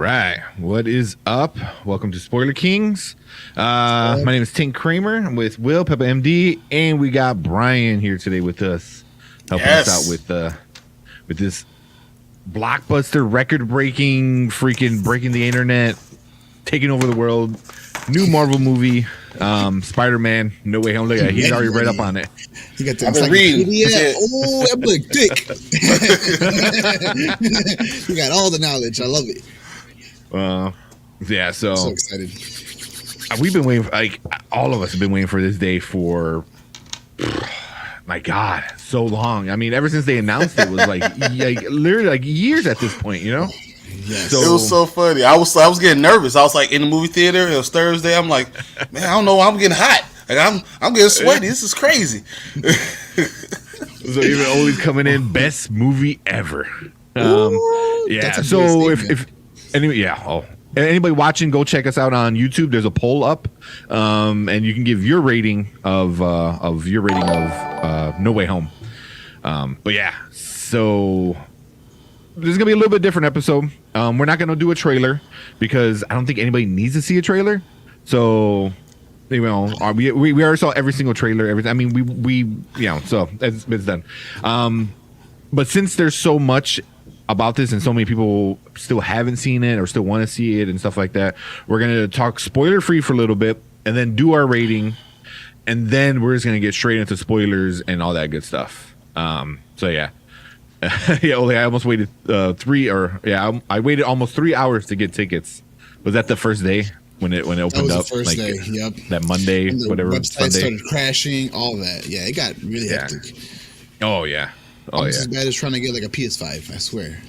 right. What is up? Welcome to Spoiler Kings. My name is Tink Kramer. I'm with Will, Peppa MD, and we got Brian here today with us, helping us out with this blockbuster, record-breaking, freaking breaking the internet, taking over the world, new Marvel movie, Spider-Man, No Way Home. Look at it. He's already read up on it. You got the encyclopedia. Oh, that book thick. You got all the knowledge. I love it. Yeah, so excited. We've been waiting, like all of us have been waiting for this day for, my God, so long. I mean, ever since they announced it was like literally like years at this point, you know? Yes. So, it was so funny. I was getting nervous. I was like in the movie theater. It was Thursday. I'm like, man, I don't know. I'm getting hot. Like I'm getting sweaty. This is crazy. So even always coming in best movie ever. Yeah. So if anyway, yeah. Anybody watching, go check us out on YouTube. There's a poll up, and you can give your rating of No Way Home. But yeah, so this is gonna be a little bit different episode. We're not gonna do a trailer because I don't think anybody needs to see a trailer. So you know, we already saw every single trailer. Everything. I mean, we you know, so it's done. But since there's so much about this and so many people still haven't seen it or still want to see it and stuff like that, we're gonna talk spoiler free for a little bit and then do our rating, and then we're just gonna get straight into spoilers and all that good stuff. So yeah. Yeah, I almost waited I waited almost 3 hours to get tickets. Was that the first day when it opened that was up? The first day, yep. That Monday, and the whatever. Website Sunday started crashing, all that. Yeah, it got really hectic. Oh yeah. Almost as bad as trying to get like a PS5. I swear.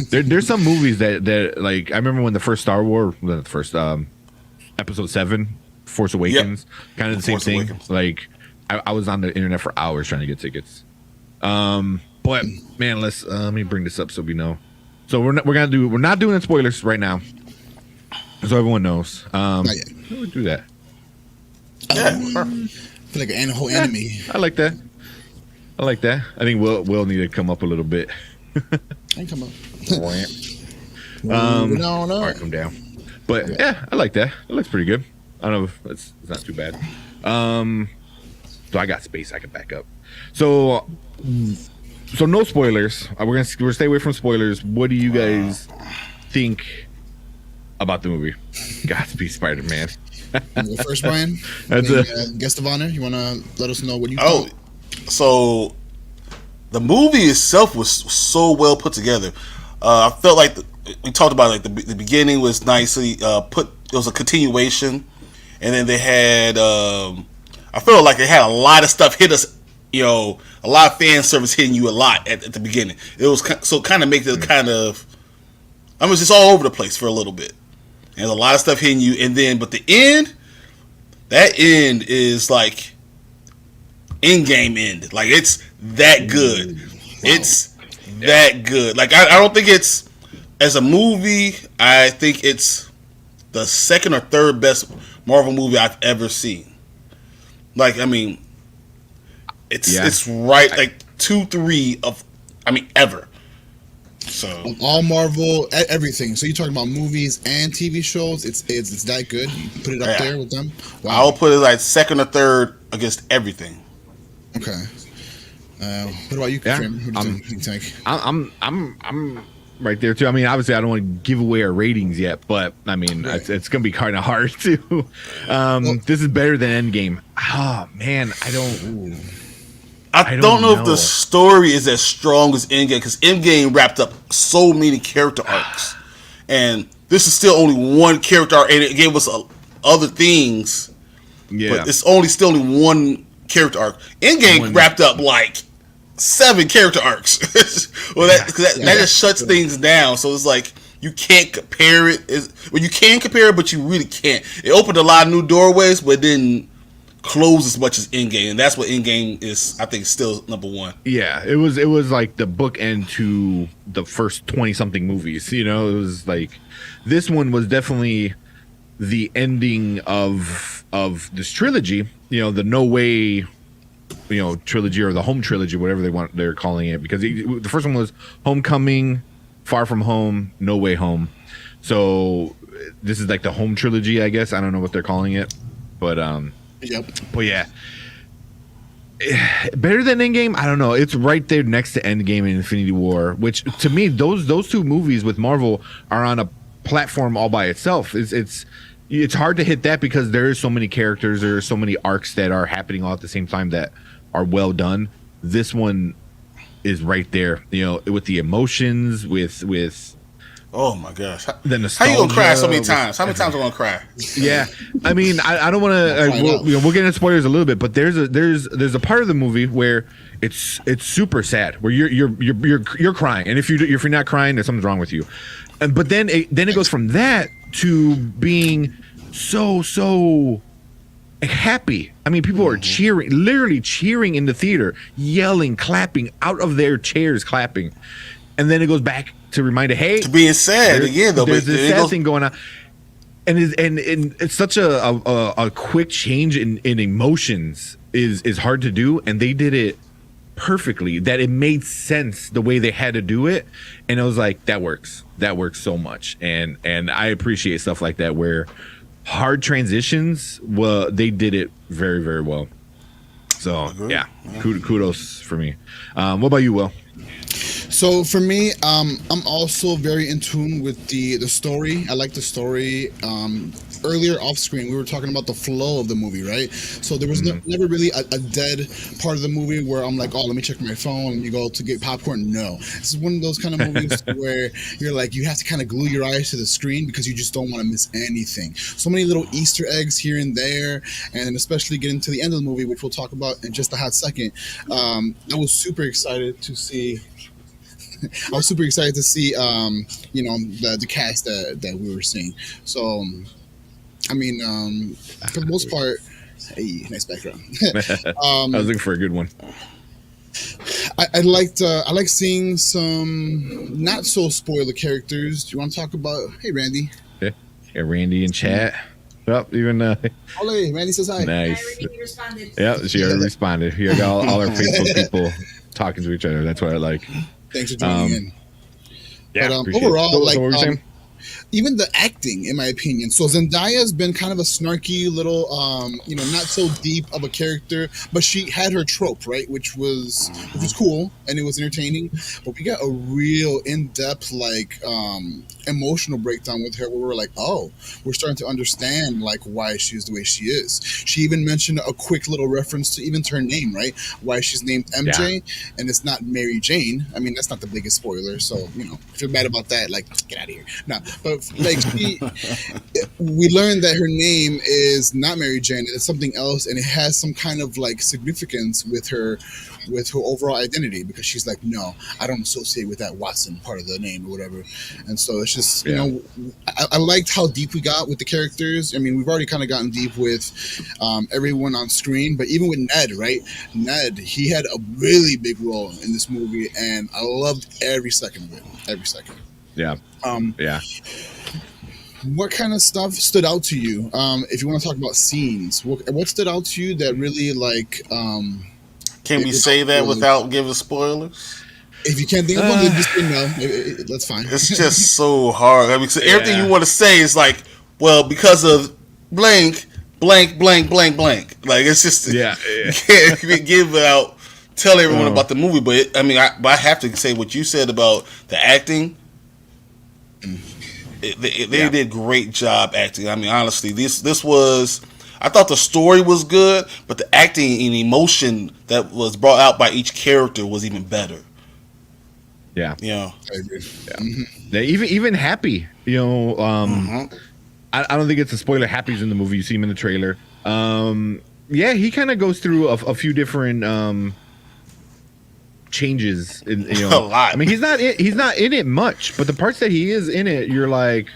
There's some movies that like I remember when the first Star Wars, the first Episode 7, Force Awakens, kind of the same thing. Awakens. Like I was on the internet for hours trying to get tickets. But man, let me bring this up so we know. So we're not doing spoilers right now, so everyone knows. Not yet. We'll do that. I feel like a whole enemy. I like that. I think we'll need to come up a little bit. I can come up. No. All right, come down. But yeah, I like that. It looks pretty good. I don't know if it's not too bad. So I got space. I can back up. So no spoilers. We're gonna stay away from spoilers. What do you guys think about the movie? Godspeed, Spider-Man. Go first, Brian. That's guest of honor. You want to let us know what you thought? So the movie itself was so well put together. I felt like we talked about like the beginning was nicely put. It was a continuation, and then they had. I felt like they had a lot of stuff hit us. You know, a lot of fan service hitting you a lot at the beginning. It was so kind of make it kind of. I was just all over the place for a little bit, and a lot of stuff hitting you, and then but the end. That end is like. In-game end. Like it's that good. Wow. It's that good. Like I don't think it's as a movie, I think it's the second or third best Marvel movie I've ever seen. Like I mean it's right like 2-3 of ever. So all Marvel, everything. So you're talking about movies and TV shows. It's that good. You put it up there with them. Wow. I'll put it like second or third against everything. Okay. What about you, Tim? What do you think? I'm right there too. I mean, obviously, I don't want to give away our ratings yet, but I mean, it's gonna be kind of hard to. This is better than Endgame. Oh man, I don't know if the story is as strong as Endgame because Endgame wrapped up so many character arcs, and this is still only one character arc, and it gave us other things. Yeah, but it's still only one character arc. Endgame wrapped up like 7 character arcs. Well, that just shuts things down. So it's like you can't compare it. Well, you can compare it, but you really can't. It opened a lot of new doorways, but didn't close as much as Endgame, and that's what Endgame is. I think still number one. Yeah, it was like the bookend to the first 20-something movies. You know, it was like this one was definitely the ending of this trilogy. You know, the No Way you know, trilogy or the Home trilogy, whatever they're calling it, because the first one was Homecoming, Far From Home, No Way Home. So this is like the home trilogy, I guess. I don't know what they're calling it, but Yep. but yeah, better than Endgame. I don't know. It's right there next to Endgame and Infinity War, which to me, those two movies with Marvel are on a platform all by itself. It's hard to hit that because there is so many characters, there are so many arcs that are happening all at the same time that are well done. This one is right there, with the emotions, with oh my gosh, the how you gonna cry so many nostalgia, times? How many times am I gonna cry? Yeah, I mean, I don't want to. We'll get into spoilers a little bit, but there's a part of the movie where it's super sad, where you're crying, and if you're not crying, then something's wrong with you. But then it goes from that to being so happy. I mean, people are cheering, literally cheering in the theater, yelling, clapping out of their chairs, clapping, and then it goes back to remind it, hey, To being sad again, though. there's But this it sad goes, thing going on, and it's such a quick change in emotions is hard to do, and they did it perfectly. That it made sense the way they had to do it, and I was like, that works so much, and I appreciate stuff like that where hard transitions, well, they did it very, very well. So yeah, kudos for me. What about you, Will? So for me, I'm also very in tune with the story. I like the story. Earlier off screen, we were talking about the flow of the movie, right? So there was never really a dead part of the movie where I'm like, oh, let me check my phone and you go to get popcorn. No, this is one of those kind of movies where you're like, you have to kind of glue your eyes to the screen because you just don't want to miss anything. So many little Easter eggs here and there, and especially getting to the end of the movie, which we'll talk about in just a hot second. I was super excited to see. I was super excited to see, the cast that we were seeing. So, I mean, for the most part, hey, nice background. I was looking for a good one. I like seeing some not so spoiler characters. Do you want to talk about? Hey, Randy. Yeah, Randy in chat. Well, even Ole, Randy says hi. nice. I already responded. Yeah, she already responded. Here, got all our Facebook people talking to each other. That's what I like. Thanks for joining in. Yeah, But appreciate it. overall, So like, what were you saying? even the acting, in my opinion. So Zendaya has been kind of a snarky little, not so deep of a character, but she had her trope, right, which was cool and it was entertaining. But we got a real in-depth, like, emotional breakdown with her, where we're like, oh, we're starting to understand like why she's the way she is. She even mentioned a quick little reference to even to her name, right? Why she's named MJ, and it's not Mary Jane. I mean, that's not the biggest spoiler, so if you're mad about that, like, get out of here. No, but like we learned that her name is not Mary Jane; it's something else, and it has some kind of like significance with her overall identity, because she's like, no, I don't associate with that Watson part of the name or whatever. And so it's just, I liked how deep we got with the characters. I mean, we've already kind of gotten deep with everyone on screen, but even with Ned, right? Ned, he had a really big role in this movie, and I loved every second of it. Every second. Yeah. Yeah. What kind of stuff stood out to you? If you want to talk about scenes, what stood out to you that really like... Can we say that without giving spoilers? If you can't think of one, then just say no. That's fine. It's just so hard. I mean, so everything you want to say is like, well, because of blank, blank, blank, blank, blank. Like, it's just you can't give out, tell everyone about the movie. But I have to say what you said about the acting. They did great job acting. I mean, honestly, this was. I thought the story was good, but the acting and emotion that was brought out by each character was even better. Yeah. I agree. Yeah. Even Happy, I don't think it's a spoiler. Happy's in the movie. You see him in the trailer. He kind of goes through a few different changes. A lot. I mean, he's not in it much, but the parts that he is in it, you're like,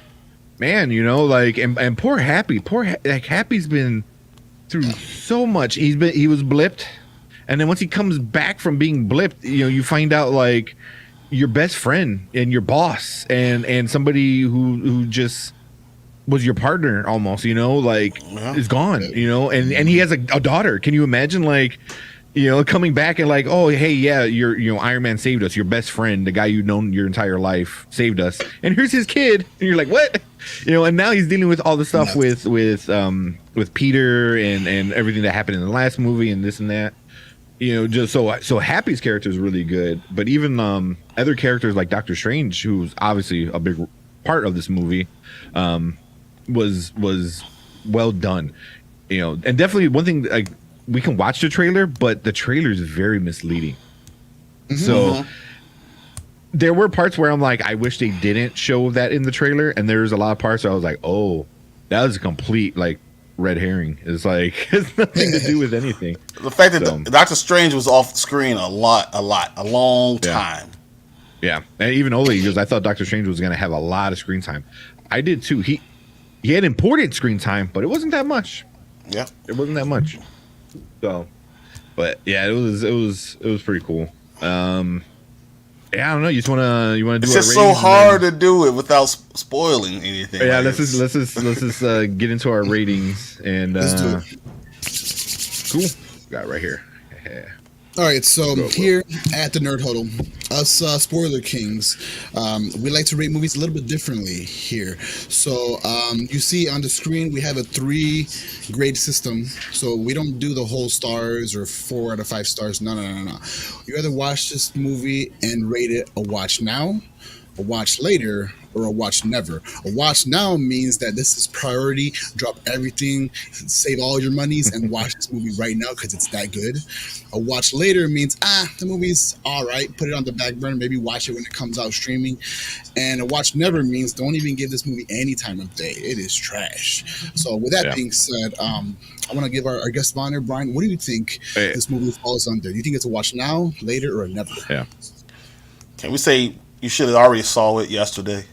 man, and poor Happy. Happy's been through so much. He was blipped, and then once he comes back from being blipped, you find out like your best friend and your boss and somebody who just was your partner almost, is gone, and he has a daughter. Can you imagine, like, coming back and like, oh, hey, yeah, Iron Man saved us. Your best friend, the guy you've known your entire life, saved us. And here's his kid. And you're like, what? And now he's dealing with all the stuff with Peter and everything that happened in the last movie and this and that. Just so Happy's character is really good, but even other characters like Doctor Strange, who's obviously a big part of this movie, was well done. And definitely one thing, like, we can watch the trailer, but the trailer is very misleading. Mm-hmm. So there were parts where I'm like, I wish they didn't show that in the trailer, and there's a lot of parts where I was like, oh, that was a complete like red herring. It's like it's nothing to do with anything. The fact that Doctor Strange was off screen a long time. Yeah, and even Ole goes, I thought Doctor Strange was going to have a lot of screen time. I did too. He had important screen time, but it wasn't that much. Yeah, it wasn't that much. So, but yeah, it was pretty cool. Yeah, I don't know. You want to do? It's just so hard to do it without spoiling anything. Yeah, let's just get into our ratings and cool. Got it right here. Yeah. All right, so here at the Nerd Huddle, us spoiler kings, we like to rate movies a little bit differently here. So you see on the screen we have a 3-grade system. So we don't do the whole stars or 4 out of 5 stars. No. You either watch this movie and rate it a watch now, a watch later, or a watch never. A watch now means that this is priority. Drop everything, save all your monies, and watch this movie right now because it's that good. A watch later means, the movie's all right. Put it on the back burner. Maybe watch it when it comes out streaming. And a watch never means don't even give this movie any time of day. It is trash. So with that being said, I want to give our guest of honor, Brian, what do you think this movie falls under? Do you think it's a watch now, later, or a never? Yeah. Can we say you should have already saw it yesterday?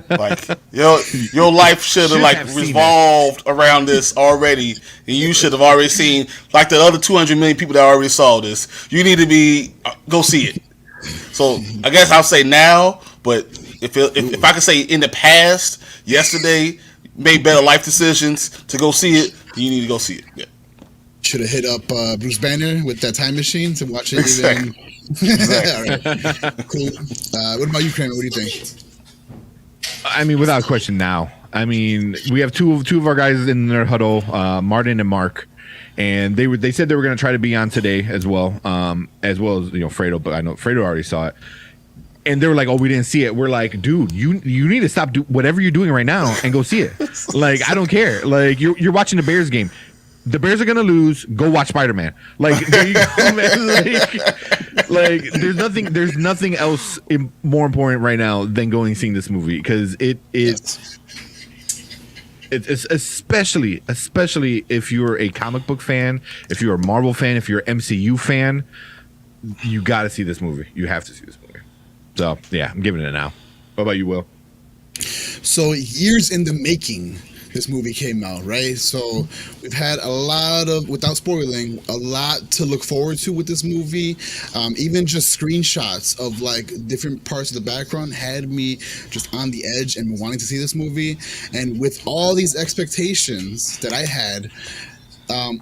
Like your life should have like revolved around this already, and you should have already seen like the other 200 million people that already saw this. You need to go see it. So I guess I'll say now, but if I could say in the past, yesterday made better life decisions to go see it, you need to go see it. Yeah. Should have hit up Bruce Banner with that time machine to watch it. Exactly. All right. Cool. What about you, Kramer? What do you think? I mean, without question now. I mean, we have two of our guys in their huddle, Martin and Mark, and they said they were going to try to be on today as well as Fredo, but I know Fredo already saw it. And they were like, "Oh, we didn't see it." We're like, "Dude, you need to stop whatever you're doing right now and go see it." Like, I don't care. Like, you're watching the Bears game. The Bears are gonna lose. Go watch Spider-Man. Like, there you go, man. Like, there's nothing else more important right now than going and seeing this movie because it's especially if you're a comic book fan, if you're a Marvel fan, if you're an MCU fan, you got to see this movie. You have to see this movie. So yeah, I'm giving it now. What about you, Will? So years in the making, this movie came out, right? So we've had a lot of, without spoiling, a lot to look forward to with this movie. Even just screenshots of like different parts of the background had me just on the edge and wanting to see this movie. And with all these expectations that I had,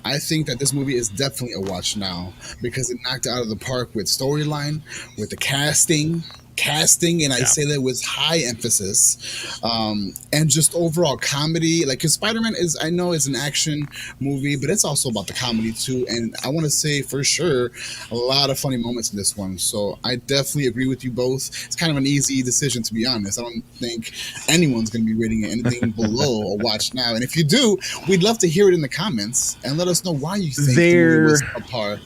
I think that this movie is definitely a watch now because it knocked it out of the park with storyline, with the casting, and I say that with high emphasis, and just overall comedy. Like, because Spider-Man I know is an action movie, but it's also about the comedy too. And I want to say for sure, a lot of funny moments in this one. So I definitely agree with you both. It's kind of an easy decision, to be honest. I don't think anyone's going to be rating it anything below a watch now. And if you do, we'd love to hear it in the comments and let us know why you think the movie was apart.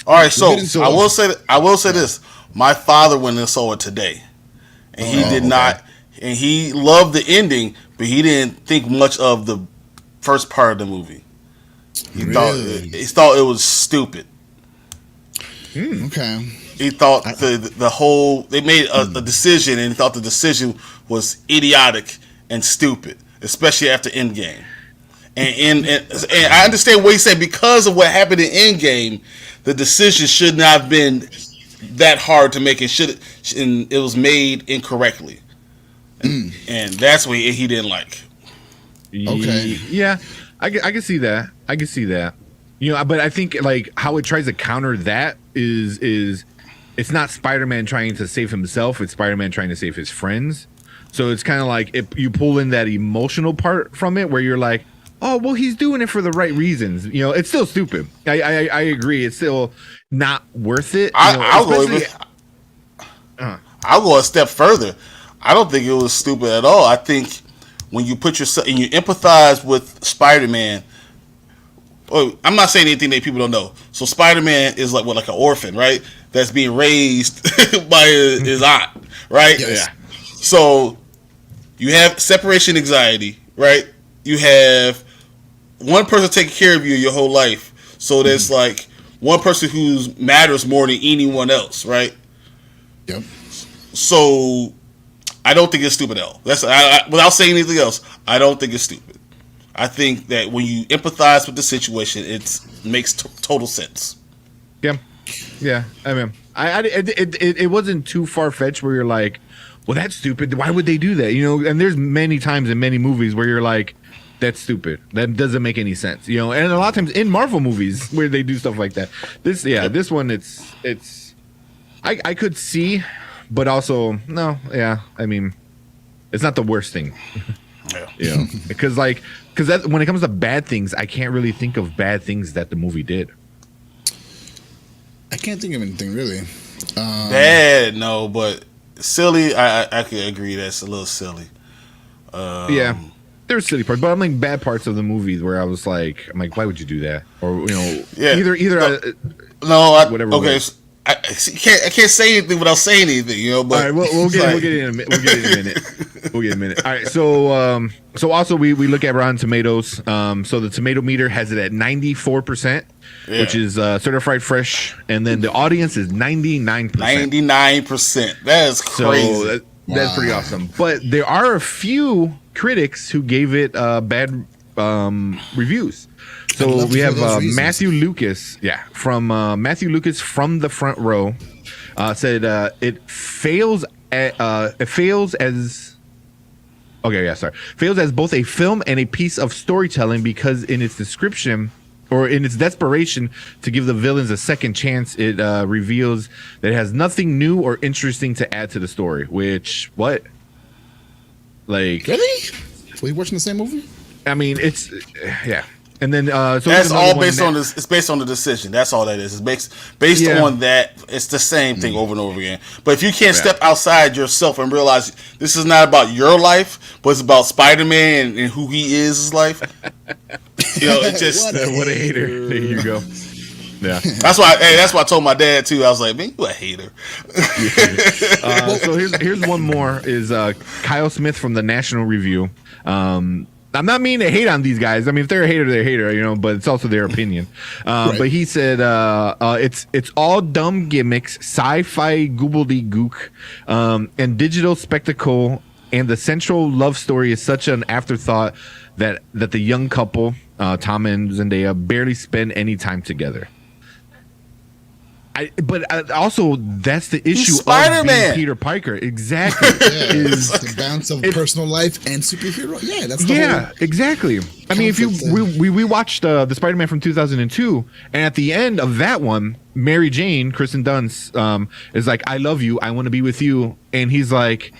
All right, so I will say this. My father went and saw it today, and he did not, and he loved the ending, but he didn't think much of the first part of the movie. He thought it was stupid. Okay. He thought the whole they made a decision, and he thought the decision was idiotic and stupid, especially after Endgame. And I understand what he said because of what happened in Endgame. The decision should not have been that hard to make. And it was made incorrectly, and that's what he didn't like. Okay, yeah, I can see that. You know, but I think like how it tries to counter that is it's not Spider-Man trying to save himself, it's Spider-Man trying to save his friends. So it's kind of like if you pull in that emotional part from it where you're like, oh, well, he's doing it for the right reasons. You know, it's still stupid. I agree. It's still not worth it. I'll go a step further. I don't think it was stupid at all. I think when you put yourself and you empathize with Spider-Man, I'm not saying anything that people don't know. So Spider-Man is like like an orphan, right? That's being raised by his aunt, right? Yes. Yeah. So you have separation anxiety, right? You have one person taking care of you your whole life. So there's like one person who matters more than anyone else, right? Yep. So I don't think it's stupid at all. Without saying anything else, I don't think it's stupid. I think that when you empathize with the situation, it makes total sense. Yeah. I mean, it wasn't too far fetched where you're like, well, that's stupid. Why would they do that? You know, and there's many times in many movies where you're like, that's stupid. That doesn't make any sense. You know, and a lot of times in Marvel movies where they do stuff like that. This one, it's I could see, but also no. Yeah, I mean, it's not the worst thing. Yeah. You know, because when it comes to bad things, I can't really think of bad things that the movie did. I can't think of anything really. Bad, no, but silly. I can agree that's a little silly. Yeah, there's silly parts, but I'm like bad parts of the movies where I'm like, why would you do that? Or you know, either whatever. Okay, I can't say anything without saying anything, you know. But all right, we'll get it in a minute. We'll get it in a minute. All right, so also we look at Rotten Tomatoes. So the tomato meter has it at 94%, which is certified fresh, and then the audience is 99%. 99%. That is crazy. So that's pretty awesome. But there are a few critics who gave it bad reviews. So we have Matthew Lucas, from Matthew Lucas from the front row, said it fails as both a film and a piece of storytelling because in its description or in its desperation to give the villains a second chance, it reveals that it has nothing new or interesting to add to the story. Which what? Like really? Were you watching the same movie? I mean, it's yeah. And then so that's all based on this. It's based on the decision. That's all that is. It's based on that. It's the same thing over and over again. But if you can't step outside yourself and realize this is not about your life, but it's about Spider-Man and who he is his life, you know, it just what a hater. There you go. Yeah, that's why I told my dad too. I was like, man, you a hater. So here's one more. Is Kyle Smith from the National Review. I'm not meaning to hate on these guys. I mean, if they're a hater, they're a hater, you know, but it's also their opinion. Right. But he said it's all dumb gimmicks, sci-fi gobbledygook, and digital spectacle, and the central love story is such an afterthought that the young couple, Tom and Zendaya, barely spend any time together. But also, that's the issue of being Peter Parker. Exactly. Is the balance of personal life and superhero. Yeah, that's the whole exactly. I mean, if we watched the Spider-Man from 2002, and at the end of that one, Mary Jane, Kristen Dunst, is like, "I love you. I want to be with you," and he's like,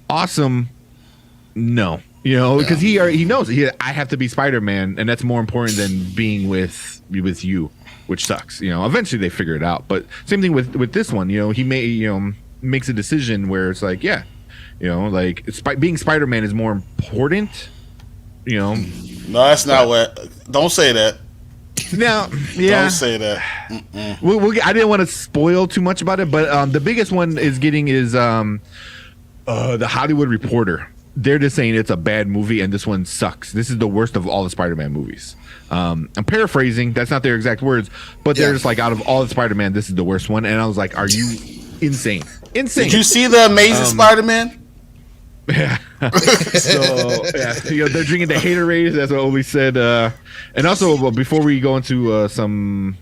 "Awesome." No, you know, because he knows I have to be Spider-Man, and that's more important than being with you. Which sucks, you know. Eventually they figure it out, but same thing with this one. You know, he makes a decision where it's like, you know, like being Spider-Man is more important. You know, no, that's not what. Don't say that. Now, don't say that. I didn't want to spoil too much about it, but the biggest one is the Hollywood Reporter. They're just saying it's a bad movie and this one sucks. This is the worst of all the Spider-Man movies. I'm paraphrasing. That's not their exact words, but they're just like, out of all the Spider-Man, this is the worst one. And I was like, are you insane? Did you see the Amazing Spider-Man? Yeah. So you know, they're drinking the haterade. That's what Oli said. And also, before we go into some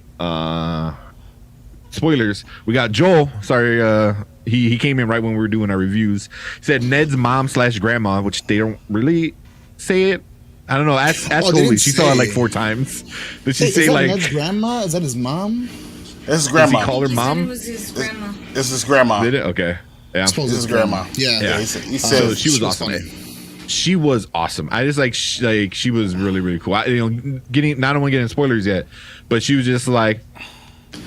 spoilers, we got Joel. Sorry, he came in right when we were doing our reviews. He said Ned's mom / grandma, which they don't really say it I don't know. Ask they Goldie. didn't She saw it like say. 4 times. Did she Hey, say is that like? Ned's grandma? Is that his mom? This is Does he grandma. call her He said it mom? was his grandma. This is grandma. Did it? Okay. Yeah. Suppose This it's is grandma. Yeah. Yeah. He So said she was was awesome. funny. She was awesome. I just like she was really really cool. I, getting not only getting spoilers yet, but she was just like,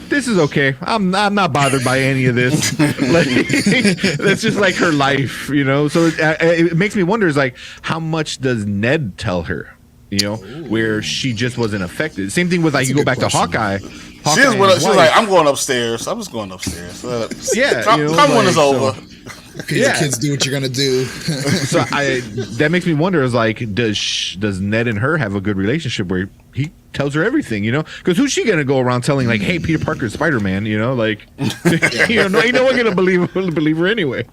this is okay. I'm not bothered by any of this. Like, that's just like her life, So it makes me wonder is like how much does Ned tell her, where she just wasn't affected. Same thing with like That's a you go good back question. to Hawkeye. she was like, I'm going upstairs. I'm just going upstairs. Yeah, come when it's over. Yeah. Kids do what you're gonna do. So that makes me wonder is like does Ned and her have a good relationship where he tells her everything, because who's she gonna go around telling like, hey, Peter Parker's Spider-Man, like ain't no one gonna believe her anyway.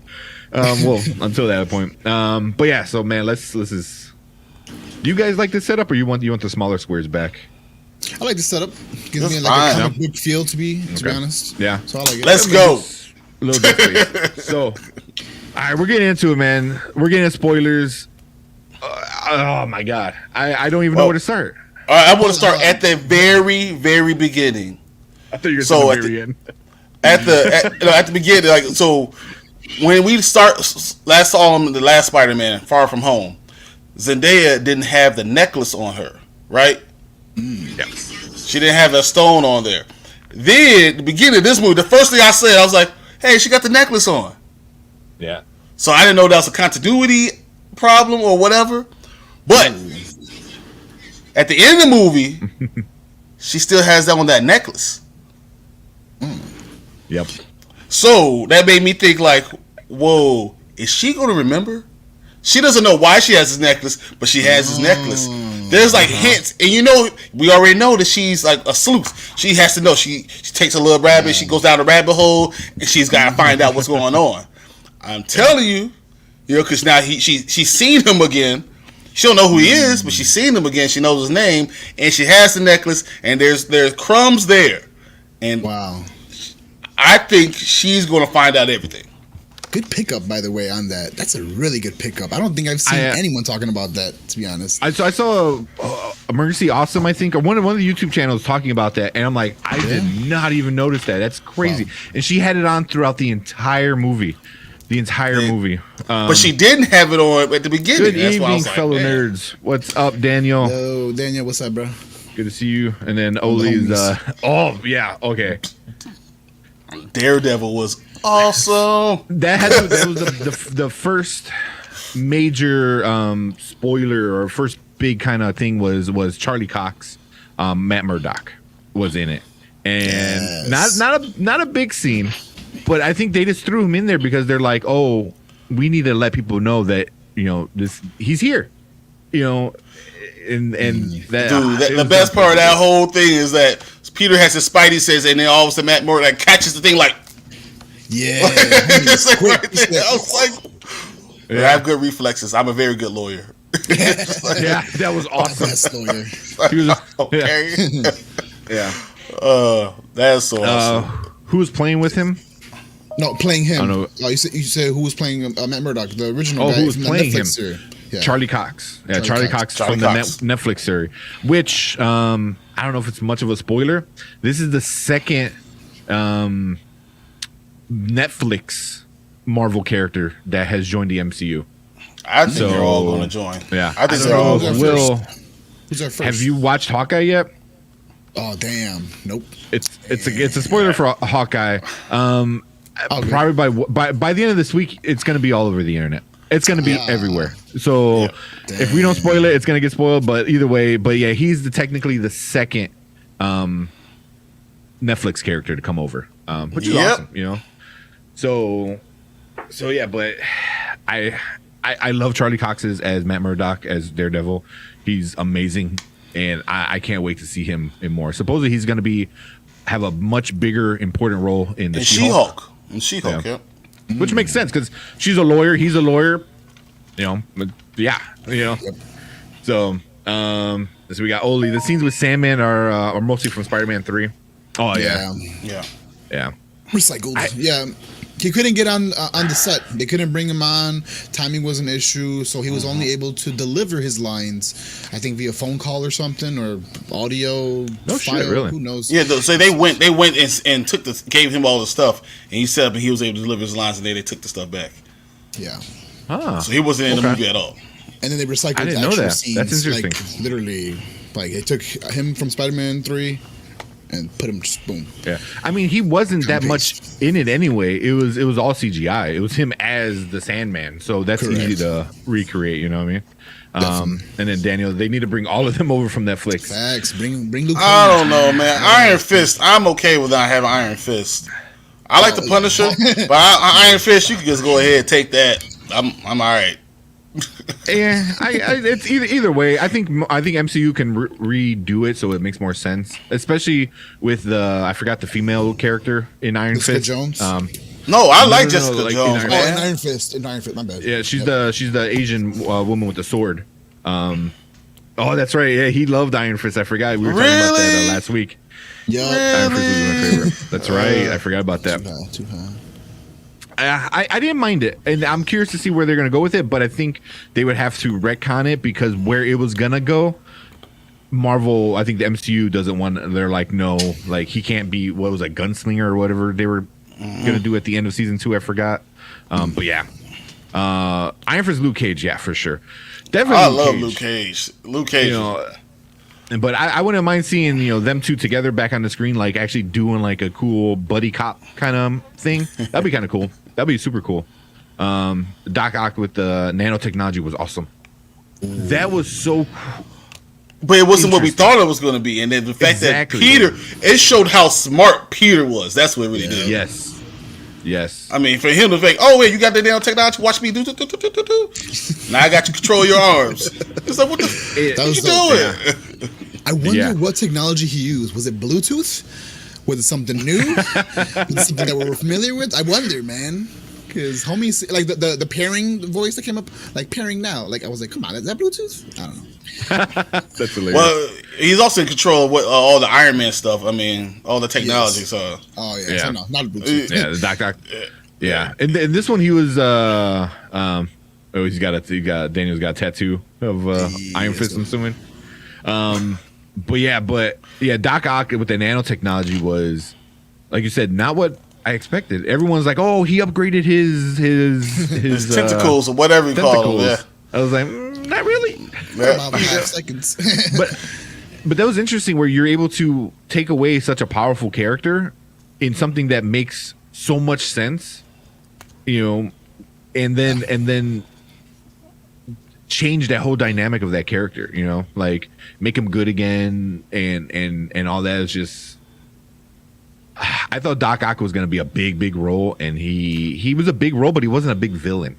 Well, until that point. But yeah, so man, let's do you guys like this setup, or you want the smaller squares back? I like the setup. Gives me That's like a fine. comic book feel to be honest. Yeah. So I like it. Let's go. A little bit. So, all right, we're getting into it, man. We're getting into spoilers. Oh my god, I don't even know where to start. All right, I want to start at the very, very beginning. I thought you were So at at the the- very end. At the beginning, like so, when we last saw him in the last Spider-Man, Far From Home, Zendaya didn't have the necklace on her, right? Yeah. She didn't have that stone on there. Then, the beginning of this movie, the first thing I said, I was like, hey, she got the necklace on. Yeah. So I didn't know that was a continuity problem or whatever. But at the end of the movie, she still has that necklace. Yep. So that made me think like, whoa, is she going to remember? She doesn't know why she has this necklace, but she has this necklace. There's like hints, and we already know that she's like a sleuth. She has to know. She takes a little rabbit, she goes down a rabbit hole, and she's got to find out what's going on. I'm telling you, because now she's seen him again. She don't know who he is, but she's seen him again. She knows his name, and she has the necklace, and there's crumbs there, and Wow. I think she's going to find out everything. Good pickup, by the way, on that. That's a really good pickup. I don't think I've seen anyone talking about that, to be honest. I saw Emergency Awesome, I think, or one of the YouTube channels talking about that, and I'm like, I did not even notice that. That's crazy. Wow. And she had it on throughout the entire movie. But she didn't have it on at the beginning. Good That's why I evening, was like, fellow man. nerds. What's up, Daniel? Yo, Daniel, what's up, bro? Good to see you. And then Oli's. Oh yeah, okay. Daredevil was awesome. That was the first major spoiler or first big kind of thing was Charlie Cox. Matt Murdock was in it, and not a big scene, but I think they just threw him in there because they're like, oh, we need to let people know that he's here, and that Dude, the best part of that whole thing is that Peter has his Spidey sense, and then all of a sudden Matt Murdock catches the thing like, Yeah. it's like quick. right there. I was like, I have good reflexes. I'm a very good lawyer. yeah, that was awesome. Best lawyer. He was- Okay. yeah. That's so awesome. Who was playing with him? No, playing him. I don't know. Oh, you said who was playing Matt Murdock, the original Oh, guy who was from playing the him? Netflix series. Yeah. Charlie Cox. Yeah, Charlie Charlie Cox. Cox Charlie from Cox. the Netflix series, which I don't know if it's much of a spoiler. This is the second Netflix Marvel character that has joined the MCU. I think so- they're all going to join. Yeah. I think don't they're all know. going Will, Who's our first? have you watched Hawkeye yet? Oh, damn. Nope. It's a spoiler for Hawkeye. Okay. Probably by the end of this week, it's going to be all over the internet. It's going to be everywhere. So if we don't spoil it, it's going to get spoiled. But either way, yeah, he's technically the second Netflix character to come over, which is awesome. So yeah, but I love Charlie Cox as Matt Murdock as Daredevil. He's amazing, and I can't wait to see him in more. Supposedly he's going to have a much bigger, important role in the She-Hulk. And She-Hulk, yeah. Which makes sense because she's a lawyer, he's a lawyer, but So, so we got Oli. The scenes with Sandman are mostly from Spider-Man 3. Oh yeah, Yeah. yeah. Recycled. he couldn't get on the set. They couldn't bring him on. Timing was an issue, so he was only able to deliver his lines, I think via phone call or something, or audio No file. shit, really? Who knows? Yeah, so they went and took gave him all the stuff, and he set up and he was able to deliver his lines, and then they took the stuff back. Yeah. Huh. So he wasn't in the movie at all. And then they recycled I didn't know actual that. scenes. That's interesting. Like, literally, like, they took him from Spider-Man 3 and put him just boom. Yeah, I mean, he wasn't that much in it anyway. It was all CGI. It was him as the Sandman, so that's easy to recreate. You know what I mean? And then Daniel, they need to bring all of them over from Netflix. Facts. Bring Luke. I don't know, man. Iron Fist. I'm okay with not having Iron Fist. I like the Punisher, but Iron Fist, you can just go ahead and take that. I'm all right. Yeah, it's either way. I think MCU can redo it so it makes more sense, especially with the I forgot the female character in Iron Jessica Fist. Jones? No, I like Jessica like Jones. in Man. In Iron Fist. My bad. Yeah, she's the Asian woman with the sword. Oh, that's right. Yeah, he loved Iron Fist. I forgot we were talking about that last week. Yeah. Iron Fist was my favorite. That's right. I forgot about that. Too high. I didn't mind it, and I'm curious to see where they're gonna go with it. But I think they would have to retcon it because where it was gonna go, Marvel, I think the MCU doesn't want. They're like, no, like he can't be what was a gunslinger or whatever they were gonna do at the end of season 2. I forgot. But yeah, Iron Fist, Luke Cage, yeah, for sure. Definitely, I love Luke Cage. Luke Cage. You know, but I wouldn't mind seeing them two together back on the screen, like actually doing like a cool buddy cop kind of thing. That'd be kind of cool. That'd be super cool. Doc Ock with the nanotechnology was awesome. That was so. But it wasn't what we thought it was going to be, and then the fact that Peter, it showed how smart Peter was. That's what it really did. Yes. I mean, for him to think, oh wait, you got the nanotechnology. Watch me do. Now I got to control your arms. It's like, what you doing? Yeah. I wonder what technology he used. Was it Bluetooth? Was it something new? Was it something that we were familiar with? I wonder, man. Because homies, like the pairing voice that came up, like pairing now. Like I was like, come on, is that Bluetooth? I don't know. That's hilarious. Well, he's also in control of what, all the Iron Man stuff. I mean, all the technology. Yes. So. Oh yeah. So no, not Bluetooth. Yeah, the Doc. Yeah, and this one he was Daniel's got a tattoo of Iron Fist. I'm assuming. But yeah, Doc Ock with the nanotechnology was, like you said, not what I expected. Everyone's like, "Oh, he upgraded his tentacles or whatever you call them." Yeah. I was like, not really. About 5 seconds. but that was interesting where you're able to take away such a powerful character in something that makes so much sense, and then change that whole dynamic of that character, like make him good again and all that is just. I thought Doc Ock was going to be a big role, and he was a big role, but he wasn't a big villain.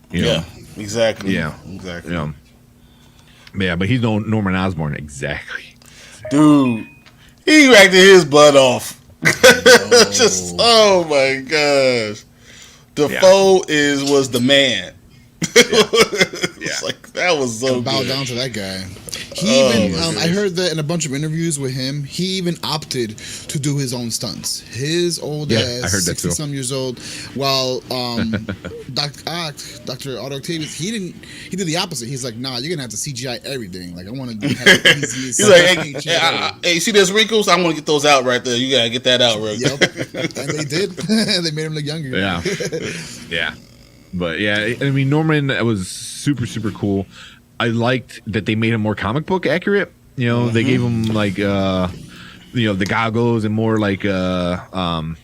Yeah, exactly. Yeah, exactly. Yeah, but he's no Norman Osborn, exactly. Dude, he acted his butt off. Just oh my gosh, Defoe was the man. It's like that was so bow good. down to that guy. He I heard that in a bunch of interviews with him, he even opted to do his own stunts. His old ass, I heard that 60-some years old, while Dr. Otto Octavius, he did the opposite. He's like, nah, you're gonna have to CGI everything. Like I want to have the easiest. He's like, hey, you see those wrinkles? I'm gonna get those out right there. You gotta get that out real quick. Yep, and they did. They made him look younger. Yeah, yeah. But yeah, I mean, Norman was super cool. I liked that they made him more comic book accurate. They gave him like the goggles and more like the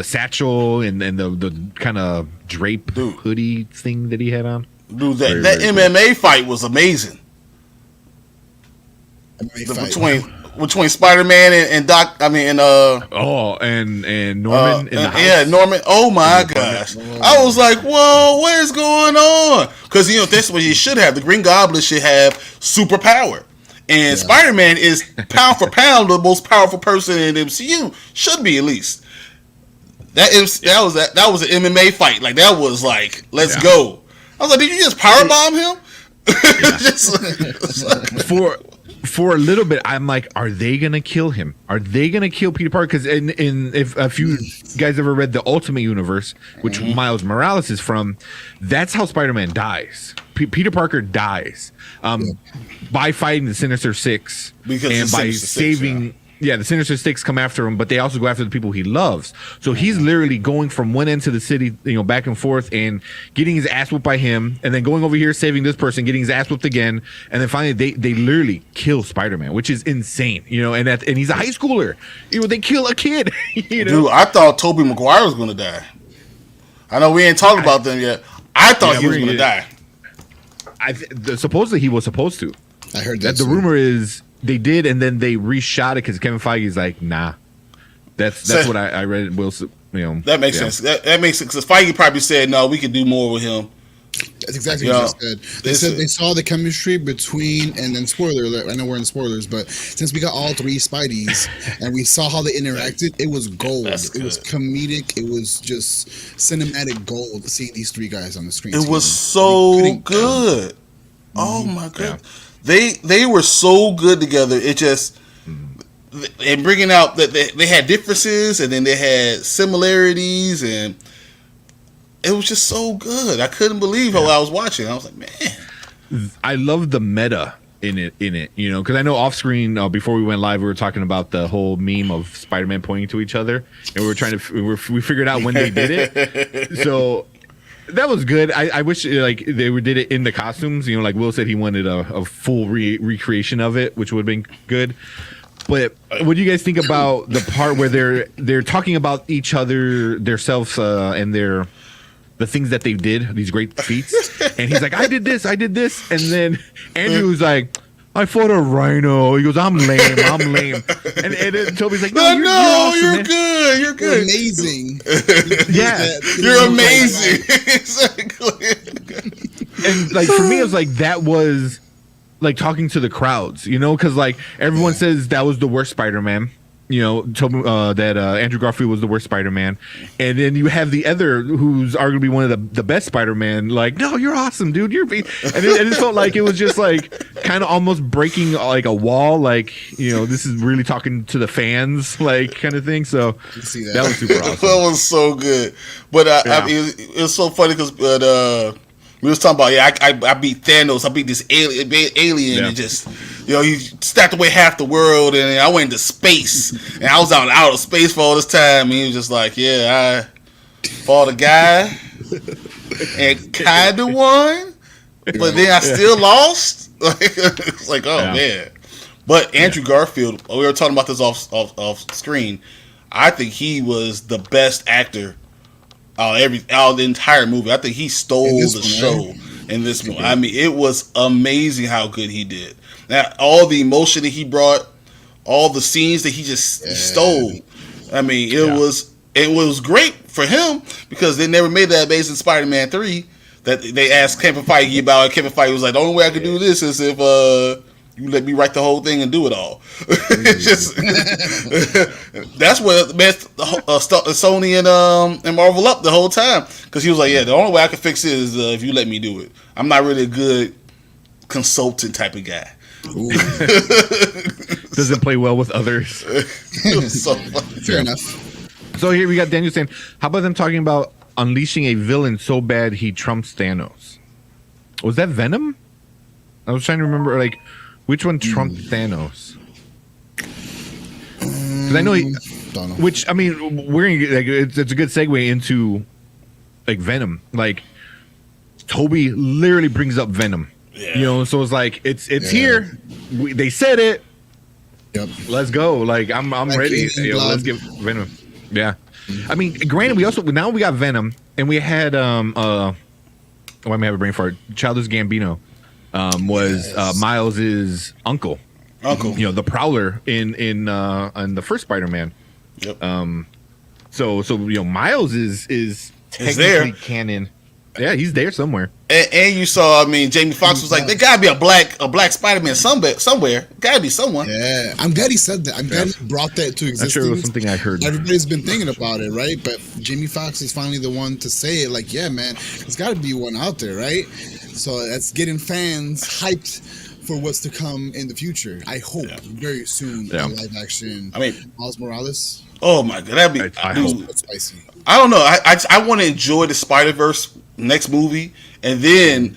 satchel and the kind of drape hoodie thing that he had on. Dude, that MMA fight was amazing. Between Spider-Man and Doc, I mean, and and Norman in the house. Yeah, Norman. Oh my gosh, I was like, whoa, what is going on? Because that's what he should have. The Green Goblin should have superpower, and Spider-Man is pound for pound the most powerful person in the MCU. Should be at least. That was an MMA fight. Like that was like, let's go. I was like, did you just powerbomb him? for a little bit, I'm like, are they gonna kill him? Are they gonna kill Peter Parker? Because if you guys ever read the Ultimate Universe, which Miles Morales is from, that's how Spider-Man dies. Peter Parker dies by fighting the Sinister Six and by saving. Yeah, the Sinister Six come after him, but they also go after the people he loves. So he's literally going from one end to the city, back and forth, and getting his ass whooped by him, and then going over here, saving this person, getting his ass whooped again, and then finally they literally kill Spider-Man, which is insane, and he's a high schooler. They kill a kid. Dude, I thought Tobey Maguire was gonna die. I know we ain't talking about them yet. I thought he was gonna die. Supposedly he was supposed to. I heard that. The rumor is. They did, and then they reshot it because Kevin Feige's like, nah. That's what I read. Wilson, that makes sense. That makes sense because Feige probably said, no, we could do more with him. That's exactly what you said. They said they saw the chemistry between, and then spoiler alert, I know we're in spoilers, but since we got all three Spideys and we saw how they interacted, it was gold. It was comedic. It was just cinematic gold to see these three guys on the screen. It was so good. Oh my god. Yeah. They were so good together. It just and bringing out that they had differences and then they had similarities, and it was just so good. I couldn't believe how I was watching. I was like, man, I love the meta in it, because I know off screen before we went live, we were talking about the whole meme of Spider-Man pointing to each other, and we were trying to we figured out when they did it. So. That was good. I wish they did it in the costumes. Like Will said, he wanted a full recreation of it, which would have been good. But what do you guys think about the part where they're talking about each other, themselves, and the things that they did, these great feats? And he's like, I did this, and then Andrew's like, I fought a rhino. He goes, I'm lame. And then Toby's like, no, you're awesome, you're good. You're amazing. Yeah. You're amazing. Exactly. And for me, it was like, that was like talking to the crowds, because everyone says that was the worst Spider-Man. Toby, that Andrew Garfield was the worst Spider-Man, and then you have the other who's arguably one of the best Spider-Man. Like, no, you're awesome, dude. And it felt like it was just kind of almost breaking a wall. This is really talking to the fans, kind of thing. So that was super awesome. That was so good. But I mean, it was so funny because we was talking about I beat Thanos. I beat this alien and just he stacked away half the world, and I went into space, and I was out of space for all this time. And he was just like, I fought a guy and kind of won, but then I still lost. It's like, man. But Andrew Garfield, we were talking about this off screen. I think he was the best actor. The entire movie. I think he stole the show in this movie. I mean, it was amazing how good he did. Now, all the emotion that he brought, all the scenes that he stole. I mean, it was great for him because they never made that Amazing Spider-Man 3 that they asked Kevin Feige about. Kevin Feige was like, the only way I could do this is if you let me write the whole thing and do it all. That's what messed Sony and Marvel up the whole time, because he was like, the only way I can fix it is if you let me do it. I'm not really a good consultant type of guy. Doesn't play well with others. So fair enough. So here we got Daniel saying, how about them talking about unleashing a villain so bad he trumps Thanos? Was that Venom? I was trying to remember which one trumped Thanos? Because I know don't know. which, I mean, we're gonna it's a good segue into Venom. Toby literally brings up Venom. Yeah. So it's here. They said it. Yep. Let's go. I'm ready. Let's get Venom. Yeah. I mean, granted, we got Venom, and we had why am I have a brain fart? Childish Gambino. Was Miles's uncle, the Prowler in the first Spider-Man. Yep. So Miles is technically there. canon. Yeah, he's there somewhere. And you saw, I mean, Jamie Foxx was like, there gotta be a black Spider-Man somewhere. Gotta be someone. Yeah, I'm glad he said that. I'm glad he brought that to existence. I'm sure it was something I heard. Everybody's been thinking about it, right? But Jamie Foxx is finally the one to say it. Man, there's got to be one out there, right? So that's getting fans hyped for what's to come in the future. I hope very soon in live action. I mean, Miles Morales. Oh my god, that'd be I hope. That's spicy. I don't know. I want to enjoy the Spider-Verse next movie and then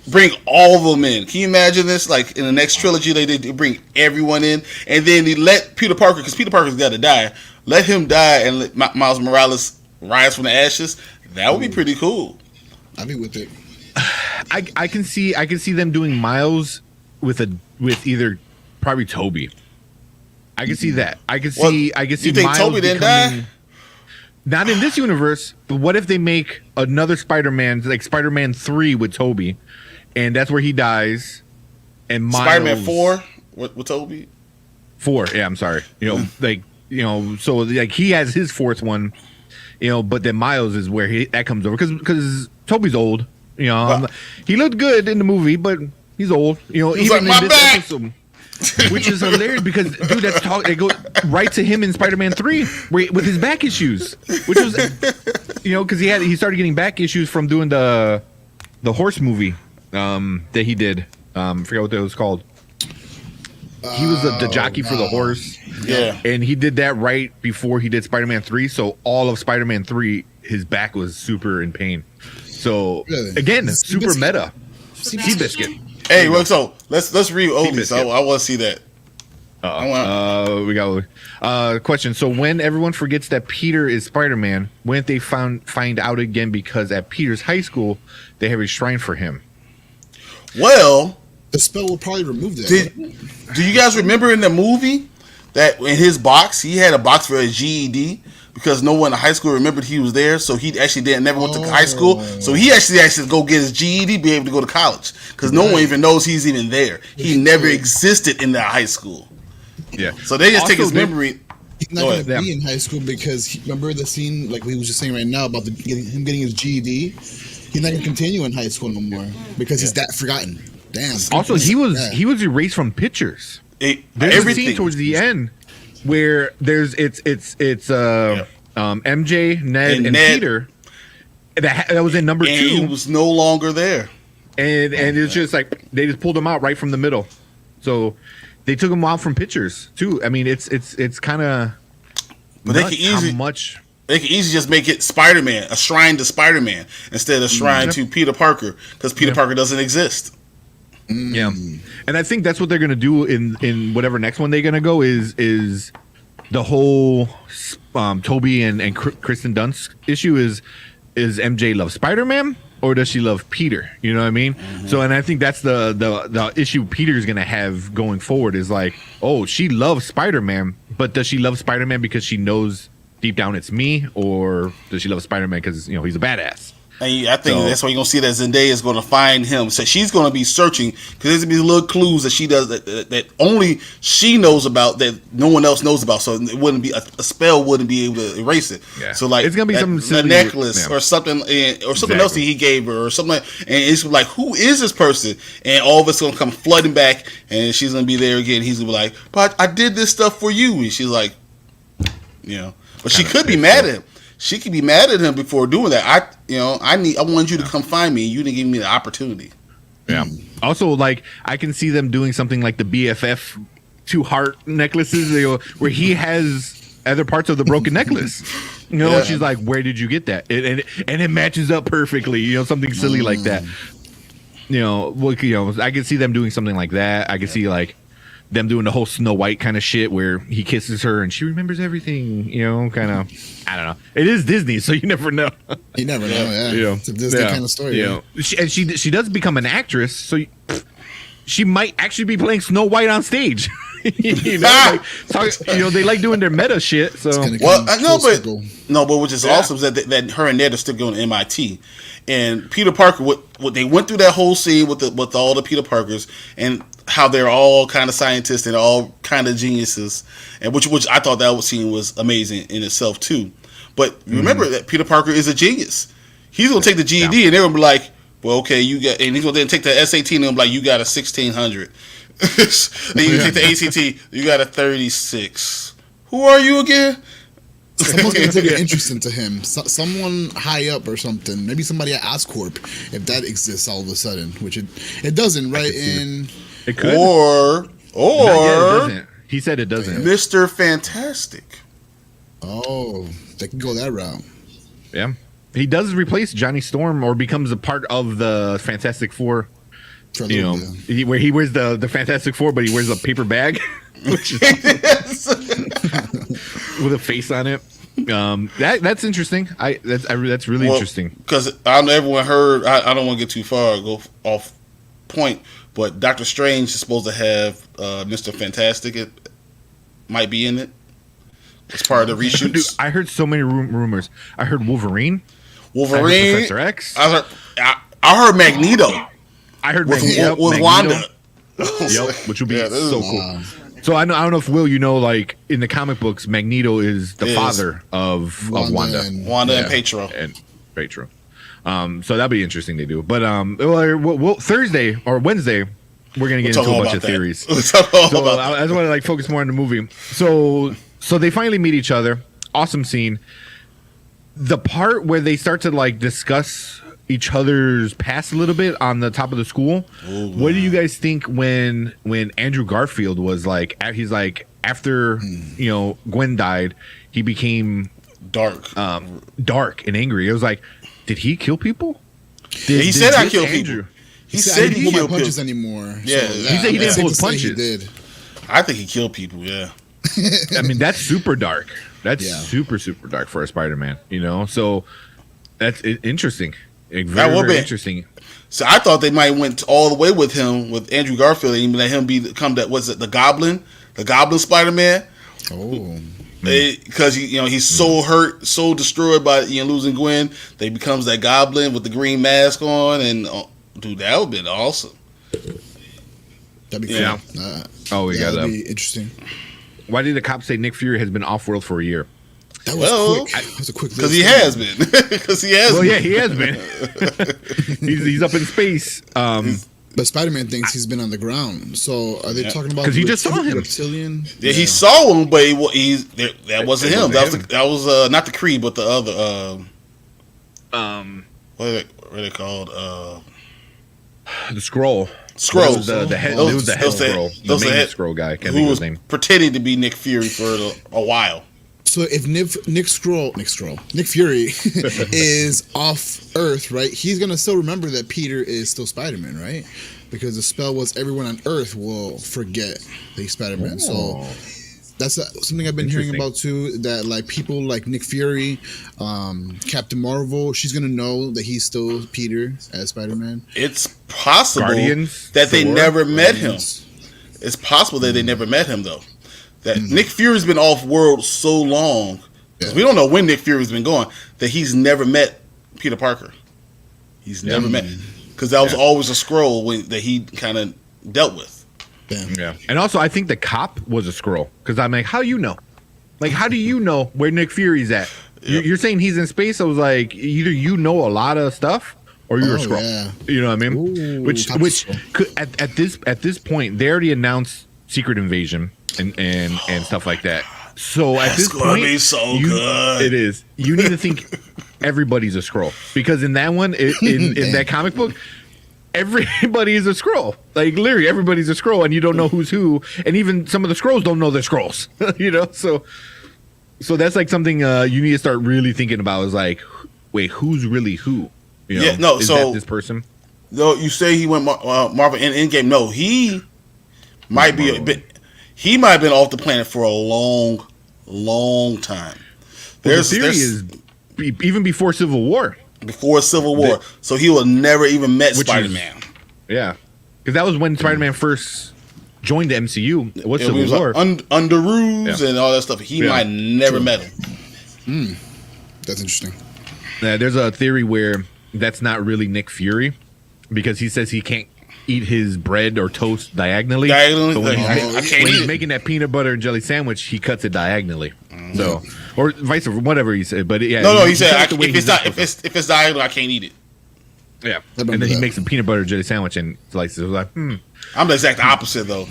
bring all of them in. Can you imagine this? Like in the next trilogy, they bring everyone in, and then they let Peter Parker, because Peter Parker's got to die. Let him die and let Miles Morales rise from the ashes. That would be pretty cool. I'd be with it. I can see them doing Miles with either probably Toby. I can see that. I can see You think Miles Toby didn't die? Not in this universe, but what if they make another Spider-Man, like Spider-Man 3 with Toby, and that's where he dies, and Miles... Spider-Man 4 with Toby? 4, yeah, I'm sorry. So like he has his fourth one, but then Miles is where that comes over, because Toby's old. He looked good in the movie, but he's old. Even like, in "My this back!" episode... Which is hilarious because, dude, they go right to him in Spider-Man 3 with his back issues, which was, because he started getting back issues from doing the horse movie that he did. Forget what that was called. He was the jockey for the horse. Yeah. And he did that right before he did Spider-Man 3. So all of Spider-Man 3, his back was super in pain. So, again, super meta. Seabiscuit. Hey, well, so let's read Obi. So I want to see that. We got question. So when everyone forgets that Peter is Spider-Man, when they find out again because at Peter's high school they have a shrine for him? Well, the spell will probably remove that. Do you guys remember in the movie that in his box he had a box for a GED? Because no one in high school remembered he was there, so he actually never went to high school. So he actually go get his GED, be able to go to college, because no one even knows he's even there. He never existed in that high school. Yeah. So they just take his memory. He's not going to be in high school because remember the scene like we was just saying right now about him getting his GED. He's not going to continue in high school no more because he's that forgotten. Damn. Also, he was erased from pictures. There's Everything a scene towards the end where it's MJ, Ned, and Peter that was in number 2. He was no longer there, and it's just like they just pulled him out right from the middle. So they took him out from pictures too. I mean, it's kind of. But they can easily just make it Spider-Man, a shrine to Spider-Man instead of a shrine to Peter Parker, because Peter Parker doesn't exist. Yeah, and I think that's what they're gonna do in whatever next one they're gonna go is the whole Toby and Kristen Dunst issue is MJ love Spider-Man or does she love Peter? You know what I mean? Mm-hmm. So, and I think that's the issue Peter's gonna have going forward is like, oh, she loves Spider-Man, but does she love Spider-Man because she knows deep down it's me, or does she love Spider-Man because he's a badass? And I think that's why you're gonna see that Zendaya is gonna find him. So she's gonna be searching because there's gonna be little clues that she does that only she knows about, that no one else knows about. So it wouldn't be a spell wouldn't be able to erase it. Yeah. So like it's gonna be a necklace or something or something else that he gave her or something like, and it's like, who is this person? And all of it's gonna come flooding back, and she's gonna be there again. He's gonna be like, but I did this stuff for you, and she's like, but she could be mad at him. She could be mad at him before doing that. I want you to come find me. You didn't give me the opportunity. Yeah. Also, like I can see them doing something like the BFF 2 heart necklaces, where he has other parts of the broken necklace. She's like, "Where did you get that?" And it matches up perfectly. Something silly like that. I can see them doing something like that. I can see like them doing the whole Snow White kind of shit where he kisses her and she remembers everything, kind of, I don't know. It is Disney, so you never know. You never know, It's a Disney kind of story. She does become an actress, so she might actually be playing Snow White on stage. They like doing their meta shit. So but which is awesome is that her and Ned are still going to MIT, and Peter Parker. What they went through that whole scene with all the Peter Parkers and how they're all kind of scientists and all kind of geniuses, and which I thought that scene was amazing in itself too. But remember that Peter Parker is a genius. He's gonna take the GED and they're gonna be like, well, okay, you got, and he's gonna then take the SAT and they're gonna be like, you got a 1600. Then you take the ACT, you got a 36. Who are you again? Someone's gonna take an interest into him. Someone high up or something. Maybe somebody at Oscorp, if that exists all of a sudden, which it doesn't, right? It could. Or Not yet, it doesn't. He said it doesn't. Mr. Fantastic. Oh, they can go that route. Yeah. He does replace Johnny Storm or becomes a part of the Fantastic Four. For a You know, little bit. where he wears the Fantastic Four, but he wears a paper bag which is with a face on it. That's interesting. That's really interesting. Because I know everyone heard. I don't want to get too far, go off point, but Doctor Strange is supposed to have Mr. Fantastic. It might be in it. It's part of the reshoots. Dude, I heard so many rumors. I heard Wolverine. I heard Professor X. I heard Magneto. I heard with Magneto. Wanda. Yep, which would be so cool. Wow. So I don't know if Will, like in the comic books, Magneto is the father of Wanda And Pietro. And Pietro. So that'd be interesting to do. But well, Thursday or Wednesday, we're gonna get into a bunch of theories. So I just want to focus more on the movie. So they finally meet each other. Awesome scene. The part where they start to discuss each other's past a little bit on the top of the school. Oh, what do you guys think when Andrew Garfield was he's after Gwen died, he became dark and angry. It was did he kill people? He said I killed people. He said he didn't pull my punches anymore. Yeah, so he said he didn't pull his punches. He did. I think he killed people. Yeah. I mean, that's super dark. That's super dark for a Spider-Man. So that's interesting. Very interesting. So I thought they might went all the way with him, with Andrew Garfield, and even let him become the Goblin Spider-Man. Oh, because he's so hurt, so destroyed by losing Gwen, that he becomes that Goblin with the green mask on, and dude, that would be awesome. That'd be cool. Yeah. That'd be interesting. Why did the cops say Nick Fury has been off-world for a year? That was quick. That was a quick list. Because he has been. Because he has. Well, yeah, he has been. he's up in space. But Spider-Man thinks he's been on the ground. So are they talking about? Because he just saw him. Reptilian? Yeah, he saw him, but that wasn't him. That was not the Kree, but the other. What are they called? The Skrull. Skrulls. The head Skrull. The main Skrull guy. Can't think of his name. Pretending to be Nick Fury for a while. So if Nick Fury is off Earth, right? He's gonna still remember that Peter is still Spider-Man, right? Because the spell was everyone on Earth will forget that he's Spider-Man. So that's something I've been hearing about too. That people like Nick Fury, Captain Marvel, she's gonna know that he's still Peter as Spider-Man. It's possible Guardians, that they never met him. It's possible that they never met him though. That Nick Fury's been off world so long, we don't know when Nick Fury's been gone, that he's never met Peter Parker. He's never met, because that was always a Skrull that he kind of dealt with. Damn. Yeah, and also I think the cop was a Skrull, because I'm how you know? How do you know where Nick Fury's at? Yep. You're saying he's in space. I was either you know a lot of stuff or you're a Skrull. Yeah. You know what I mean? Ooh, which could, at this point they already announced Secret Invasion. And stuff like that. So at this point, be so good. It is. You need to think everybody's a Skrull, because in that one, in that comic book, everybody is a Skrull. Literally, everybody's a Skrull, and you don't know who's who, and even some of the Skrulls don't know they're Skrulls. So that's something you need to start really thinking about. Is wait, who's really who? Is that this person? No, you say he went Marvel in Endgame. No, he might be a bit. He might have been off the planet for a long, long time. The theory is even before Civil War. Before Civil War. So he will never even met Spider-Man. Yeah. Because that was when Spider-Man first joined the MCU. What's Civil War? Under Ruse and all that stuff. He might never met him. That's interesting. There's a theory where that's not really Nick Fury, because he says he can't eat his bread or toast diagonally. So when he's making that peanut butter and jelly sandwich, he cuts it diagonally. So, or vice versa, whatever he said. But yeah, he said if it's diagonal, I can't eat it. Yeah, and then he makes a peanut butter and jelly sandwich and slices it. I'm the exact opposite though.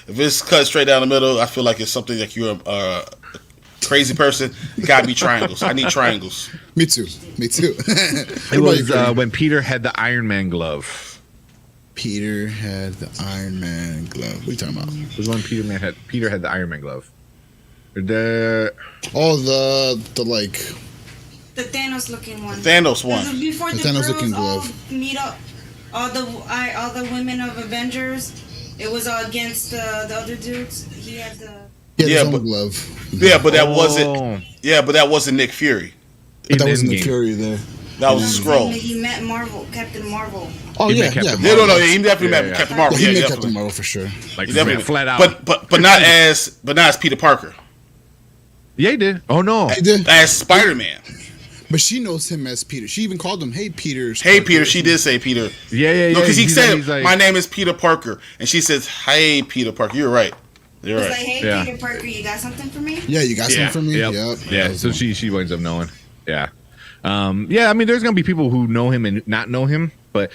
If it's cut straight down the middle, I feel like it's something like you're a crazy person. It gotta be triangles. I need triangles. Me too. It was when Peter had the Iron Man glove. Peter had the Iron Man glove. What are you talking about? Was one Peter had the Iron Man glove. The The like The Thanos looking one. Thanos one. Before The the Thanos girls looking all glove. meet up, all the women of Avengers, it was all against the other dudes. He had the. yeah, Yeah, his own but- glove. Yeah, but that Oh. wasn't. Yeah, but that wasn't Nick Fury. That was Endgame. Nick Fury there. That was a Skrull. He met Captain Marvel. Oh He yeah, met Captain yeah. Yeah, no, he definitely Yeah, met yeah. Captain Marvel. He Yeah, made definitely. Captain Marvel for sure. Like He definitely flat out. But not as Peter Parker. Yeah, he did. Oh no. He did. As Spider-Man. But she knows him as Peter. She even called him, "Hey Peter." Hey Peter, she did say Peter. Yeah. No, because he He's said, he's like, "My name is Peter Parker," and she says, "Hey Peter Parker." You're right. You're It's right. like, hey, Yeah. Peter Parker, you got something for me? Yeah, you got Yeah, something for me. yep. Yep. Yeah, That was so one. she winds up knowing. Yeah. Yeah, I mean, there's gonna be people who know him and not know him, but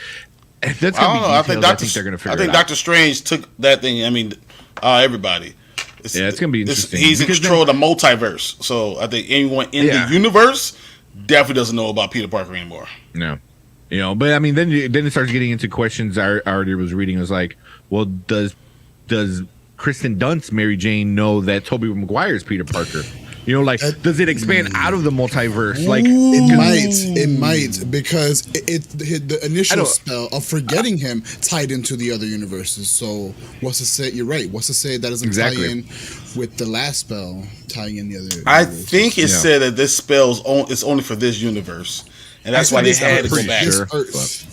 that's I gonna don't be know. details. I think they're gonna figure I think it out. Doctor Strange took that thing. I mean, everybody. Yeah, it's gonna be interesting. He's in Because control of the multiverse, so I think anyone in Yeah. the universe definitely doesn't know about Peter Parker anymore. No, but I mean, then it starts getting into questions. I already was reading. It was like, well, does Kristen Dunst, Mary Jane, know that Tobey Maguire's Peter Parker? Like, does it expand out of the multiverse? Like, It might because the I initial don't- spell of forgetting him tied into the other universes. So what's to say? You're right. What's to say that doesn't Exactly. tie in with the last spell tying in the other? I universes? think it Yeah. said that this spell's it's only for this universe, and that's why they It's had to go pretty back. sure. It's Earth.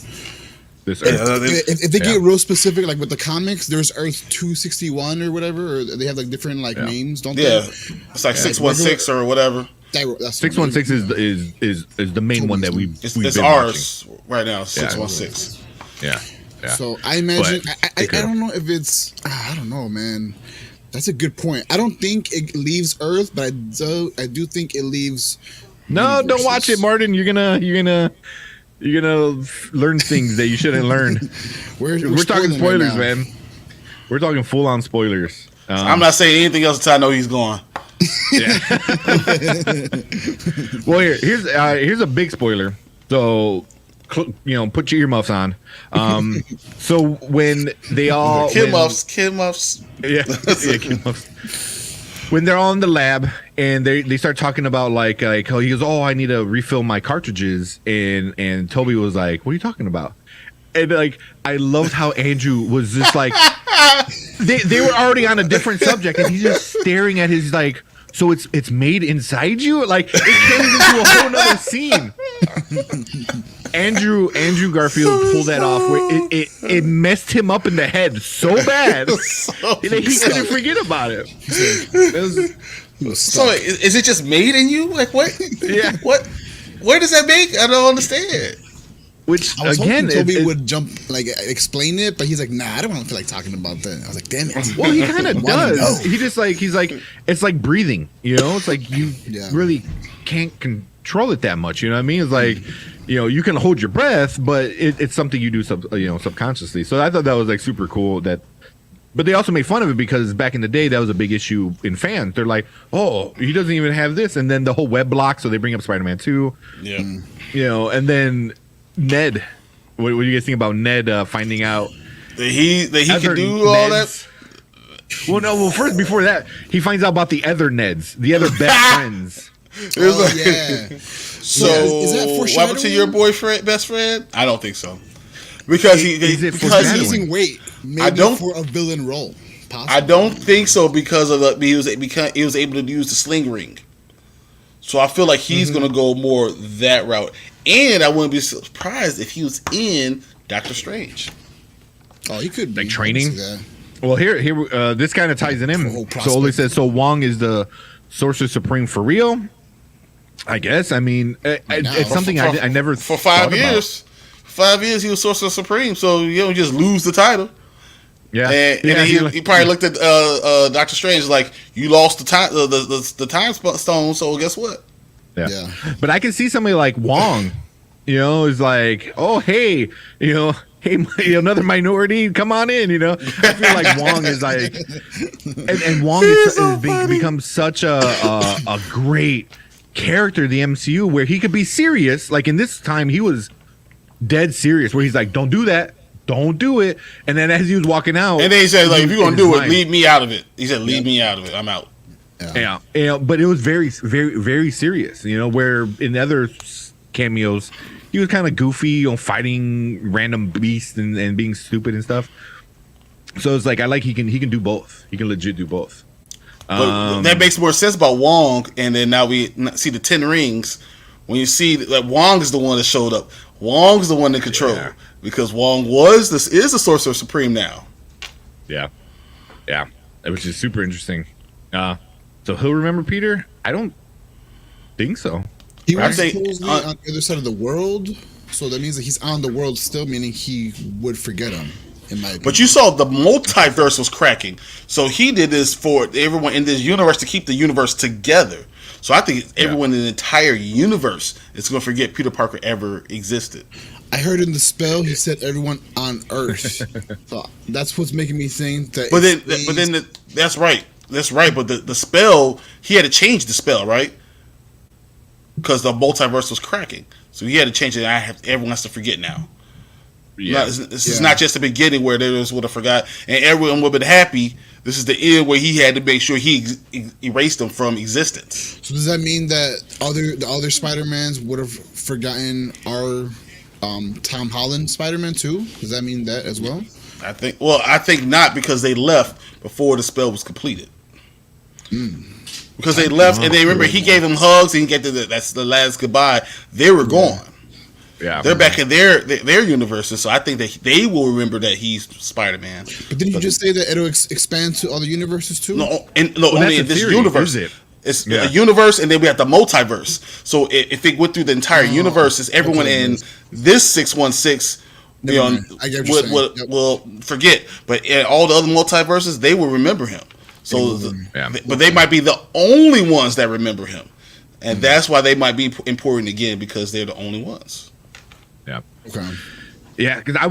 this Yeah, Earth. If they Yeah. get real specific, like with the comics, there's Earth 261 or whatever, or they have like different names, don't Yeah, they? it's like 616 or whatever. That's 616 is the main one that we've It's been ours right now. 616. watching. Yeah. So I imagine But I it could. don't know if it's I don't know, man. That's a good point. I don't think it leaves Earth, but I do think it leaves. No, don't universes. watch it, Martin. You're gonna learn things that you shouldn't learn. We're talking spoiling right spoilers, now. man. We're talking full on spoilers. I'm not saying anything else until I know he's gone. Yeah. Well, here's a big spoiler. So, put your earmuffs on. So when they all Kid when- muffs. yeah, earmuffs. When they're all in the lab and they start talking about like oh, he goes, oh, I need to refill my cartridges, and Toby was like, what are you talking about? And like I loved how Andrew was just like they were already on a different subject and he's just staring at his like, so it's made inside you? Like it turns into a whole nother scene. Andrew Garfield pulled that off where it messed him up in the head so bad that he couldn't forget about it. It was- So is it just made in you? Like what? Yeah. What? Where does that make? I don't understand. which I was again, hoping Toby it- would jump explain it, but he's like, nah, I don't feel like talking about that. I was like, damn it. well, he kind of Wanna does. know. He's like, it's like breathing. It's like you Yeah. really can't control it that much. You know what I mean? It's like, you can hold your breath, but it's something you do subconsciously. So I thought that was like super cool. But they also made fun of it because back in the day that was a big issue in fans. They're like, oh, he doesn't even have this, and then the whole web block. So they bring up Spider-Man 2. Yeah. And then Ned. What do you guys think about Ned finding out That he other can do all Neds? that. Well, first before that, he finds out about the other Neds, the other best friends. It was like- yeah. So Is that what happened to foreshadowing? your boyfriend, best friend? I don't think so. Because Is it because foreshadowing? Losing weight, maybe I don't- for a villain role. Possibly. I don't think so because of he was able to use the sling ring. So I feel like he's Mm-hmm. going to go more that route. And I wouldn't be surprised if he was in Doctor Strange. Oh, he could be Like training? I can see that. Well, here, this kind of ties it The in. whole So Oli prospect. says, so Wong is the Sorcerer Supreme for real? I guess. I mean, it's something I never for thought 5 about. years. 5 years he was Sorcerer Supreme, so you don't just lose the title. Yeah, And then he probably looked at Doctor Strange like, you lost the time the time stone, so guess what? Yeah. But I can see somebody like Wong, is like, oh, hey, hey, another minority, come on in, I feel like Wong is like, and Wong is become such a great character in the MCU where he could be serious. Like in this time, he was dead serious, where he's like, don't do that, don't do it. And then as he was walking out, And then he said, like, if you're gonna in do his it, mind- leave me out of it. He said, leave me out of it. I'm out. Yeah, but it was very, very, very serious. Where in other cameos, he was kind of goofy, fighting random beasts and being stupid and stuff. So it's like I like he can do both. He can legit do both. But that makes more sense about Wong. And then now we see the 10 rings. When you see that Wong is the one that showed up, Wong's the one in control because Wong is the Sorcerer Supreme now. Yeah, which is super interesting. So he'll remember Peter? I don't think so. He was think, supposedly on the other side of the world, so that means that he's on the world still, meaning he would forget him. In my opinion. But you saw the multiverse was cracking, so he did this for everyone in this universe to keep the universe together. So I think everyone in the entire universe is going to forget Peter Parker ever existed. I heard in the spell he said everyone on Earth. So that's what's making me think that. That's right. That's right. But the spell, he had to change the spell, right? Because the multiverse was cracking, so he had to change it. Everyone has to forget now. Yeah, This is not just the beginning where they just would have forgot, and everyone would have been happy. This is the end where he had to make sure he erased them from existence. So does that mean that the other Spider-Mans would have forgotten our Tom Holland Spider-Man too? Does that mean that as well? I think not, because they left before the spell was completed. Because they left, and they remember he gave them hugs, and he get that's the last goodbye. They were gone. Yeah, They're back in their universes, so I think that they will remember that he's Spider-Man. But didn't you just say that it'll expand to other universes too? Only in this theory, universe. is it? It's a universe, and then we have the multiverse. So if it went through the entire universe, it's everyone in this 616 will forget. But in all the other multiverses, they will remember him. So, but they might be the only ones that remember him, and that's why they might be important again, because they're the only ones. Yeah. Okay. Yeah, because I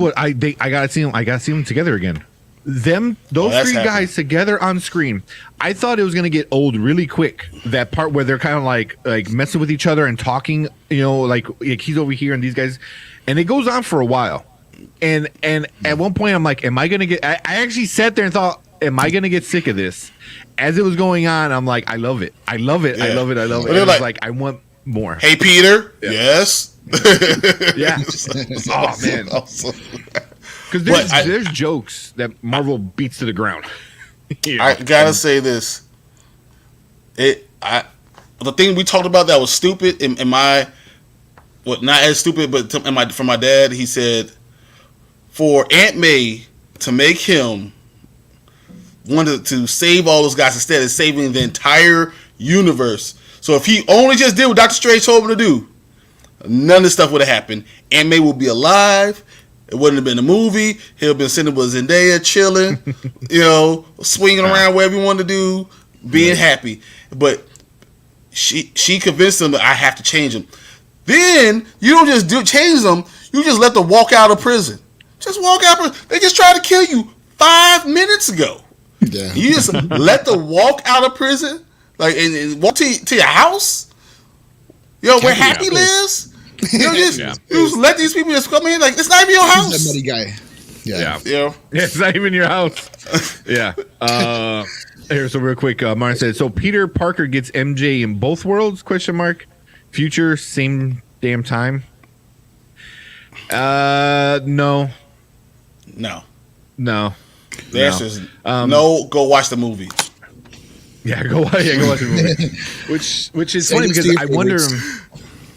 gotta see them. I gotta see them together again. Those three guys together on screen. I thought it was gonna get old really quick. That part where they're kind of like messing with each other and talking. Like he's over here and these guys, and it goes on for a while. And at one point I'm like, am I gonna get? I actually sat there and thought, am I gonna get sick of this? As it was going on, I'm like, I love it. I love it. Yeah. I love it. I love it. And it's like I want more. Hey Peter, yes. Yeah. Oh man. Because there's jokes that Marvel beats to the ground. I gotta say this. The thing we talked about that was stupid not as stupid, but from my dad, he said, for Aunt May to make him wanted to save all those guys instead of saving the entire universe. So if he only just did what Dr. Strange told him to do, none of this stuff would have happened. Aunt May would be alive. It wouldn't have been a movie. He'll have been sitting with Zendaya, chilling, swinging around wherever he wanted to do, being happy. But she convinced him that I have to change him. Then you don't just change them. You just let them walk out of prison. Just walk out of prison. They just tried to kill you 5 minutes ago. Yeah. You just let them walk out of prison, and walk to your house. Where Happy lives. You let these people just come in, like it's not even your house. He's that muddy guy. Yeah, it's not even your house. Yeah. Here, so real quick, Martin said, so Peter Parker gets MJ in both worlds? ? Future, same damn time. No. The answer is no. Go watch the movie. Yeah, go watch the movie. Which is funny because I wonder.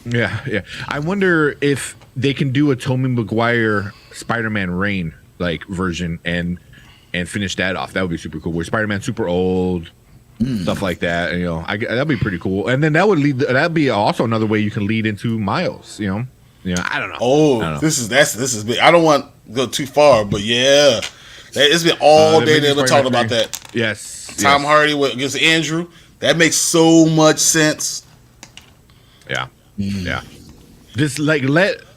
Yeah. I wonder if they can do a Tobey Maguire Spider-Man Reign version and finish that off. That would be super cool. Where Spider-Man's super old, stuff like that. And, that'd be pretty cool. And then that'd be also another way you can lead into Miles. I don't know. Oh, this is big. I don't want to go too far, but yeah, it's been all day they've been talking about that. Yes, Tom Hardy against Andrew. That makes so much sense. Yeah. Yeah. Just let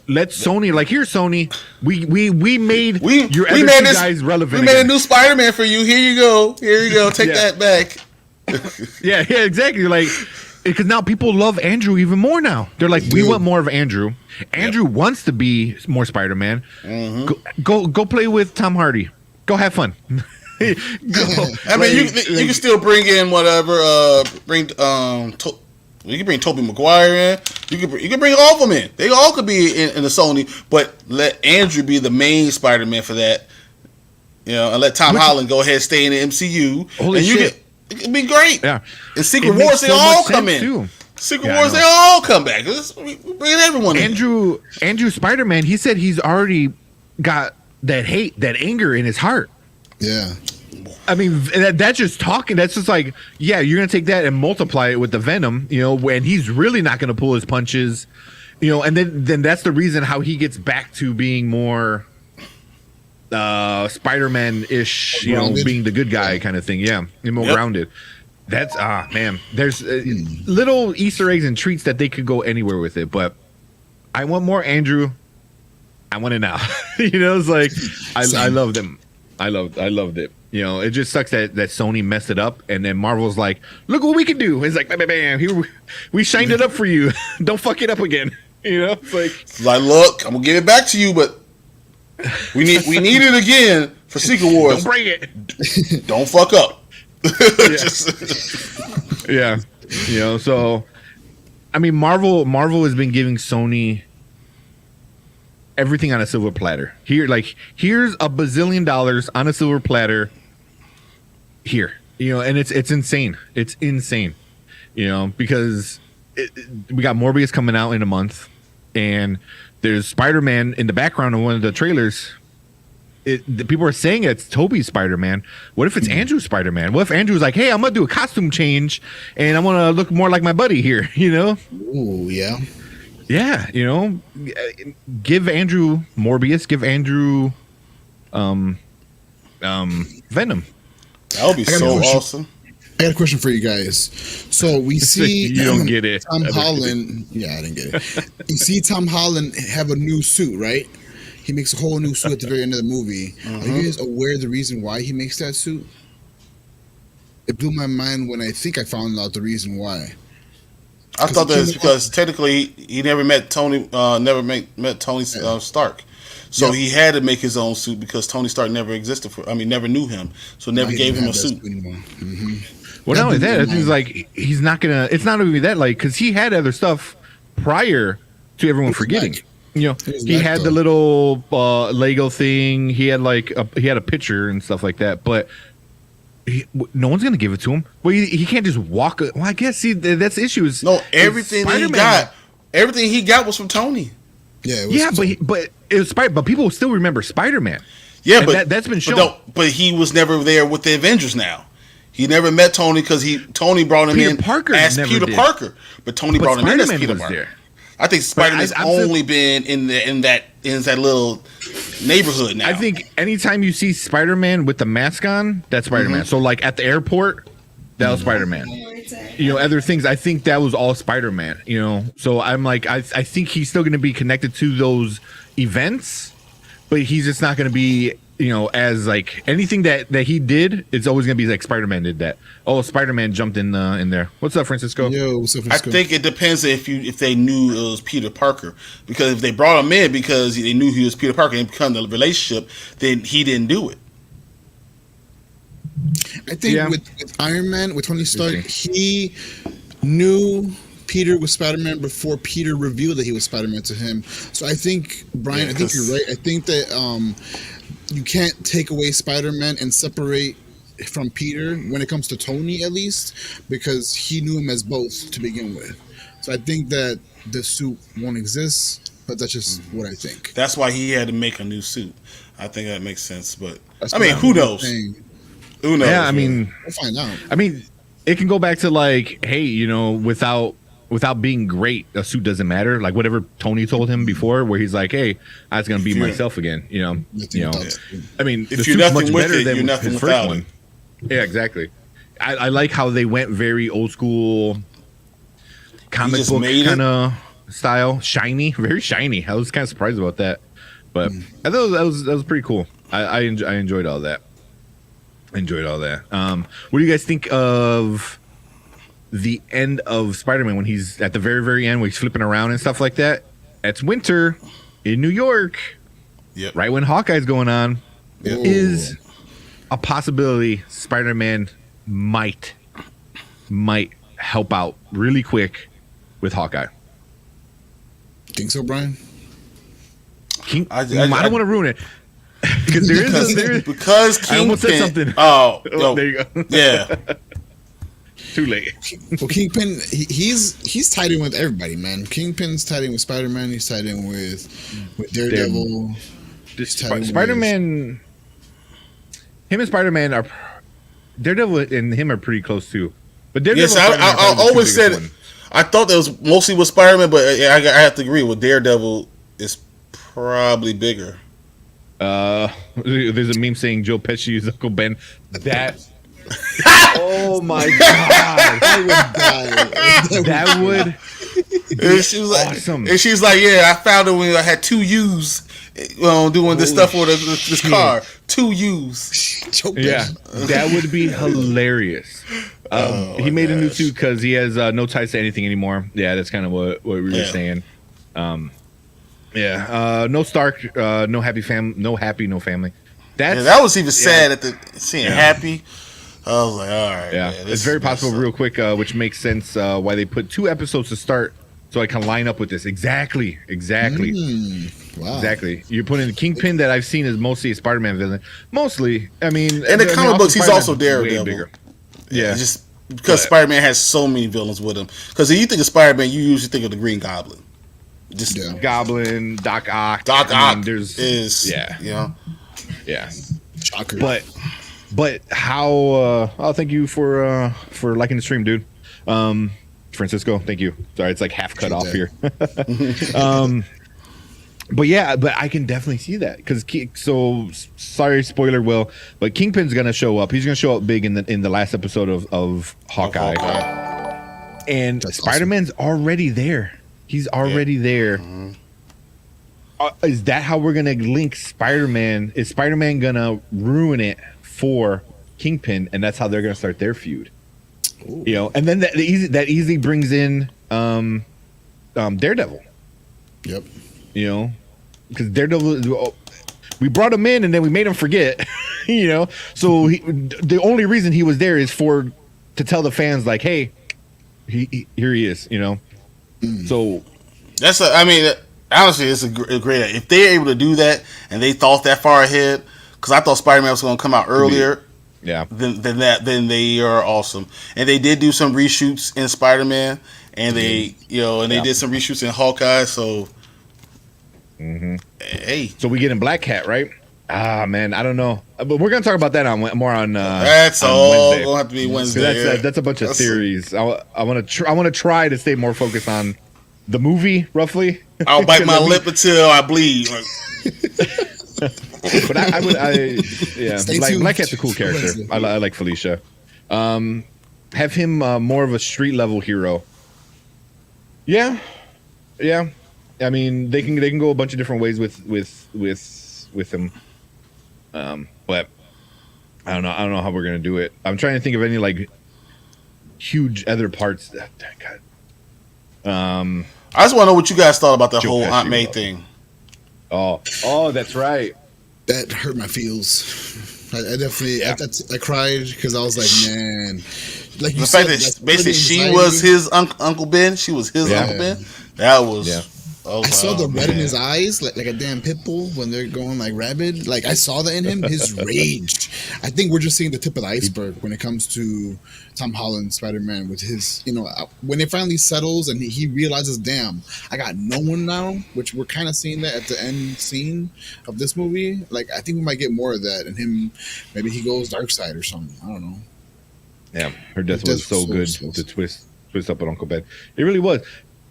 Sony, here's Sony. We made your other two guys relevant. We made a new Spider-Man for you. Here you go. Take that back. Yeah, exactly. because now people love Andrew even more now. They're like, we want more of Andrew. Andrew wants to be more Spider-Man. Go play with Tom Hardy. Go have fun. I mean, you can still bring in whatever. You can bring Tobey Maguire in. You can bring all of them in. They all could be in the Sony, but let Andrew be the main Spider-Man for that. You know, and let Tom Holland go ahead and stay in the MCU. Holy shit. It could be great. Yeah. In Secret Wars, they all come in. Too. Secret Wars, they all come back. We bring everyone in. Andrew Spider-Man, he said he's already got that hate, that anger in his heart. Yeah. I mean, that's just talking. That's just like, yeah, you're going to take that and multiply it with the Venom, you know, when he's really not going to pull his punches, you know, and then that's the reason how he gets back to being more Spider-Man-ish, you know, being the good guy kind of thing. Yeah, and more grounded. That's, man, there's little Easter eggs and treats that they could go anywhere with it, but I want more Andrew. I want it now. You know, it's like, I love them. I loved it. You know, it just sucks that Sony messed it up, and then Marvel's like, look what we can do. It's like, bam, bam, bam. Here we shined it up for you. Don't fuck it up again. You know, it's like, look, I'm gonna give it back to you, but we need it again for Secret Wars. Don't bring it. Don't fuck up. Yeah. You know, so I mean, Marvel has been giving Sony everything on a silver platter. Here's $1 bazillion on a silver platter. Here, you know, and it's insane. It's insane, you know, because we got Morbius coming out in a month, and there's Spider-Man in the background of one of the trailers. The people are saying it's Tobey's Spider-Man. What if it's Andrew's Spider-Man? What if Andrew's like, hey, I'm gonna do a costume change, and I want to look more like my buddy here, you know? Ooh, yeah. Yeah, you know, give Andrew Morbius, give Andrew Venom. That would be so awesome. I got a question for you guys. So we see you don't get it. Tom Holland. Yeah, I didn't get it. You see Tom Holland have a new suit, right? He makes a whole new suit at the very end of the movie. Are you guys aware of the reason why he makes that suit? It blew my mind when I think I found out the reason why. I thought that was because technically he never met Tony. Met Tony Stark. So he had to make his own suit because Tony Stark never existed never knew him, so never gave him a suit. Well, not only that, it's like he's not gonna. It's not only that, like, because he had other stuff prior to everyone forgetting. You know, he had the little Lego thing. He had he had a picture and stuff like that, but no one's gonna give it to him. Well, he can't just walk. Well, I guess that's the issue. Everything he got was from Tony. Yeah, but it was but people still remember Spider-Man. Yeah, and but that's been shown. But he was never there with the Avengers. Now he never met Tony because Tony brought him Peter in Parker as Peter Parker, but Tony brought him in as Peter Parker. There. I think Spider-Man's only been in that little neighborhood now. I think anytime you see Spider-Man with the mask on, that's Spider-Man. So like at the airport, that was Spider-Man. You know, other things, I think that was all Spider-Man, you know. So I'm like, I think he's still going to be connected to those events, but he's just not going to be, you know, as like anything that he did, it's always going to be like Spider-Man did that. Oh, Spider-Man jumped in there. What's up, Francisco? Yo, what's up, Francisco? I think it depends if they knew it was Peter Parker, because if they brought him in because they knew he was Peter Parker and become the relationship, then he didn't do it. I think with Iron Man, with Tony Stark, he knew Peter was Spider-Man before Peter revealed that he was Spider-Man to him. So I think, Brian, I think you're right. I think that you can't take away Spider-Man and separate from Peter when it comes to Tony, at least, because he knew him as both to begin with. So I think that the suit won't exist, but that's just what I think. That's why he had to make a new suit. I think that makes sense, but who knows? Who knows? Yeah, I mean, we'll find out. I mean, it can go back to like, hey, you know, without being great, a suit doesn't matter. Like whatever Tony told him before, where he's like, hey, I was gonna be myself again. You know. I mean, if you're nothing with it, you're nothing without it. Yeah, exactly. I like how they went very old school comic book kind of style, shiny, very shiny. I was kind of surprised about that, but I thought that was pretty cool. I enjoyed all that. What do you guys think of the end of Spider-Man when he's at the very, very end where he's flipping around and stuff like that. It's winter in New York. Yep. Right when Hawkeye's going on, Yep. is a possibility Spider-Man might help out really quick with Hawkeye. Think so, Brian? I don't want to ruin it because there is because I almost said Kingpin. something. Oh, Oh, there you go. Yeah. Too late. Well, Kingpin, he's tied in with everybody, man. Kingpin's tied in with Spider-Man. He's tied in with Daredevil. Spider-Man, him and Spider-Man are Daredevil and him are pretty close too. But Daredevil, Yes, I always said I thought that was mostly with Spider-Man, but I have to agree with Daredevil is probably bigger. There's a meme saying Joe Pesci is Uncle Ben. That. Oh my god! That would. And she was like, awesome. And she's like, yeah, I found it when I had 2 U's, doing this stuff for this car. 2 U's. Yeah, that would be hilarious. He made a new suit because he has no ties to anything anymore. Yeah, that's kind of what we were saying. No Stark, no happy family. That was even sad at the seeing Happy. I was like, all right. Yeah, it's very possible. Real quick, which makes sense why they put 2 episodes to start, so I can line up with this exactly. Wow. Exactly. You're putting the Kingpin that I've seen is mostly a Spider-Man villain. Mostly, I mean, in the comic books, he's also Daredevil. Bigger. Yeah, just because Spider-Man has so many villains with him. Because if you think of Spider-Man, you usually think of the Green Goblin. Just Goblin, Doc Ock. Is yeah. Shocker. But how? Thank you for liking the stream, dude. Francisco, thank you. Sorry, it's like half cut off here. But I can definitely see that because sorry, spoiler, Will, but Kingpin's gonna show up. He's gonna show up big in the last episode of Hawkeye, and that's Spider-Man's already there. He's already there. Mm-hmm. Is that how we're gonna link Spider-Man? Is Spider-Man gonna ruin it for Kingpin, and that's how they're gonna start their feud? Ooh. And then that easily brings in Daredevil. Yep. Because Daredevil, we brought him in and then we made him forget. So the only reason he was there is to tell the fans like, hey, here he is. So that's honestly, it's a great. If they're able to do that and they thought that far ahead, because I thought Spider-Man was going to come out earlier. Yeah. Then they are awesome, and they did do some reshoots in Spider-Man, and they did some reshoots in Hawkeye. So, hey, so we get in Black Cat, right? Ah, man, I don't know, but we're gonna talk about that more on. That's on all Wednesday. gonna have to be Wednesday. That's a bunch of theories. I want to try to stay more focused on the movie, roughly. I'll bite my lip until I bleed. But Black Cat's a cool character. I like Felicia. Have him more of a street level hero. Yeah. I mean, they can go a bunch of different ways with him. But I don't know how we're gonna do it. I'm trying to think of any like huge other parts. God. I just want to know what you guys thought about the whole Aunt May thing. Oh, that's right. That hurt my feels. I definitely, I cried because I was like, man, like you the said, fact that basically she was his Uncle Ben. She was his Uncle Ben. That was. Yeah. I saw the red in his eyes, like a damn pit bull when they're going like rabid. Like I saw that in him, his rage. I think we're just seeing the tip of the iceberg when it comes to Tom Holland Spider-Man with his, when it finally settles and he realizes, damn, I got no one now, which we're kind of seeing that at the end scene of this movie. Like I think we might get more of that, and him, maybe he goes dark side or something. I don't know. Yeah, her death was so good. The twist up on Uncle Ben. It really was.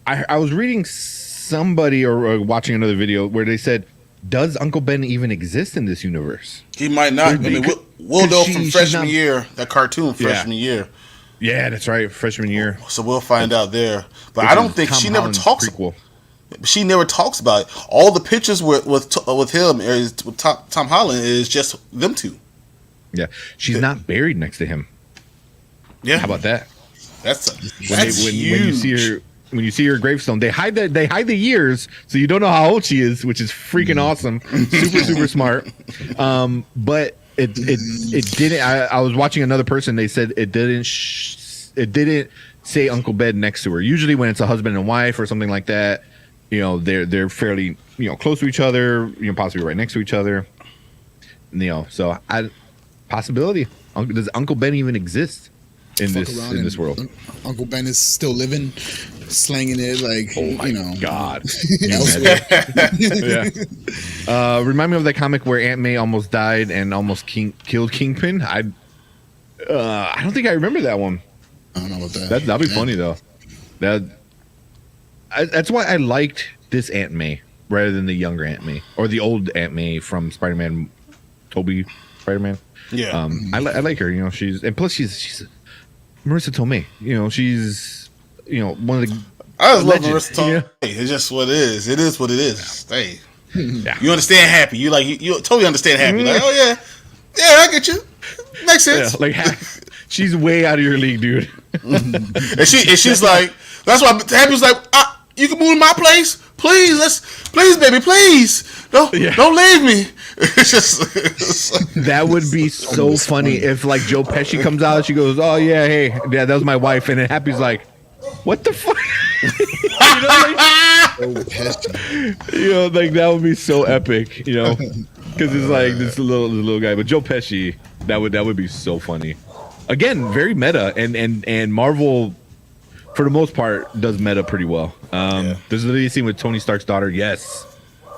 I was reading somebody or watching another video where they said, does Uncle Ben even exist in this universe? He might not. I mean, we'll know from freshman year, that cartoon freshman year. Yeah, that's right, freshman year. So we'll find out there. But I don't think she never talks. Prequel. She never talks about it. All the pictures with him with Tom Holland is just them two. Yeah, she's not buried next to him. Yeah, how about that? That's when huge. when you see her gravestone, they hide the years, so you don't know how old she is, which is freaking awesome. Super smart. But it didn't. I was watching another person. They said it didn't say Uncle Ben next to her. Usually, when it's a husband and wife or something like that, they're fairly close to each other. Possibly right next to each other. So possibility. Does Uncle Ben even exist in this world? Uncle Ben is still living, slanging it like, oh my God. elsewhere. Yeah. Remind me of that comic where Aunt May almost died and almost killed Kingpin. I don't think I remember that one. I don't know about that. That'd be funny though. That's why I liked this Aunt May rather than the younger Aunt May or the old Aunt May from Spider-Man, Tobey Spider-Man. Yeah. I like her. She's Marissa Tomei. She's one of the. I just love legends, Marissa Tomei. It's just what it is. It is what it is. Hey, Yeah. you understand happy. You totally understand happy. Like, oh yeah, I get you. Makes sense. Yeah, like she's way out of your league, dude. and she's like, that's why Happy's like, you can move to my place, please. Please, baby, please. Don't leave me. It's just That would be so funny if like Joe Pesci comes out, she goes, "Oh yeah, hey, yeah, that was my wife," and then Happy's like, "What the fuck?" Like that would be so epic, because it's like this little guy. But Joe Pesci, that would be so funny. Again, very meta, and Marvel, for the most part, does meta pretty well. There's literally a scene with Tony Stark's daughter. Yes.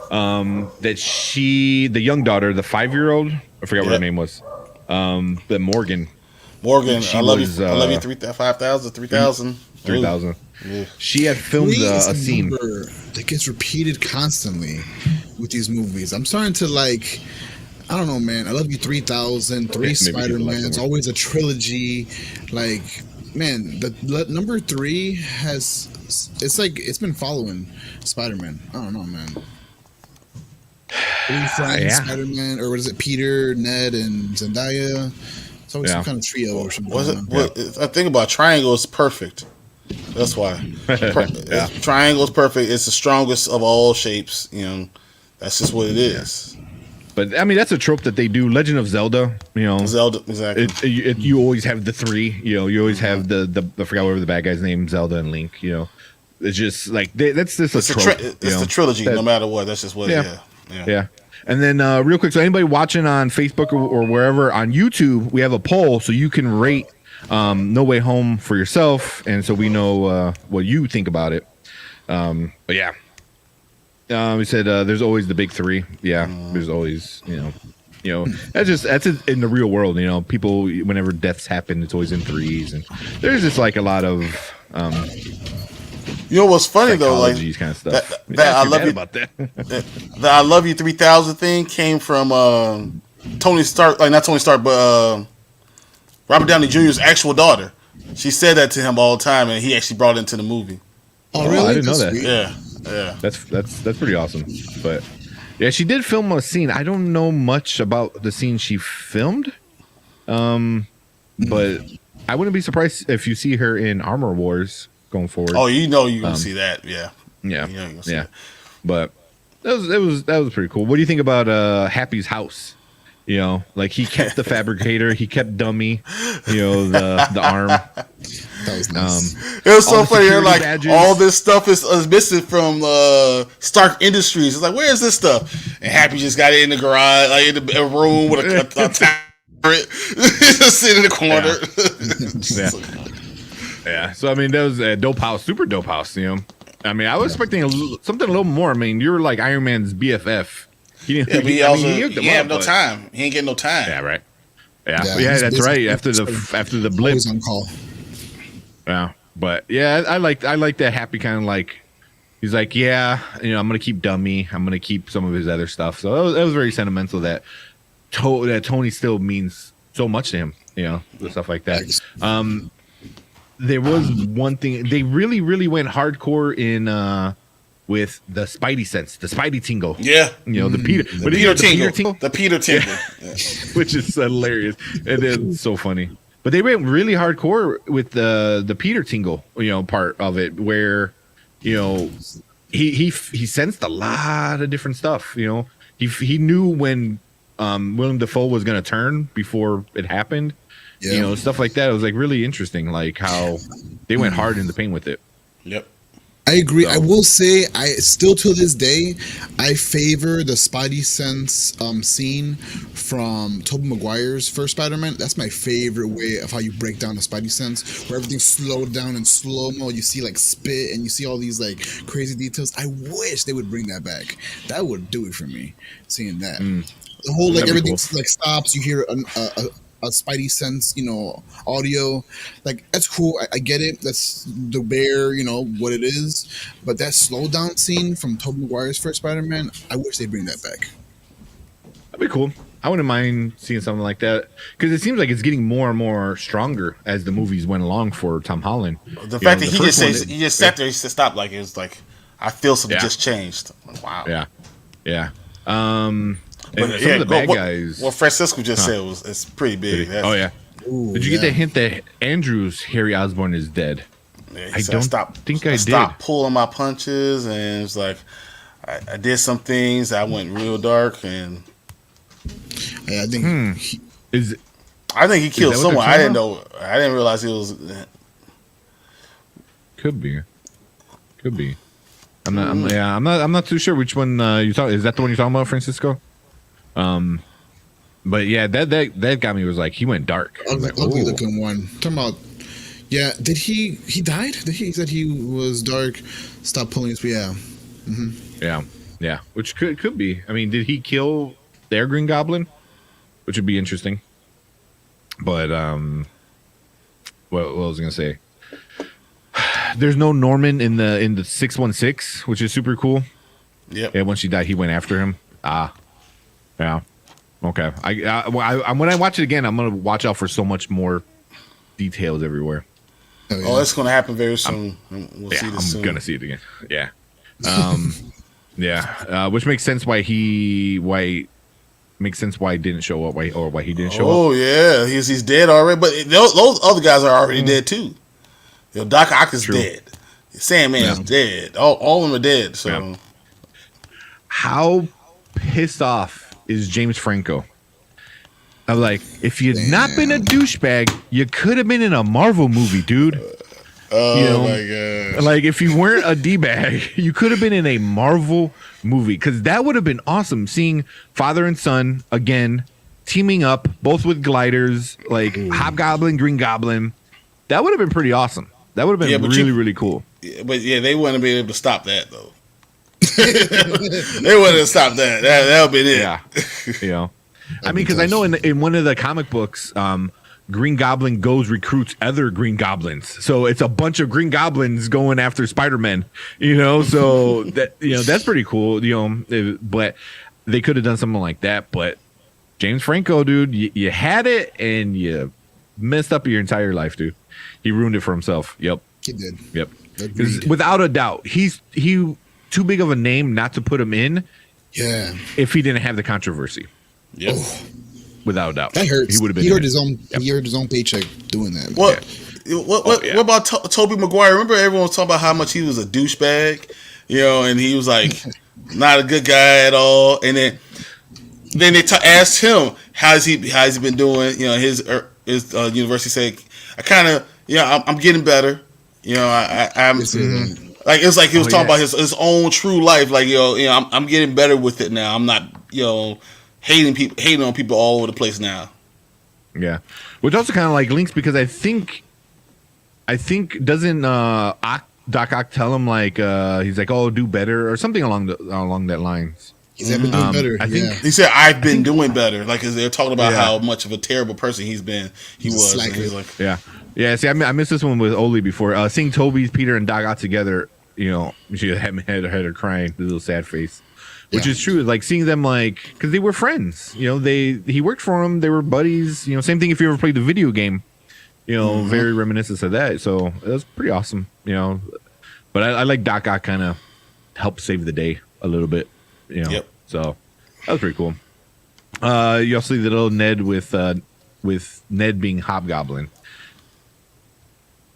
That the young daughter, the 5-year-old, I forgot what her name was. That Morgan, I love you. I love you. 5,000, 3,000. 3,000. She had filmed a scene that gets repeated constantly with these movies. I'm starting to like. I don't know, man. I love you. 3,000, 3 Spider-Mans, always a trilogy. Like, man, the number 3 it's been following Spider-Man. I don't know, man. Spider-Man, or what is it? Peter, Ned, and Zendaya. It's always some kind of trio or something. I think about triangle is perfect. That's why. Triangle is perfect. It's the strongest of all shapes. That's just what it is. But I mean, that's a trope that they do. Legend of Zelda, Zelda, exactly. You always have the 3. You always have the I forgot whatever the bad guy's name, Zelda and Link. It's just like that's just a trope. It's the trilogy, no matter what. That's just what. Yeah. And then real quick, so anybody watching on Facebook or wherever on YouTube, we have a poll so you can rate No Way Home for yourself, and so we know what you think about it. But yeah, we said there's always the big 3. Yeah, there's always that's in the real world. People, whenever deaths happen, it's always in 3s, and there's just like a lot of what's funny though, like kind of stuff. That I love you about that. The I love you 3,000 thing came from Tony Stark, like not Tony Stark, but Robert Downey Jr.'s actual daughter. She said that to him all the time, and he actually brought it into the movie. Oh, really? I didn't know that. Sweet. Yeah. That's pretty awesome. But yeah, she did film a scene. I don't know much about the scene she filmed, but I wouldn't be surprised if you see her in Armor Wars going forward. Oh, you're gonna see that. Yeah. Yeah. But that was pretty cool. What do you think about Happy's house? Like he kept the fabricator, he kept Dummy, the arm. That was nice. It was so funny. They're like, badges. all this stuff is missing from Stark Industries. It's like, where is this stuff? And Happy just got it in the garage, like in a room with a turret, just sitting in the corner. Yeah. So I mean, that was a dope house, super dope house. I mean, I was expecting something a little more. I mean, you were like Iron Man's BFF. He have no time. He ain't getting no time. Yeah, right. Yeah, that's right. After the blip, always on call. Yeah, but yeah, I like that Happy kind of like. He's like, I'm gonna keep Dummy. I'm gonna keep some of his other stuff. So that was very sentimental. That Tony still means so much to him. Stuff like that. There was one thing they really, really went hardcore in. With the Spidey sense, the Spidey tingle. Yeah. The Peter tingle. The Peter tingle. Yeah. Which is hilarious. And it's so funny. But they went really hardcore with the Peter Tingle, part of it, where, he sensed a lot of different stuff. He knew when Willem Dafoe was going to turn before it happened. Yeah. Stuff like that. It was like really interesting, like how they went hard in the paint with it. Yep. I agree. I will say, I still to this day, I favor the Spidey sense scene from Tobey Maguire's first Spider-Man. That's my favorite way of how you break down the Spidey sense, where everything's slowed down in slow-mo. You see like spit, and you see all these like crazy details. I wish they would bring that back. That would do it for me. Seeing that, the whole like That'd be everything cool. like stops. You hear a Spidey sense, audio. Like, that's cool. I get it. That's the bear, what it is. But that slow down scene from Tobey Maguire's first Spider-Man, I wish they'd bring that back. That'd be cool. I wouldn't mind seeing something like that, because it seems like it's getting more and more stronger as the movies went along for Tom Holland. The fact that he first just sat there, he just stopped, like, it was like, I feel something just changed. Like, wow. Yeah. And But, some of the bad guys. What Francisco just said it's pretty big. Oh yeah. Ooh, Did you get the hint that Andrew's Harry Osborn is dead? Yeah, I don't think I did. Stopped pulling my punches, and it's like I did some things. I went real dark, and Yeah, I think I think he killed that what someone. they're I didn't talking know. I didn't realize he was. Could be. I'm not too sure which one you talking. Is that the one you're talking about, Francisco? But yeah, that got me. Was like, he went dark. I was like, ugly "Ooh." looking one. Talking about, yeah. Did he died? He said he was dark. Stop pulling his. Yeah. Yeah. Which could be. I mean, did he kill their Green Goblin? Which would be interesting. But what was I gonna say? There's no Norman in the 616, which is super cool. Yep. Yeah. Once he died, he went after him. Yeah. Okay. When I watch it again, I'm gonna watch out for so much more details everywhere. Oh, that's going to happen very soon. We'll see this soon. I'm gonna see it again. Yeah. Yeah. Which makes sense why he didn't show up, why he didn't show up. Oh yeah, he's dead already. But those other guys are already dead too. Doc Ock is dead. Sandman's dead. All of them are dead. So how pissed off is James Franco? I'm like, if you'd not been a douchebag, you could have been in a Marvel movie, dude. my god! Like, if you weren't a d-bag, you could have been in a Marvel movie, because that would have been awesome. Seeing father and son again teaming up, both with gliders, like Hobgoblin, Green Goblin. That would have been pretty awesome. That would have been really cool. But they wouldn't be able to stop that though. They wouldn't have stopped that. That would be it. Yeah. I mean, because I know in one of the comic books, Green Goblin recruits other Green Goblins. So it's a bunch of Green Goblins going after Spider-Man, so that's pretty cool, but they could have done something like that. But James Franco, dude, you had it and you messed up your entire life, dude. He ruined it for himself. Yep. He did. Yep. Agreed. Without a doubt, he's too big of a name not to put him in. Yeah. If he didn't have the controversy. Yep. Oh, Without a doubt. that hurts. He would have been. He earned his own. Yep. He earned his own paycheck doing that. What about Tobey Maguire? Remember everyone was talking about how much he was a douchebag, and he was like not a good guy at all. And then they asked him how's he been doing. His university said, I kind of I'm getting better. I'm. Like, it was like he was talking about his own true life. Like, I'm getting better with it now. I'm not, hating on people all over the place now. Yeah, which also kind of like links, because I think doesn't Doc Ock tell him, like, he's like, oh, do better or something along that lines. He's been doing better. I think he said I've been doing better. Like, cause they're talking about how much of a terrible person he's been. He was. And he's like, yeah. See, I missed this one with Oli before. Seeing Toby's, Peter, and Doc Ock together, she had her crying, the little sad face. Which is true. Like, seeing them, like, because they were friends. He worked for him. They were buddies. Same thing if you ever played the video game. Very reminiscent of that. So it was pretty awesome. But I like Doc Ock kind of helped save the day a little bit. So that was pretty cool. You also see the little Ned with with Ned being Hobgoblin.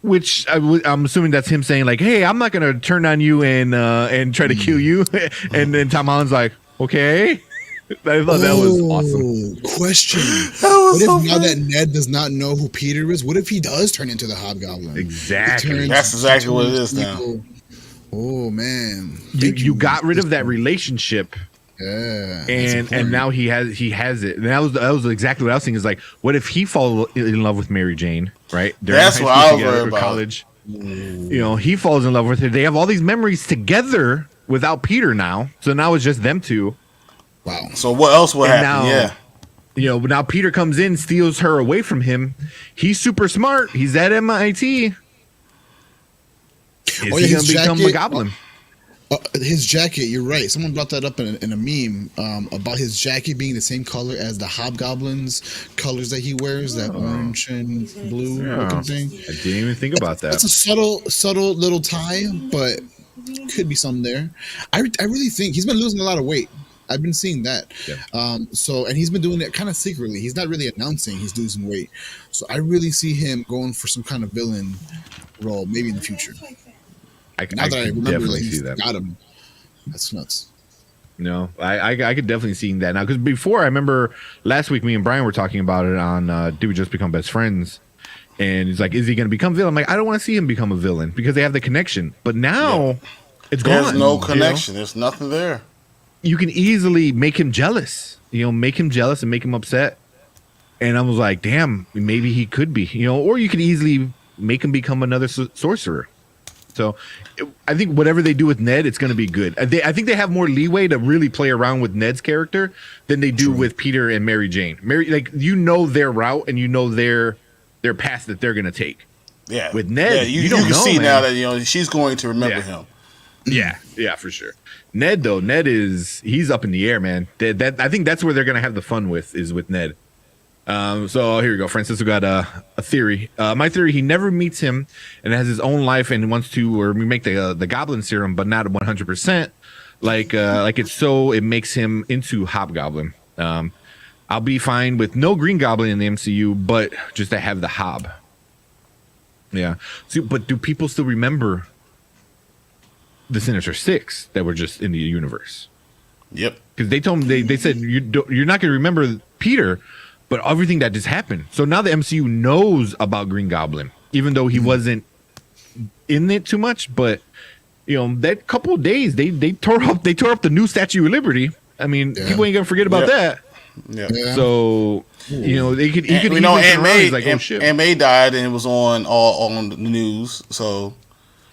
Which I'm assuming that's him saying like, "Hey, I'm not gonna turn on you and try to kill you," and then Tom Holland's like, "Okay." I thought that was awesome. Question: That was What if so now funny. that Ned does not know who Peter is? What if he does turn into the Hobgoblin? Exactly. That's exactly what it is now. Oh man, You got rid of that relationship, Yeah, and now he has it. And that was exactly what I was thinking. Is like, what if he falls in love with Mary Jane? Right? They're in That's high what school I was together, worried or about. college. You know, he falls in love with her. They have all these memories together without Peter now. So now it's just them two. wow. So what else would And happen? now- Yeah. You know, but now Peter comes in, steals her away from him. He's super smart. He's at MIT. Is Oh, yeah, he going his to become a jacket- goblin? His jacket, you're right. Someone brought that up in a meme about his jacket being the same color as the Hobgoblin's colors that he wears, that orange and blue looking thing. I didn't even think about that. That's a subtle little tie, but could be something there. I really think he's been losing a lot of weight. I've been seeing that. Yeah. And he's been doing it kind of secretly. He's not really announcing he's losing weight. So I really see him going for some kind of villain role, maybe in the future. I Now that I could remember definitely that see he's that. got him, that's nuts. No, I could definitely see that now. Because before, I remember last week, me and Brian were talking about it on Did We Just Become Best Friends? And he's like, is he going to become villain? I'm like, I don't want to see him become a villain because they have the connection. But now it's gone. There's no you know? connection. There's nothing there. You can easily make him jealous. You know, make him jealous and make him upset. And I was like, damn, maybe he could be. You know, or you could easily make him become another sorcerer. So I think whatever they do with Ned, it's going to be good. I think they have more leeway to really play around with Ned's character than they do with Peter and Mary Jane. Like, you know their route and you know their path that they're going to take. Yeah. With Ned, you you don't can know, see man. now that she's going to remember him. Yeah, for sure. Ned though, he's up in the air, man. I think that's where they're going to have the fun with Ned. So here we go. Francisco got a theory. My theory: he never meets him and has his own life and wants to or make the goblin serum, but not 100%. Like it makes him into Hobgoblin. I'll be fine with no Green Goblin in the MCU, but just to have the Hob. Yeah. So, but do people still remember the Sinister Six that were just in the universe? Yep. Because they told me they said you're not going to remember Peter. But everything that just happened. So now the MCU knows about Green Goblin, even though he wasn't in it too much. But you know, that couple of days they tore up the new Statue of Liberty. I mean, people ain't gonna forget about that. Yeah. So you know, you could You easily know, turn Aunt around, May, he's like, oh shit. Aunt May died and it was on the news. So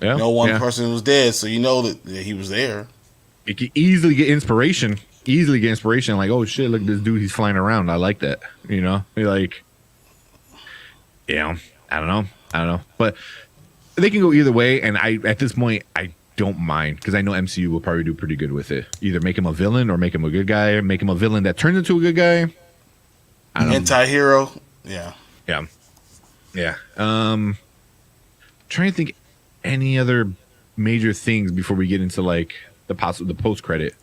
Yeah, one person was dead. So you know that he was there. You could easily get inspiration. Like, oh shit, look at this dude, he's flying around. I like that. You know, you're like, yeah, I don't know, but they can go either way. And at this point, I don't mind because I know MCU will probably do pretty good with it. Either make him a villain or make him a good guy. Make him a villain that turns into a good guy. Anti-hero. Yeah. Trying to think any other major things before we get into like the post credit.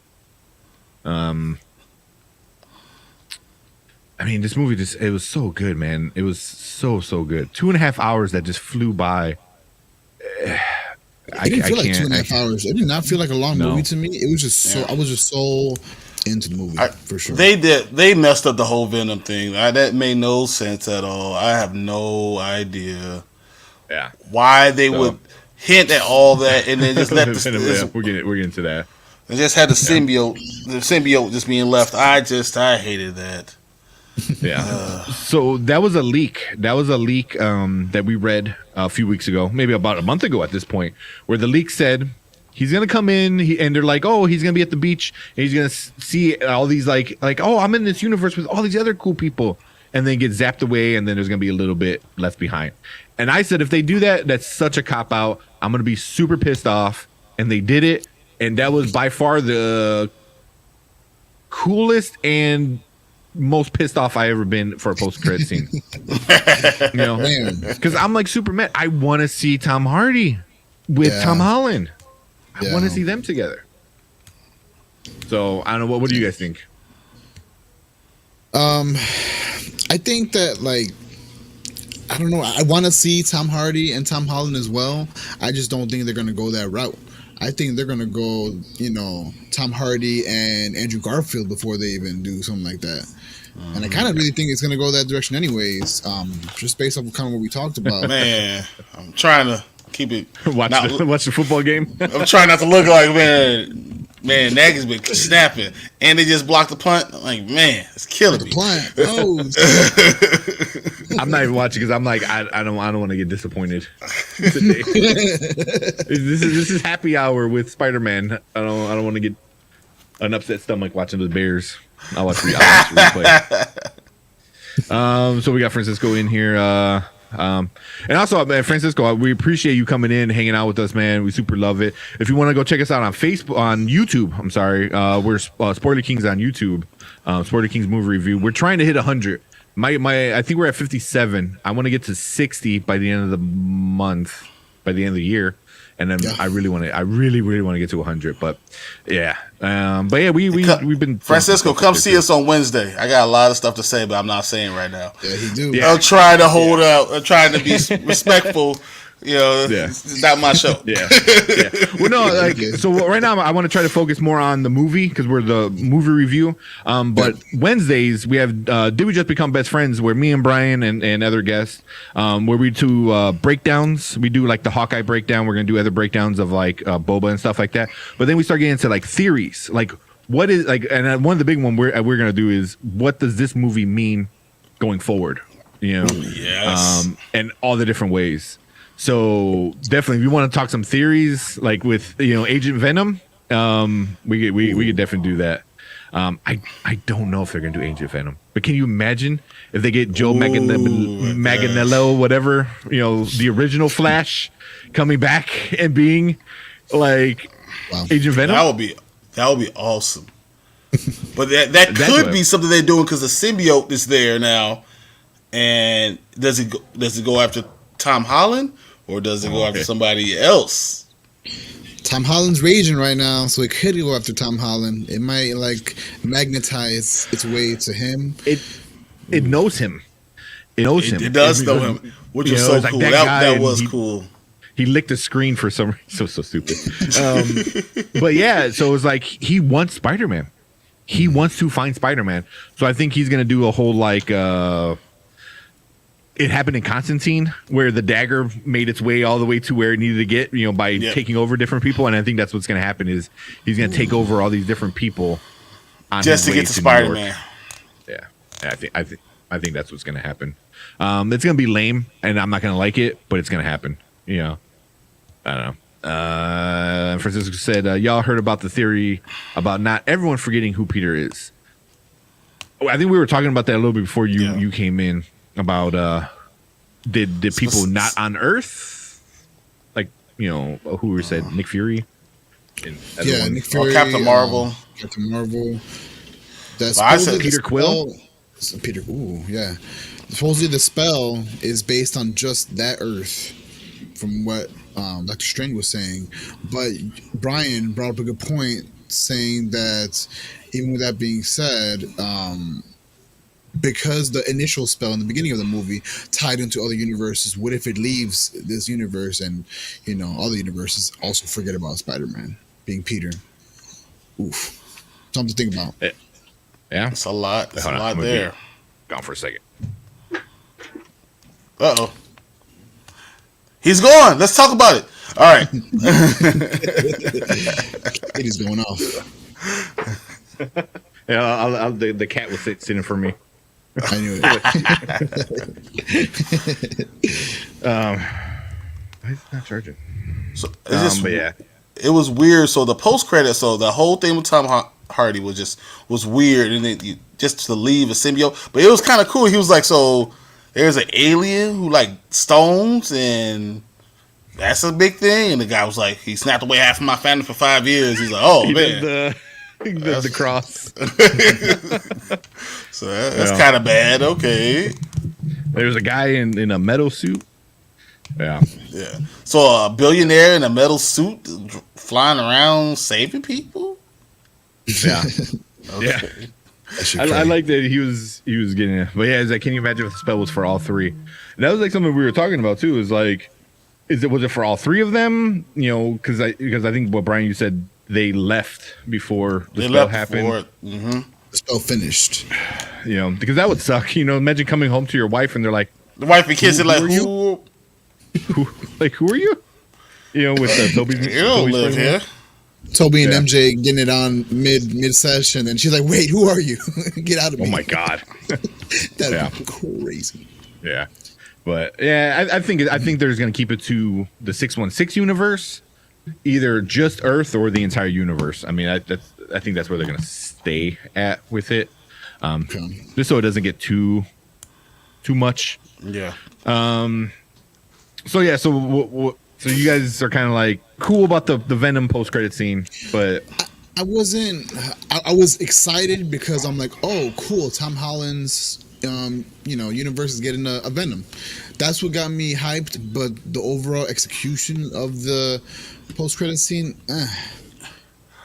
I mean, this movie it was so good, man. It was so good. 2.5 hours that just flew by. It didn't feel like 2.5 hours. It did not feel like a long movie to me. It was just so I was just so into the movie for sure. They messed up the whole Venom thing. That made no sense at all. I have no idea why they would hint at all that and then just let we're getting to that. They just had the symbiote just being left. I hated that. Yeah. So that was a leak. That we read a few weeks ago, maybe about a month ago at this point, where the leak said he's gonna come in, and they're like, oh, he's gonna be at the beach, and he's gonna see all these like, oh, I'm in this universe with all these other cool people, and then get zapped away, and then there's gonna be a little bit left behind. And I said, if they do that, that's such a cop out. I'm gonna be super pissed off. And they did it. And that was by far the coolest and most pissed off I ever been for a post-credit scene. You know, because I'm like super mad. I want to see Tom Hardy with Tom Holland. I want to see them together. So I don't know. What do you guys think? I think that like I don't know. I want to see Tom Hardy and Tom Holland as well. I just don't think they're going to go that route. I think they're going to go, Tom Hardy and Andrew Garfield before they even do something like that. And I kind of really think it's going to go that direction anyways, just based off of kind of what we talked about. Man, I'm trying to keep it. Watch the football game. I'm trying not to look like, man, Nagy's been snapping. And they just blocked the punt. I'm like, man, it's killing me. Punt. Oh, I'm not even watching because I'm like, I don't want to get disappointed today. This is happy hour with Spider-Man. I don't want to get an upset stomach watching the Bears. I'll watch the replay. So we got Francisco in here. And also, man, Francisco, we appreciate you coming in, hanging out with us, man. We super love it. If you want to go check us out on YouTube, I'm sorry, we're Spoiler Kings on YouTube. Spoiler Kings movie review. We're trying to hit 100. I think we're at 57. I want to get to 60 by the end of the month, by the end of the year. And then I really want to get to 100. But yeah, we've been. Francisco, come see us on Wednesday. I got a lot of stuff to say, but I'm not saying right now. Yeah, he do. Yeah. I'm trying to hold out. I'm trying to be respectful. It's not my show. Yeah. Well, no, so right now I want to try to focus more on the movie because we're the movie review. But Wednesdays we have Did We Just Become Best Friends, where me and Brian and other guests, where we do breakdowns. We do like the Hawkeye breakdown. We're gonna do other breakdowns of like Boba and stuff like that. But then we start getting into like theories, like what is like, and one of the big one we're gonna do is what does this movie mean going forward? Yes. And all the different ways. So definitely, if you want to talk some theories, like with Agent Venom, we could definitely do that. I don't know if they're gonna do Agent Venom, but can you imagine if they get Joe Manganiello, whatever, the original Flash, coming back and being like Agent Venom? That would be awesome. But that could be something they're doing because the symbiote is there now. And does it go after Tom Holland? Or does it go after somebody else? Tom Holland's raging right now, so it could go after Tom Holland. It might magnetize its way to him. It knows him. It knows him. It does know him, which is so cool. That was cool. He licked the screen for some reason. So stupid. But yeah, so it's like he wants Spider-Man. He wants to find Spider-Man. So I think he's gonna do a whole it happened in Constantine, where the dagger made its way all the way to where it needed to get, by taking over different people. And I think that's what's going to happen is he's going to take over all these different people on just to get to Spider-Man. Yeah, I think that's what's going to happen. It's going to be lame, and I'm not going to like it, but it's going to happen. I don't know. Francisco said, y'all heard about the theory about not everyone forgetting who Peter is. I think we were talking about that a little bit before you came in. About did people not on Earth, like who we said Nick Fury, Nick Fury, Captain Marvel. That's I said Peter Quill. Peter, supposedly the spell is based on just that Earth, from what Dr. Strange was saying. But Brian brought up a good point, saying that even with that being said, because the initial spell in the beginning of the movie tied into other universes, what if it leaves this universe and other universes also forget about Spider-Man being Peter? Oof, something to think about. Yeah, it's a lot. It's Hold a on, lot there. Gone for a second. Uh-oh. He's gone. Let's talk about it. All right. It is going off. Yeah, the cat was sitting for me. I knew it. Why is it not charging? So but yeah, it was weird. So the post credit, so the whole thing with Tom Hardy was weird, and then just to leave a symbiote, but it was kind of cool. He was like, so there's an alien who like stones, and that's a big thing. And the guy was like, he snapped away half of my family for 5 years. He's like, oh man. The cross. So that's kind of bad. Okay. There's a guy in a metal suit. Yeah. So a billionaire in a metal suit flying around saving people. Yeah. Okay. I like that he was getting it. But yeah, it's like, can you imagine if the spell was for all three? And that was like something we were talking about too. Is like, was it for all three of them? You know, because I think what Brian, you said they left before the spell happened. Mm-hmm. The spell finished. You know, because that would suck. You know, imagine coming home to your wife and they're like, the wife and kids are like, who are you? You know, with Toby. You don't live here. Toby and MJ getting it on mid session, and she's like, "Wait, who are you? Get out of me!" Oh my god, that's crazy. Yeah, but yeah, I think they're going to keep it to the 616 universe, either just Earth or the entire universe. I mean, I think that's where they're going to stay at with it, just so it doesn't get too much. Yeah. So yeah, so you guys are kind of like cool about the Venom post credit scene, but I wasn't. I was excited because I'm like, oh, cool. Tom Holland's universe is getting a Venom. That's what got me hyped. But the overall execution of the post credit scene,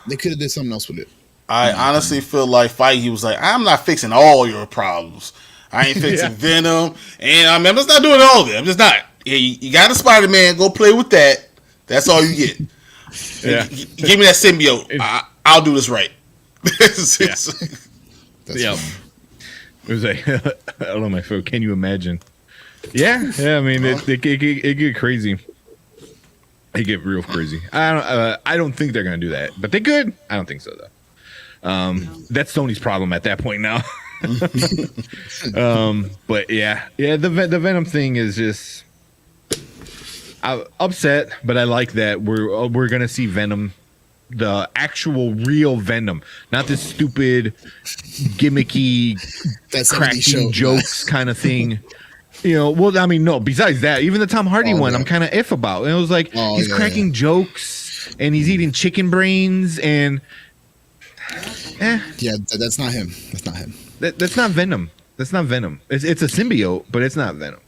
they could have did something else with it. I honestly feel like Feige was like, I'm not fixing all your problems. I ain't fixing Venom, and I'm just not doing all of it. I'm just not. Yeah, you got a Spider-Man. Go play with that. That's all you get. Yeah. Give me that symbiote. I'll do this right. Yeah. It was like, I don't know, my phone. Can you imagine? Yeah. I mean, it get crazy. It get real crazy. I don't think they're gonna do that, but they could. I don't think so though. That's Sony's problem at that point now. But yeah, the Venom thing is just. I'm upset, but I like that we're gonna see Venom, the actual real Venom, not this stupid gimmicky cracking jokes kind of thing. You know, well, I mean, no. Besides that, even the Tom Hardy one, I'm kind of iff about. And it was like he's cracking jokes and he's eating chicken brains and. Yeah, that's not him. That's not him. That's not Venom. That's not Venom. It's a symbiote, but it's not Venom.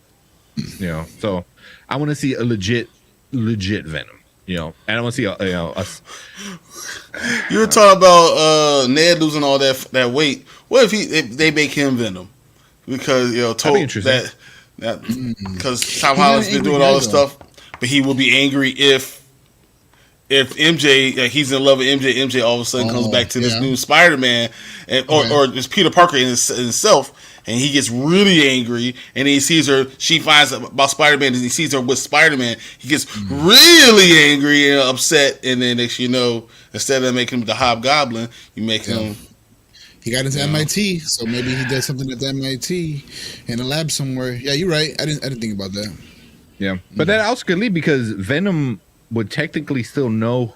You know, so. I want to see a legit Venom, you know. And I want to see us. You were talking about Ned losing all that weight. What if they make him Venom? Because that because Tom Holland's been doing all this stuff, but he will be angry if MJ he's in love with MJ. MJ all of a sudden comes back to this new Spider-Man, or it's Peter Parker in himself. And he gets really angry, and he sees her. She finds out about Spider-Man, and he sees her with Spider-Man. He gets really angry and upset, and then next you know, instead of making him the Hobgoblin, you make him. He got into MIT, so maybe he does something at the MIT in a lab somewhere. Yeah, you're right. I didn't think about that. Yeah, but that also could lead because Venom would technically still know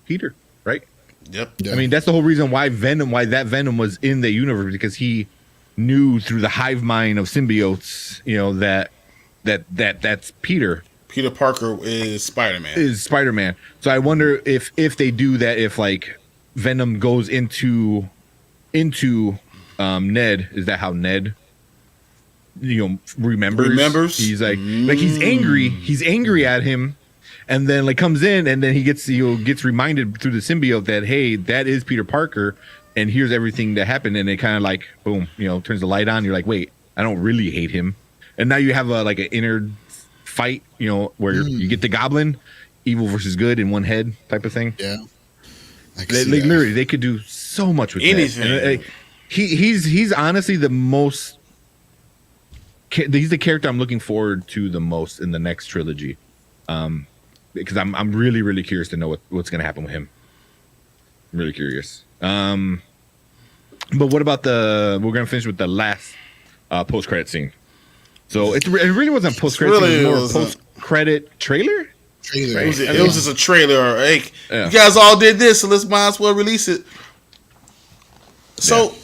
Peter, right? Yep. Yeah. I mean, that's the whole reason why that Venom was in the universe, because he knew through the hive mind of symbiotes, you know, that's Peter. Peter Parker is Spider-Man. So I wonder if they do that, if like Venom goes into Ned, is that how Ned remembers? He's like he's angry at him, and then like comes in, and then he gets reminded through the symbiote that, hey, that is Peter Parker. And here's everything that happened, and it kind of like boom, turns the light on. You're like, wait, I don't really hate him. And now you have an inner fight, where you get the Goblin, evil versus good in one head type of thing. Yeah, literally, they could do so much with anything. That. And, he's honestly the most. He's the character I'm looking forward to the most in the next trilogy, because I'm really really curious to know what's going to happen with him. I'm really curious. But what about we're gonna finish with the last post-credit scene. So it really wasn't post-credit scene, it was more post-credit trailer. Right? It was just a trailer. Hey, you guys all did this, so let's might as well release it. So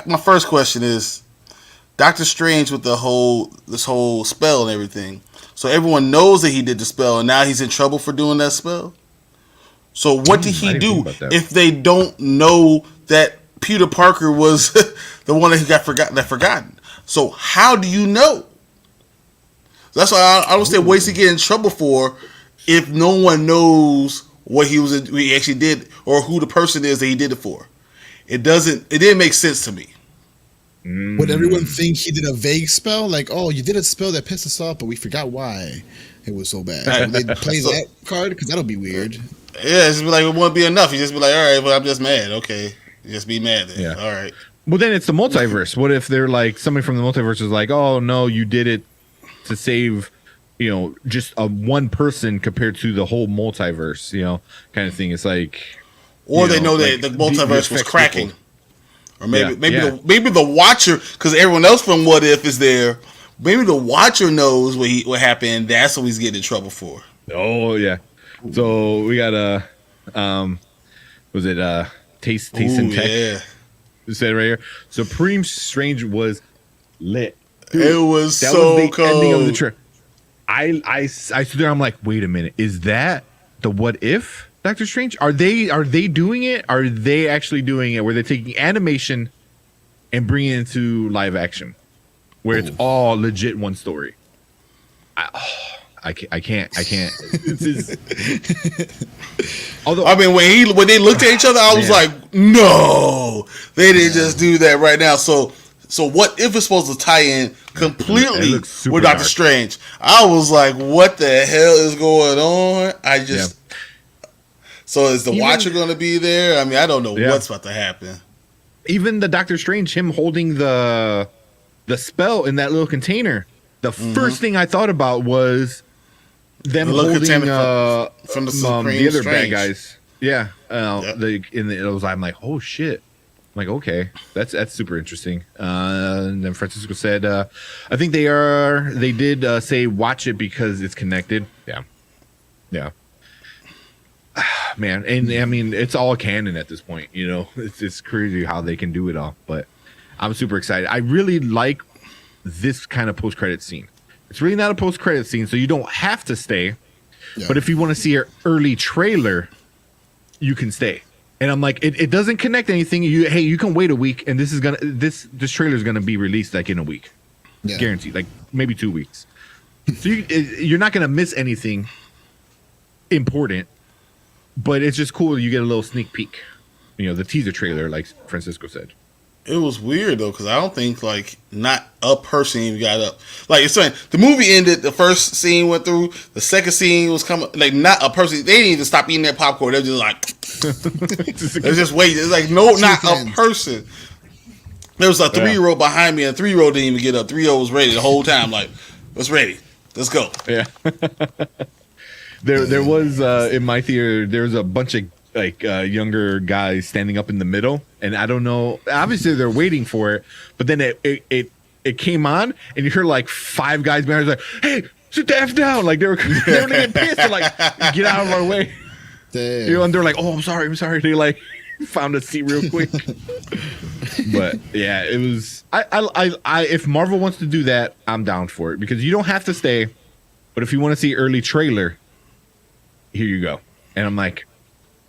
my first question is, Doctor Strange with this whole spell and everything. So everyone knows that he did the spell, and now he's in trouble for doing that spell. So what did he do if they don't know that Peter Parker was the one that he got forgotten? So how do you know? That's why I don't say what's he get in trouble for if no one knows what he actually did or who the person is that he did it for. it didn't make sense to me. Would everyone think he did a vague spell? Like, oh, you did a spell that pissed us off, but we forgot why it was so bad. Would they play that card? Because that'll be weird. Yeah, it's just be like, it won't be enough. You just be like, all right, well, I'm just mad. Okay. You just be mad then. Yeah. All right. Well, then it's the multiverse. What if they're like, somebody from the multiverse is like, oh, no, you did it to save, just one person compared to the whole multiverse, kind of thing. It's like. Or they know that the multiverse was cracking. People. Or maybe the Watcher, because everyone else from What If is there. Maybe the Watcher knows what happened. That's what he's getting in trouble for. Oh yeah. So we got was it Taste and Tech? Yeah. You said it right here. Supreme Strange was lit. Dude, it was that so was the cold. ending of the trip. I stood there. I'm like, wait a minute. Is that the What If Doctor Strange? Are they doing it? Are they actually doing it? Where they're taking animation and bringing it into live action, where it's all legit one story. I can't. Although, I mean, when they looked at each other, I was like, no, they didn't just do that right now. So What If it's supposed to tie in completely with Doctor Strange? I was like, what the hell is going on? So is the Watcher going to be there? I mean, I don't know what's about to happen. Even the Doctor Strange, him holding the spell in that little container. The first thing I thought about was them holding from the other Strange. bad guys. Yeah, Yep. I'm like, oh shit. I'm like, okay, that's super interesting. And then Francisco said, I think they did say watch it because it's connected. Yeah. Man, and I mean, it's all canon at this point. It's crazy how they can do it all. But I'm super excited. I really like this kind of post-credit scene. It's really not a post-credit scene, so you don't have to stay. Yeah. But if you want to see an early trailer, you can stay. And I'm like, it doesn't connect anything. You can wait a week, and this trailer is gonna be released like in a week, guaranteed, like maybe 2 weeks. So you're not gonna miss anything important. But it's just cool. You get a little sneak peek, the teaser trailer, like Francisco said. It was weird though, because I don't think not a person even got up. Like it's saying, the movie ended. The first scene went through. The second scene was coming. Like not a person. They didn't even stop eating that popcorn. They're just like, they're just waiting. It's like no, not a person. There was a 3-year-old behind me, and a 3-year-old didn't even get up. 3-year-old was ready the whole time. Like, it's ready. Let's go. Yeah. There was in my theater. There was a bunch of younger guys standing up in the middle, and I don't know. Obviously, they're waiting for it, but then it came on, and you heard like 5 guys behind us like, "Hey, sit the F down!" Like they were getting pissed. They're like, "Get out of our way!" Damn. And they're like, "Oh, I'm sorry." They found a seat real quick. But yeah, it was. I if Marvel wants to do that, I'm down for it because you don't have to stay. But if you want to see early trailer, here you go. And I'm like,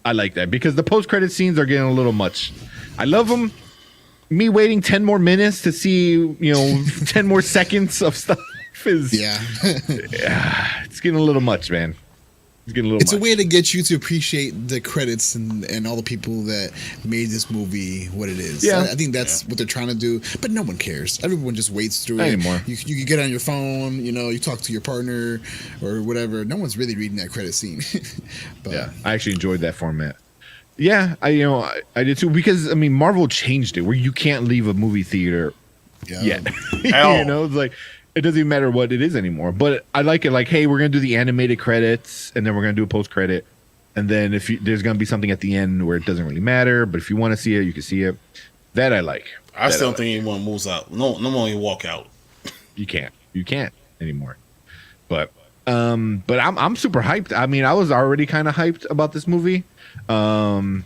I like that because the post-credit scenes are getting a little much. I love them. Me waiting 10 more minutes to see, 10 more seconds of stuff is it's getting a little much, man. It's getting a little much. A way to get you to appreciate the credits and all the people that made this movie what it is. Yeah. I think that's what they're trying to do, but no one cares. Everyone just waits through Not it. anymore. You get on your phone, you talk to your partner or whatever. No one's really reading that credit scene. But yeah, I actually enjoyed that format. Yeah, I did too because Marvel changed it where you can't leave a movie theater yet. It's like it doesn't even matter what it is anymore. But I like it like, hey, we're gonna do the animated credits and then we're gonna do a post credit, and then there's gonna be something at the end where it doesn't really matter. But if you want to see it, you can see it. That I like. I still don't think anyone moves out. No one walk out. You can't anymore. But I'm super hyped. I was already kind of hyped about this movie. And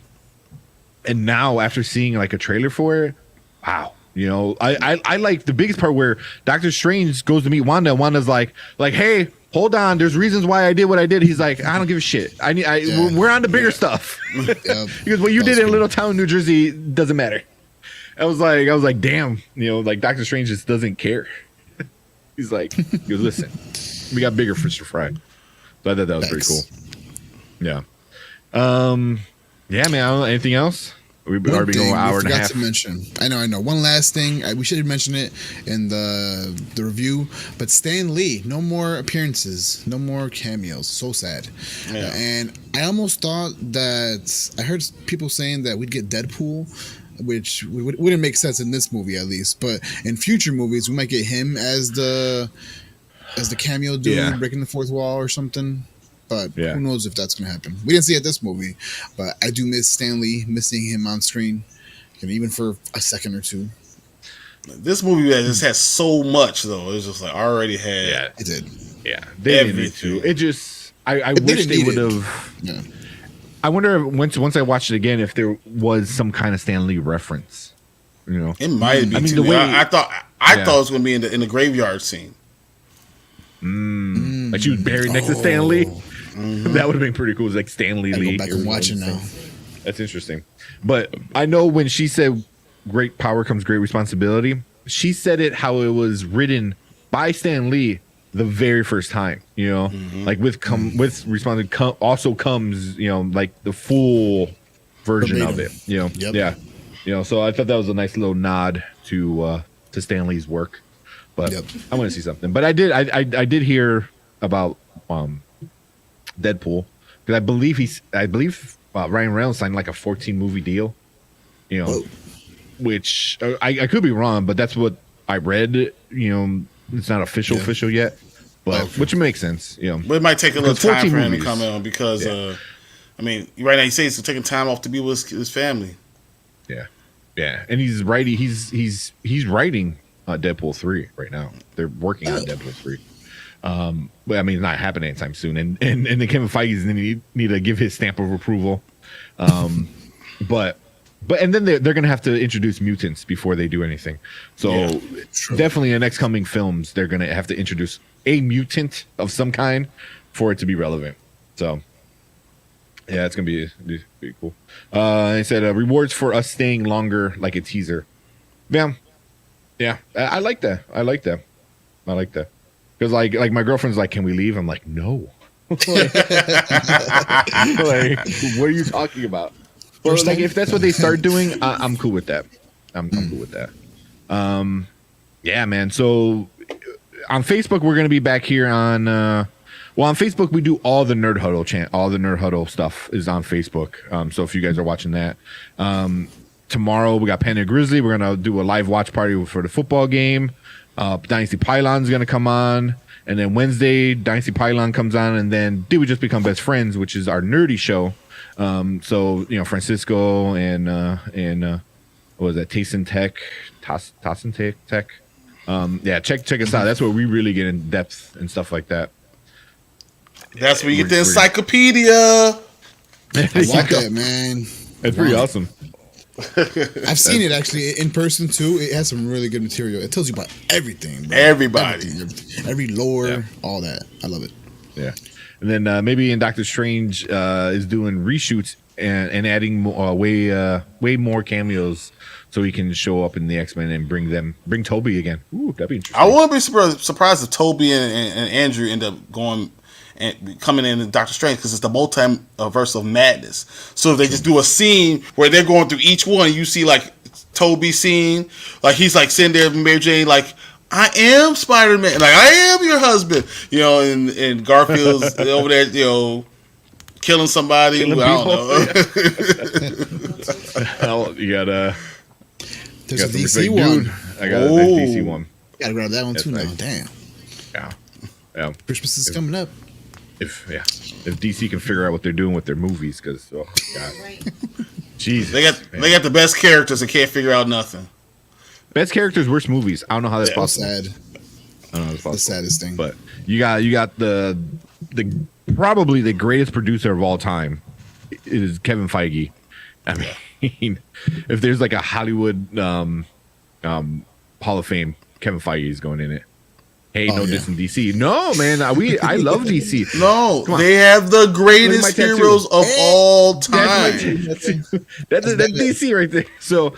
now after seeing like a trailer for it, wow. I like the biggest part where Doctor Strange goes to meet Wanda. And Wanda's like, hey, hold on. There's reasons why I did what I did. He's like, I don't give a shit. We're on to bigger stuff. Because what you did in a little town in New Jersey doesn't matter. I was like, damn. Doctor Strange just doesn't care. He's like, listen, we got bigger fish to fry. So I thought that was pretty cool. Yeah. Yeah, man. Anything else? We've One already going thing an hour we and a forgot half. to mention. I know. One last thing. We should have mentioned it in the review. But Stan Lee, no more appearances, no more cameos. So sad. Yeah. And I almost thought that I heard people saying that we'd get Deadpool, which wouldn't make sense in this movie at least. But in future movies, we might get him as the cameo dude breaking the fourth wall or something. But who knows if that's going to happen. We didn't see it this movie, but I do miss Stan Lee, missing him on screen, even for a second or two. This movie just has so much, though. It's just like I already had. Yeah, It did. Yeah, they didn't need to. It just, I wish they would have. Yeah. I wonder if once I watched it again if there was some kind of Stan Lee reference. You know, It might be. I mean, too. the way I thought it was going to be in the graveyard scene. like she was buried next to Stan Lee. That would have been pretty cool. It was like Stan Lee. Go back and watch it now. That's interesting. But I know when she said great power comes great responsibility, she said it how it was written by Stan Lee the very first time, you know, like with responded also comes, you know, like the full version of it, you know. Yep. Yeah. You know, so I thought that was a nice little nod to Stan Lee's work. But I want to see something. But I did hear about Deadpool, because I believe Ryan Reynolds signed like a 14 movie deal, you know. Which I could be wrong, but that's what I read. You know, it's not official yet, but which makes sense. You know, but it might take a little time for him to movies. come in because, I mean, right now he says he's taking time off to be with his family. Yeah, and he's writing. He's writing Deadpool 3 right now. They're working on Deadpool 3. But I mean, it's not happening anytime soon. And the Kevin Feige's need to give his stamp of approval. But then they're gonna have to introduce mutants before they do anything. So definitely in the next coming films, they're gonna have to introduce a mutant of some kind for it to be relevant. So yeah, it's gonna be cool. They said rewards for us staying longer, like a teaser. Yeah, I like that. Because like my girlfriend's like, can we leave? I'm like, no. Like, what are you talking about? But like, if that's what they start doing, I'm cool with that. I'm cool with that. Yeah, man. So on Facebook, we're gonna be back here on. On Facebook, we do all the Nerd Huddle all the Nerd Huddle stuff is on Facebook. So if you guys are watching that, tomorrow we got Panda Grizzly. We're gonna do a live watch party for the football game. Dynasty Pylon's gonna come on, and then Wednesday Dynasty Pylon comes on, and then Did We Just Become Best Friends, which is our nerdy show. So you know, Francisco and what was that? Tassin Tech. Yeah, check us out. That's where we really get in depth and stuff like that. That's where you get the encyclopedia. I like that, man. It's pretty awesome. I've seen it actually in person too. It has some really good material. It tells you about everything, bro. Everybody. Everything. Every lore, all that. I love it. Yeah. And then maybe in Doctor Strange is doing reshoots and adding way more cameos so he can show up in the X-Men and bring Toby again. Ooh, that'd be interesting. I wouldn't be surprised if Toby and Andrew end up going and coming in Doctor Strange, because it's the multiverse of madness. So if they just do a scene where they're going through each one, you see like Toby scene, like he's like sitting there with Mary Jane, like, I am Spider-Man, like I am your husband, you know, and Garfield's over there, you know, killing somebody. I don't know. You got there's a DC one. Dude. I got a DC one. Gotta grab that one too now. Nice. Damn. Yeah. Christmas is coming up. If DC can figure out what they're doing with their movies, because God, Jesus, they got the best characters and can't figure out nothing. Best characters, worst movies. I don't know how that's possible. Sad. I don't know how that's possible. The saddest thing. But you got the probably the greatest producer of all time is Kevin Feige. I mean, if there's like a Hollywood Hall of Fame, Kevin Feige is going in it. Hey, diss in DC. No, man, I love DC. No, they have the greatest heroes of all time. That's DC right there. So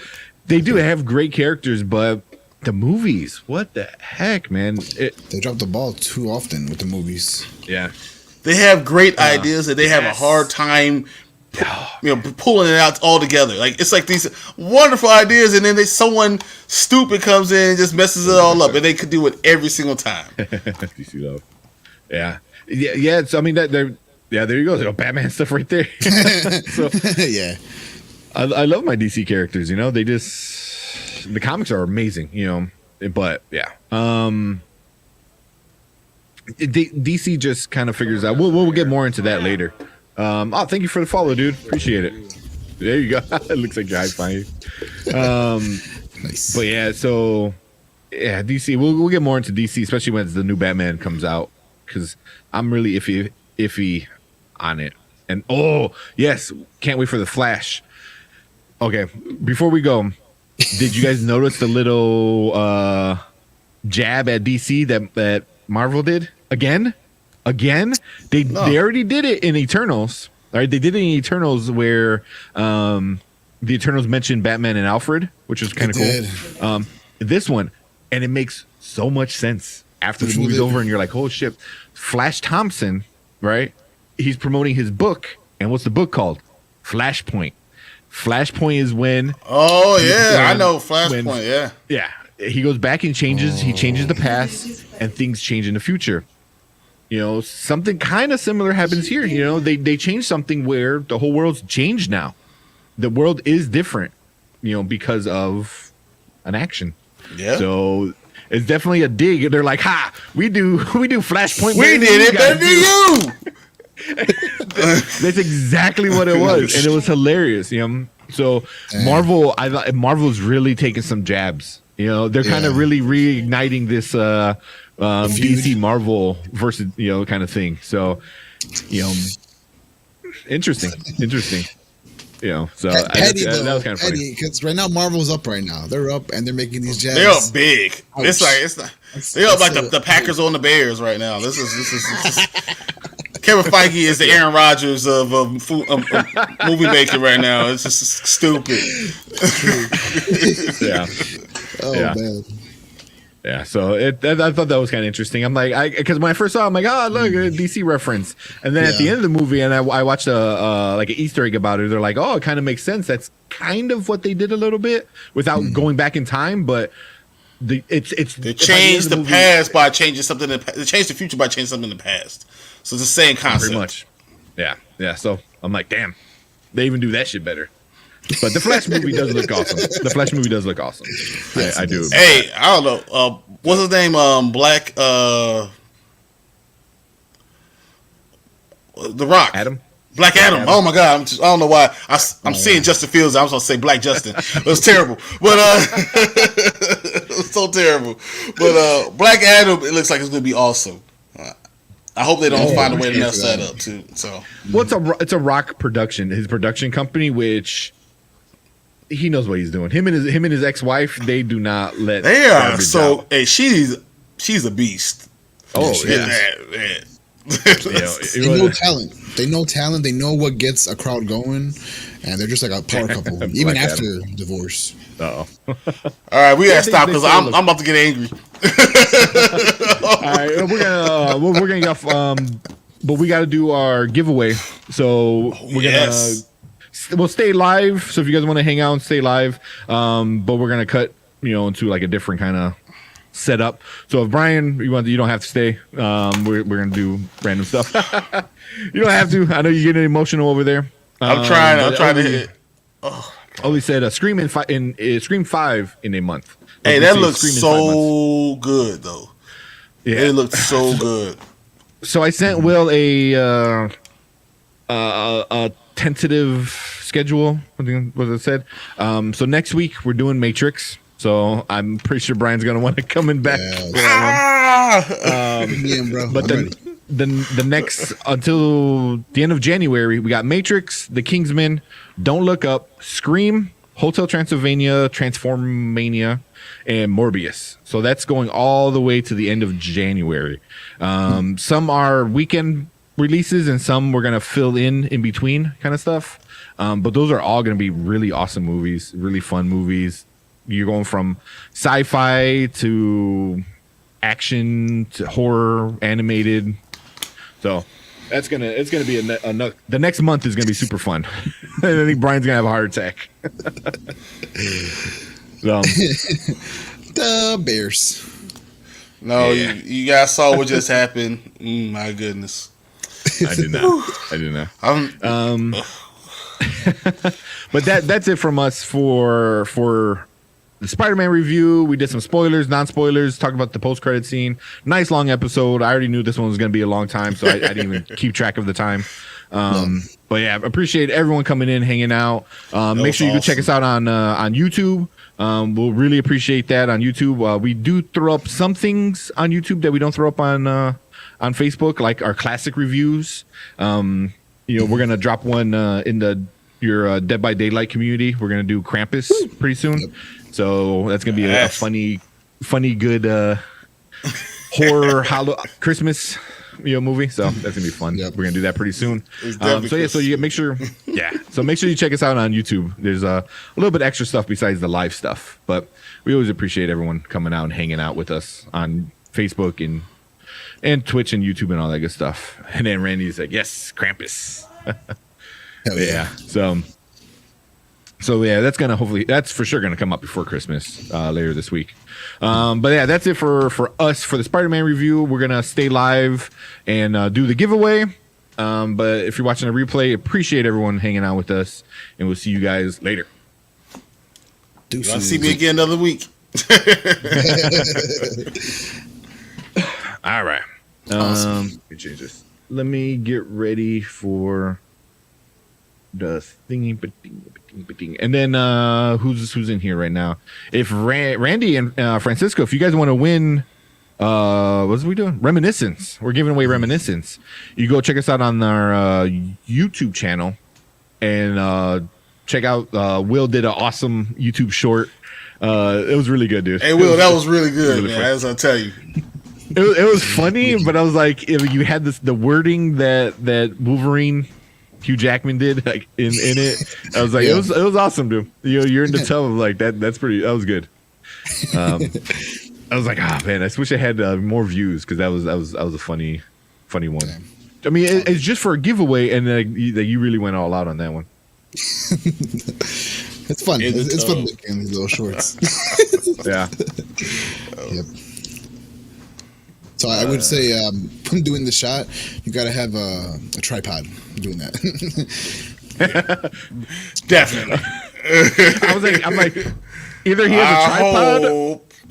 they do have great characters, but the movies, what the heck, man? They drop the ball too often with the movies. Yeah. They have great ideas, and they have a hard time pulling it out all together. Like it's like these wonderful ideas, and then someone stupid comes in and just messes it all up, and they could do it every single time. DC love. Yeah. So I mean that there you go. So Batman stuff right there. So Yeah. I love my DC characters. You know, they just the comics are amazing. You know, but yeah. DC just kind of figures out. We'll get more into that later. Thank you for the follow, dude. Appreciate it. There you go. It looks like you're high-fiving. Nice. But yeah, so yeah, DC. We'll get more into DC, especially when the new Batman comes out, because I'm really iffy on it. And oh yes, can't wait for the Flash. Okay, before we go, did you guys notice the little jab at DC that Marvel did again? They already did it in Eternals. All right, they did it in Eternals where the Eternals mentioned Batman and Alfred, which was kind of cool. This one, and it makes so much sense after the movie's over, and you're like, oh shit, Flash Thompson, right? He's promoting his book, and what's the book called? Flashpoint. Flashpoint is when. Oh yeah, I know Flashpoint. Yeah. He goes back and changes. He changes the past, and things change in the future. You know, something kind of similar happens here. You know, they change something where the whole world's changed now. The world is different, you know, because of an action. Yeah. So it's definitely a dig. They're like, "Ha, we do Flashpoint. We did it better than you." That's exactly what it was, and it was hilarious. You know, so Marvel, I thought Marvel's really taking some jabs. You know, they're kind of really reigniting this DC Marvel versus, you know, kind of thing. So, you know, interesting. You know, so that was kind of funny. Because right now Marvel's up right now. They're up and they're making these jabs. They're up big. It's not. They're up like the Packers on the Bears right now. This is Kevin Feige is the Aaron Rodgers of movie making right now. It's just stupid. Yeah. Oh man. Yeah, so I thought that was kind of interesting. I'm like, because when I first saw it, I'm like, oh, look, a DC reference. And then at the end of the movie, and I watched like an Easter egg about it. They're like, oh, it kind of makes sense. That's kind of what they did a little bit without going back in time. But they changed the past by changing something. They changed the future by changing something in the past. So it's the same concept. Pretty much. Yeah. So I'm like, damn, they even do that shit better. But the Flash movie does look awesome. I do. Hey, I don't know. What's his name? Black. The Rock. Adam. Black Adam. Oh my God! I don't know why I'm seeing Justin Fields. I was gonna say Black Justin. It was terrible, but it was so terrible. But Black Adam, it looks like it's gonna be awesome. I hope they don't find a way to mess that up too. So, well, it's a Rock production, his production company, which he knows what he's doing. Him and his ex-wife, they do not let. They are so. Hey, she's a beast. Oh yeah. They know talent. They know talent. They know what gets a crowd going, and they're just like a power couple, even after divorce. Oh. All right, we gotta stop because I'm about to get angry. All right, we're gonna get but we got to do our giveaway. So we'll stay live. So if you guys want to hang out and stay live, but we're gonna cut, into like a different kind of setup. So if Brian, you don't have to stay. We're gonna do random stuff. You don't have to. I know you're getting emotional over there. I'm trying to hit. Ollie said Scream Scream 5 in a month. Hey, that looks so good though. Yeah, it looked so good. So I sent Will a tentative schedule. What it said. So next week we're doing Matrix. So I'm pretty sure Brian's gonna want to come in back. But then the next until the end of January, we got Matrix, The Kingsman, Don't Look Up, Scream, Hotel Transylvania, Transformania, and Morbius. So that's going all the way to the end of January. Some are weekend releases, and some we're gonna fill in between kind of stuff. But those are all gonna be really awesome movies, really fun movies. You're going from sci-fi to action to horror, animated. So it's gonna be the next month is gonna be super fun. I think Brian's gonna have a heart attack. The Bears. No, you guys saw what just happened. My goodness. I did not. But that's it from us for the Spider-Man review. We did some spoilers, non-spoilers, talked about the post-credit scene. Nice long episode. I already knew this one was going to be a long time, so I didn't even keep track of the time. But yeah, appreciate everyone coming in, hanging out. Make sure you go check us out on YouTube. We'll really appreciate that on YouTube. We do throw up some things on YouTube that we don't throw up on Facebook, like our classic reviews. We're gonna drop one in your Dead by Daylight community. We're gonna do Krampus pretty soon. Yep. So that's gonna be a funny, good horror Christmas movie. So that's gonna be fun. Yep. We're gonna do that pretty soon. So you make sure you check us out on YouTube. There's a little bit extra stuff besides the live stuff, but we always appreciate everyone coming out and hanging out with us on Facebook and Twitch and YouTube and all that good stuff. And then Randy's like, yes, Krampus. Hell yeah. So yeah, that's for sure gonna come up before Christmas later this week. But yeah, that's it for us for the Spider-Man review. We're gonna stay live and do the giveaway. But if you're watching a replay, appreciate everyone hanging out with us, and we'll see you guys later. You'll see me again another week. All right. Awesome. Let me change this. Let me get ready for the thingy, and then who's in here right now? If Randy and Francisco, if you guys want to win, what's we doing? Reminiscence. We're giving away Reminiscence. You go check us out on our YouTube channel and check out. Will did an awesome YouTube short. It was really good, dude. Hey, Will, that was really good, really man. As I tell you. It was funny, but I was like, if you had the wording that Wolverine Hugh Jackman did like in it, I was like, it was awesome, dude. You're in the tub of like that. That was good. I was like, man, I wish I had more views because that was a funny one. I mean, it's just for a giveaway, and you really went all out on that one. It's fun. It's fun making these little shorts. Yeah. Yep. So I would say, when doing the shot, you got to have a tripod doing that. Definitely. I'm like, either he has a tripod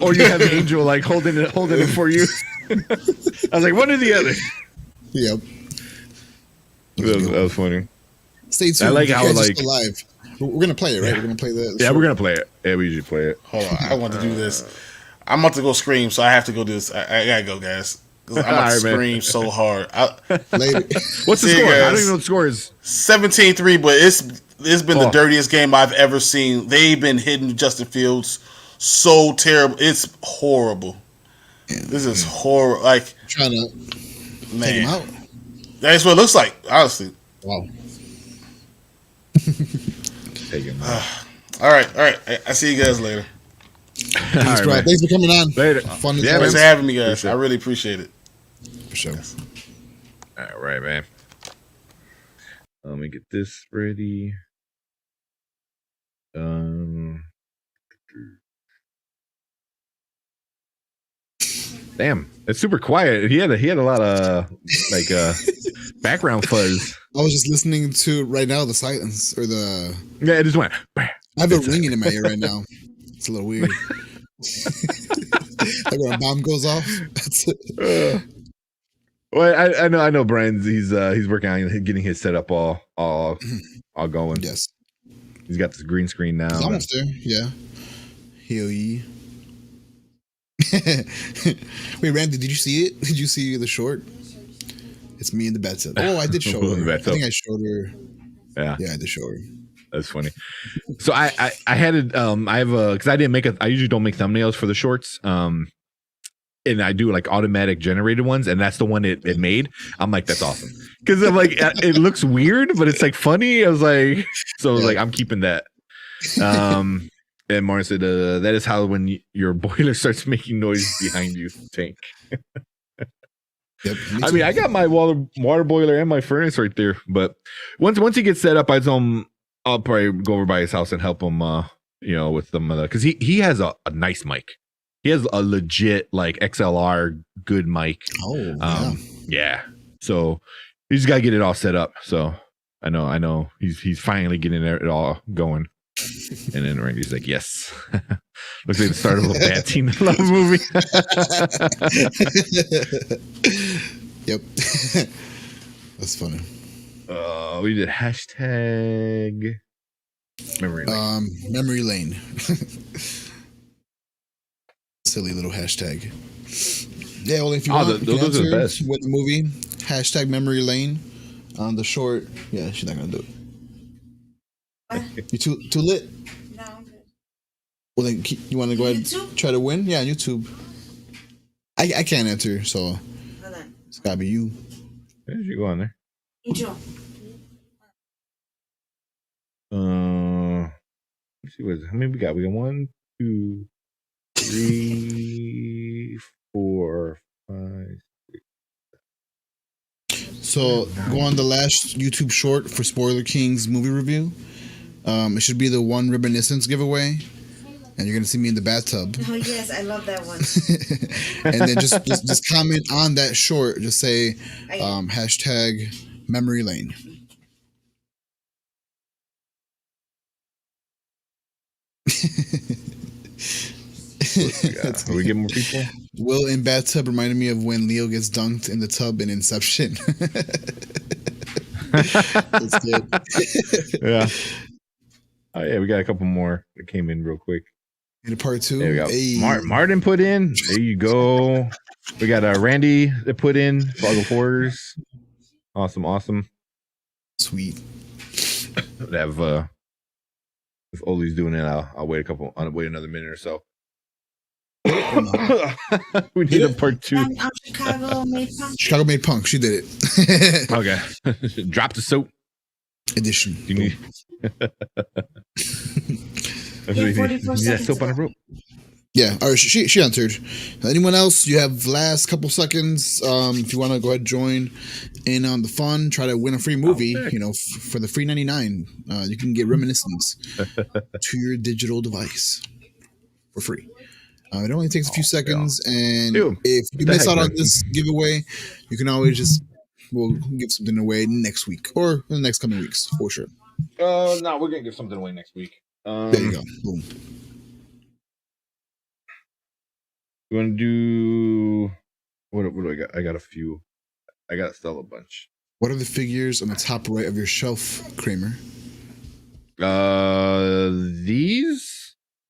or you have an angel like holding it for you. I was like, one or the other. Yep. That was funny. Stay tuned. I like how live. We're gonna play it, right? Yeah. We're gonna play the. Yeah, we're gonna play it. Yeah, we usually play it. Hold on, I want to do this. I'm about to go scream, so I have to go do this. I gotta go, guys. I'm about to scream so hard. What's the score? I don't even know what the score is. 17-3, but it's been the dirtiest game I've ever seen. They've been hitting Justin Fields so terrible. It's horrible. This is horrible. Like trying to take him out. That's what it looks like, honestly. Wow. Take him out. All right. I see you guys later. Thanks, bro. Thanks for coming on. Later. Fun. Thanks for having me, guys. I really appreciate it. For sure. All right, man. Let me get this ready. Damn, it's super quiet. He had a lot of like background fuzz. I was just listening to right now the silence or the. Yeah, it just went. I have it ringing in my ear right now. It's a little weird. Like when a bomb goes off. That's it. Well, I know. Brian's he's working on getting his setup all going. Yes, he's got this green screen now. He's almost there. Yeah. Hell yeah. Wait, Randy, did you see it? Did you see the short? It's me in the bathtub. Oh, I did show her. I think I showed her. Yeah, I did show her. That's funny. So I had it. I have a because I didn't make a. I usually don't make thumbnails for the shorts. And I do like automatic generated ones, and that's the one it made. I'm like, that's awesome because I'm like, it looks weird, but it's like funny. I was like, like, I'm keeping that. And Martin said, that is how when your boiler starts making noise behind you, Tank. Yep. I mean, I got my water boiler and my furnace right there. But once he gets set up, I'll probably go over by his house and help him. With them because he has a nice mic. He has a legit like XLR good mic. Oh, yeah. So he's got to get it all set up. So I know he's finally getting it all going. And then Randy's like, yes. Looks like the start of a bad Teen Love movie. Yep. That's funny. We did hashtag memory lane. Memory lane. Silly little hashtag. Yeah, well, if you want, those are the best. with the movie, hashtag memory lane on the short. Yeah, she's not gonna do it. You too lit? No, I'm good. Well, then you want to go ahead YouTube? and try to win? Yeah, YouTube. I can't answer, so Hold on. it's gotta be you. There you go on there. Enjoy. Let's see how many we got. We got 1, 2, 3, 4, 5. So go on the last YouTube short for Spoiler King's movie review. It should be the one reminiscence giveaway, and you're gonna see me in the bathtub. Oh yes, I love that one. And then just comment on that short. Just say hashtag memory lane. Are we getting more people? Will in bathtub reminded me of when Leo gets dunked in the tub in Inception. That's good. Yeah. Oh yeah, we got a couple more that came in real quick. In part 2, There we go. hey. Martin put in. There you go. We got Randy that put in Fog of Horrors. Awesome. Sweet. If Oli's doing it, I'll wait another minute or so. We need a part 2. I'm Chicago made punk. Chicago made punk. She did it. Okay. Drop the soap. Edition. Do you need Yeah, 44 that seconds soap on the ago. rope? Yeah, all right, she answered. Anyone else? You have last couple seconds. If you want to go ahead and join in on the fun, try to win a free movie. For the free 99, you can get Reminiscence to your digital device for free. It only takes a few seconds, and Dude, if you the miss heck, out on man. this giveaway, you can always we'll give something away next week or in the next coming weeks for sure. No, we're gonna give something away next week. There you go. Boom. You want to do what do I got? I got a few. I got still a bunch. What are the figures on the top right of your shelf, Kramer? These.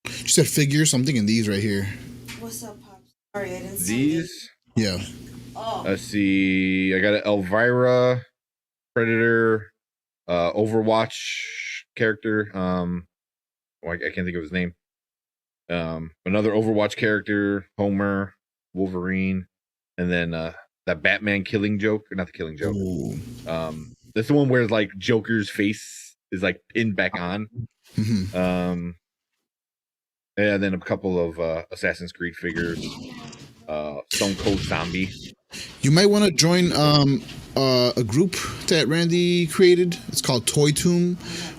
You said figures, so I'm thinking these right here. What's up, Pops? Sorry, I didn't see it. These. Yeah. Oh, Let's see. I got an Elvira, Predator, Overwatch character. I can't think of his name. Another Overwatch character, Homer, Wolverine, and then that Batman Killing Joke, or not the Killing Joke. Ooh. That's the one where like Joker's face is like pinned back on. Mhm. And then a couple of Assassin's Creed figures. Stone Cold Zombie. You might want to join a group that Randy created. It's called Toy Tomb,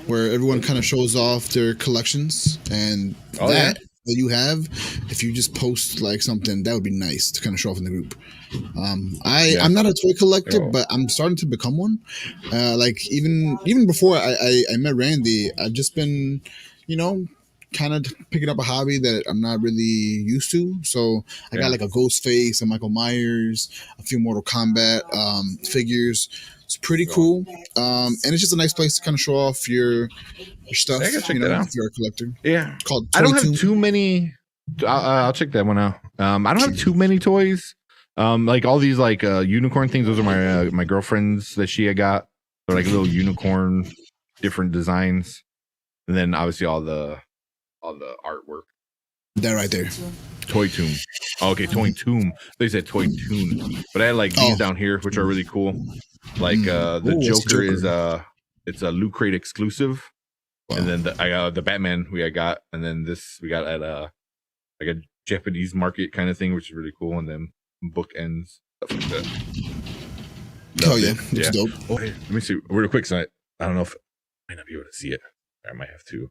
where everyone kind of shows off their collections and that you have. If you just post like something, that would be nice to kind of show off in the group. I'm not a toy collector, but I'm starting to become one. Like even before I met Randy, I've just been, kind of picking up a hobby that I'm not really used to. So I got like a Ghostface, a Michael Myers, a few Mortal Kombat figures. It's pretty cool. And it's just a nice place to kind of show off your stuff. I gotta check that out. If you're a collector. Yeah. It's called Toy I don't Tomb. have too many. I'll check that one out. I don't have too many toys. Like all these like unicorn things. Those are my girlfriend's that she had got. They're like little unicorn, different designs, and then obviously all the artwork. That right there. Toy Tomb. Oh, okay, Toy Tomb. They said Toy Tune, but I had like these down here, which are really cool. Like the Joker is it's a Loot Crate exclusive, and then the Batman I got, and then this we got at like a Japanese market kind of thing, which is really cool, and then bookends. stuff like that. Oh yeah, Yeah. it's dope. Oh, hey, let me see real quick. So I don't know if I might not be able to see it. I might have to.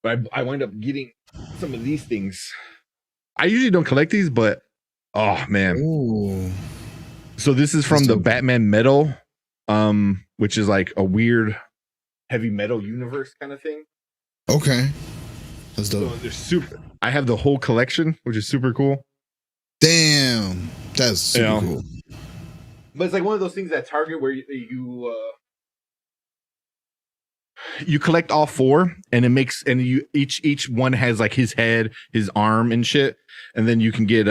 But I wind up getting some of these things. I usually don't collect these, but oh man. Ooh. So this is from the Batman Metal, which is like a weird heavy metal universe kind of thing. Okay. That's dope. So they're super. I have the whole collection, which is super cool. Damn. That's super cool. But it's like one of those things at Target where you collect all four, and it makes, and you each one has like his head, his arm, and shit, and then you can get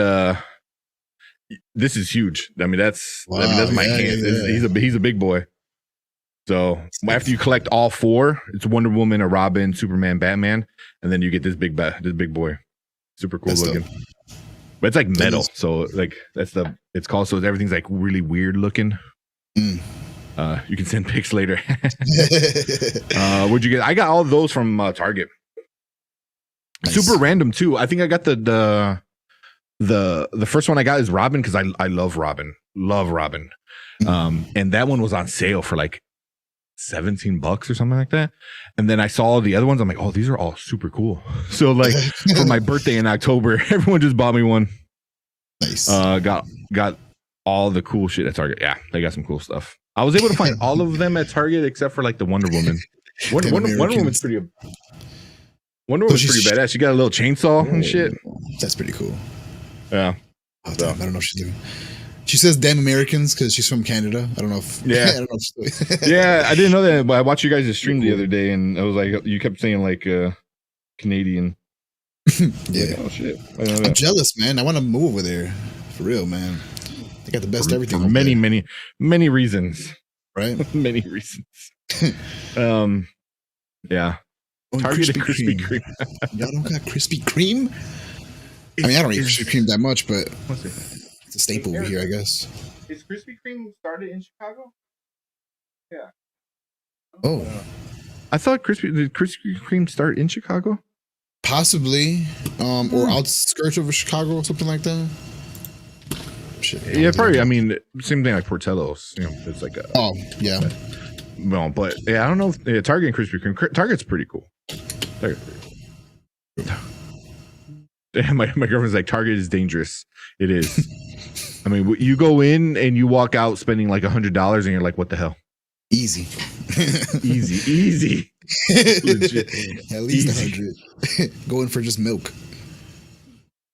this is huge. I mean that's my hand. Yeah. He's a big boy. So after you collect all four, it's Wonder Woman, a Robin, Superman, Batman, and then you get this big boy. Super cool looking. Dope. But it's like metal, so like it's called, so everything's like really weird looking. You can send pics later. What'd you get? I got all those from Target. Nice. Super random too. I think I got the first one I got is Robin, because I love Robin. And that one was on sale for like $17 or something like that. And then I saw the other ones. I'm like, oh, these are all super cool. So like for my birthday in October, everyone just bought me one. Nice. Got all the cool shit at Target. Yeah, they got some cool stuff. I was able to find all of them at Target except for like the Wonder Woman. Wonder Woman's pretty badass. She got a little chainsaw and shit. That's pretty cool. Yeah. Oh, damn, I don't know if she's doing. She says "damn Americans" because she's from Canada. I don't know if. Yeah. I don't know if yeah, I didn't know that, but I watched you guys' stream the other day, and I was like, you kept saying like Canadian. Yeah. Like, oh shit! I'm jealous, man. I want to move over there for real, man. They got the best everything. For many reasons. Right. Many reasons. Yeah. Target Krispy Kreme. Y'all don't got Krispy Kreme? I mean, I don't eat Krispy Kreme that much, but it's a staple over here, I guess. Is Krispy Kreme started in Chicago? Yeah. Oh. I thought did Krispy Kreme start in Chicago? Possibly. Or outskirts of Chicago or something like that. Shit, yeah, probably. I mean, same thing like Portillo's. You know, it's like oh, yeah. No, but yeah, I don't know if Target and Krispy Kreme. Target's pretty cool. Target's pretty cool. My girlfriend's like, Target is dangerous. It is. I mean, you go in and you walk out spending like $100 and you're like, what the hell? Easy. Easy. Legit. At least 100. Going for just milk.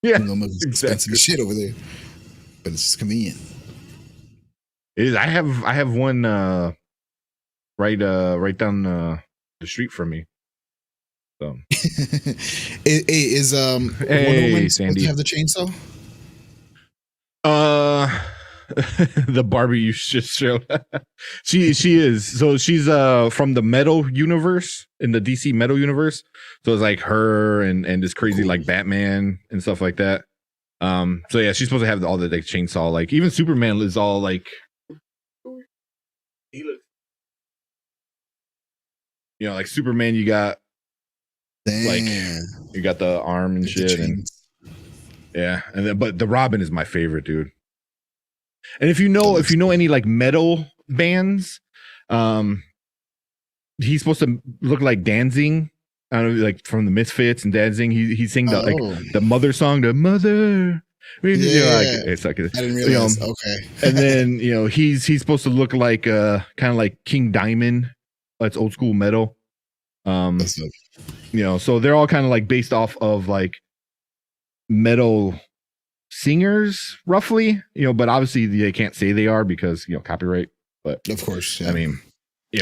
Yeah. Milk is expensive as shit over there. But it's just convenient. It is. I have one right down the street from me. So is Wonder Woman Sandy have the chainsaw? The Barbie you just showed. she is. So she's from the Metal universe, in the DC Metal universe. So it's like her and this crazy like Batman and stuff like that. So yeah, she's supposed to have all the like chainsaw. Like even Superman is all like, he looks, you know, like Superman. You got like you got the arm and shit, and yeah, and then but the Robin is my favorite, dude. And if you know any like metal bands, he's supposed to look like Danzig. I don't know, like from the Misfits and Danzig. He sang the like the mother song, the mother. Yeah, you know, like, it's like I didn't realize. Okay. And then he's supposed to look like kind of like King Diamond. That's old school metal. So they're all kind of like based off of like metal singers, roughly. But obviously they can't say they are because copyright. But of course, yeah. I mean.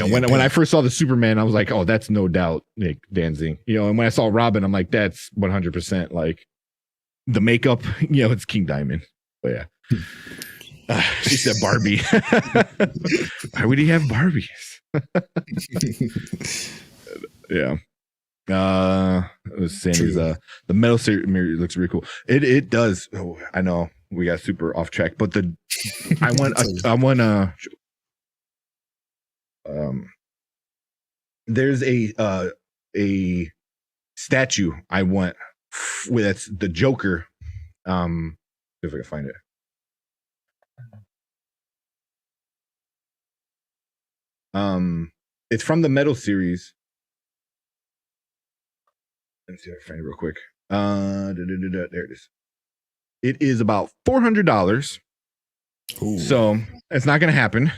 When I first saw the Superman, I was like, oh, that's no doubt like Danzig. And when I saw Robin, I'm like, that's 100% like the makeup, it's King Diamond. But yeah. She said Barbie. Why would he have Barbies? Yeah. Sandy's the metal mirror looks really cool. It does. Oh, I know we got super off track, but I want there's a statue I want with that's the Joker. If I can find it. It's from the Metal series. Let me see if I can find it real quick. There it is. It is about $400. So it's not going to happen.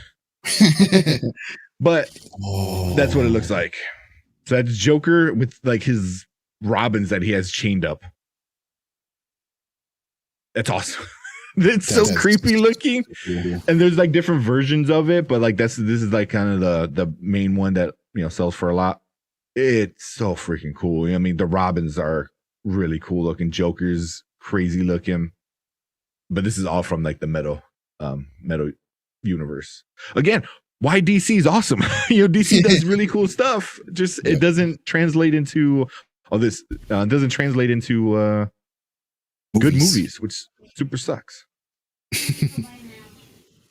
But that's what it looks like. So that's Joker with like his Robins that he has chained up. That's awesome. It's so creepy looking. And there's like different versions of it, but like this is like kind of the main one that, you know, sells for a lot. It's so freaking cool. I mean, the Robins are really cool looking. Joker's crazy looking. But this is all from like the Metal universe. Again, why DC is awesome. You know, DC does really cool stuff. Just it doesn't translate into doesn't translate into good movies, which super sucks.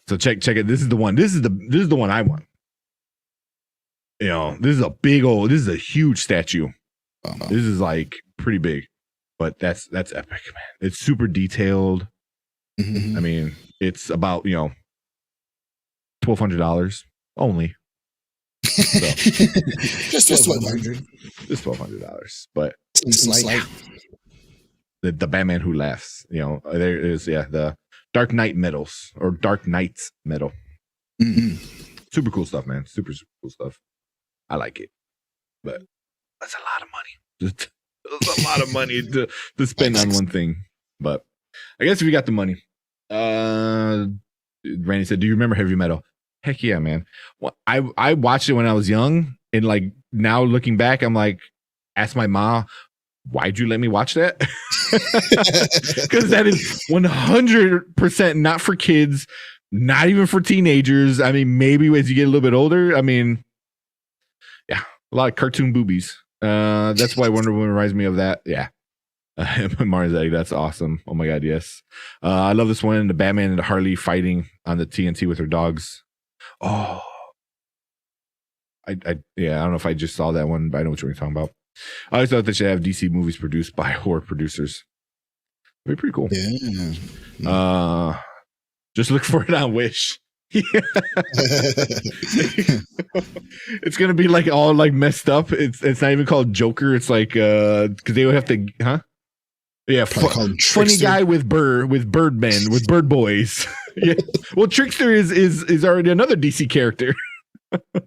So check it. This is the one. This is the one I want. You know, this is a huge statue. This is like pretty big, but that's epic, man. It's super detailed. I mean, it's about, you know, $1,200 only. So, just $1,200. Just $1,200, but Like the Batman Who Laughs. You know, there is the Dark Knight medals or Dark Knight's medal. Super cool stuff, man. Super cool stuff. I like it, but that's a lot of money. That's a lot of money to spend on one thing. But I guess if you got the money. Randy said, "Do you remember Heavy Metal?" Heck yeah, man. Well, I watched it when I was young, and like now looking back, I'm like, ask my mom, why'd you let me watch that? Because that is 100% not for kids, not even for teenagers. I mean, maybe as you get a little bit older. I mean, yeah, a lot of cartoon boobies. That's why Wonder Woman reminds me of that. Yeah. Marzak, that's awesome. Oh my god, yes. I love this one. The Batman and the Harley fighting on the TNT with their dogs. Oh, I don't know if I just saw that one, but I know what you're talking about. I always thought they should have DC movies produced by horror producers. It'd be pretty cool. Yeah. Just look for it on Wish. It's gonna be like all like messed up. It's not even called Joker. It's like because they would have to, huh? Yeah, funny guy with Birdmen with Bird Boys. Yeah. Well, Trickster is already another DC character.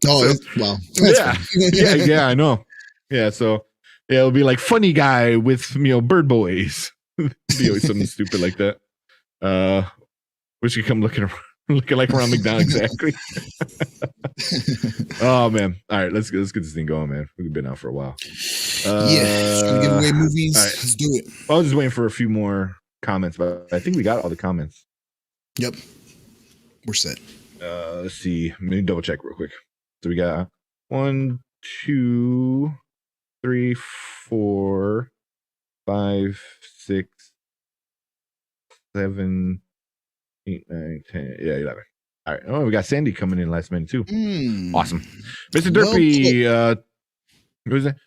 Oh, well, yeah, I know. Yeah, so yeah, it'll be like funny guy with, you know, Bird Boys. Be always something stupid like that. Wish you come looking like Ronald McDonald, exactly. Oh man! All right, let's get this thing going, man. We've been out for a while. Trying to give away movies. Right. Let's do it. I was just waiting for a few more comments, but I think we got all the comments. Yep, we're set. Let's see. Let me double check real quick. So we got 1, 2, 3, 4, 5, 6, 7, 8, 9, 10. Yeah, 11. All right. Oh, we got Sandy coming in last minute too. Awesome. Mr. Derpy, what was that?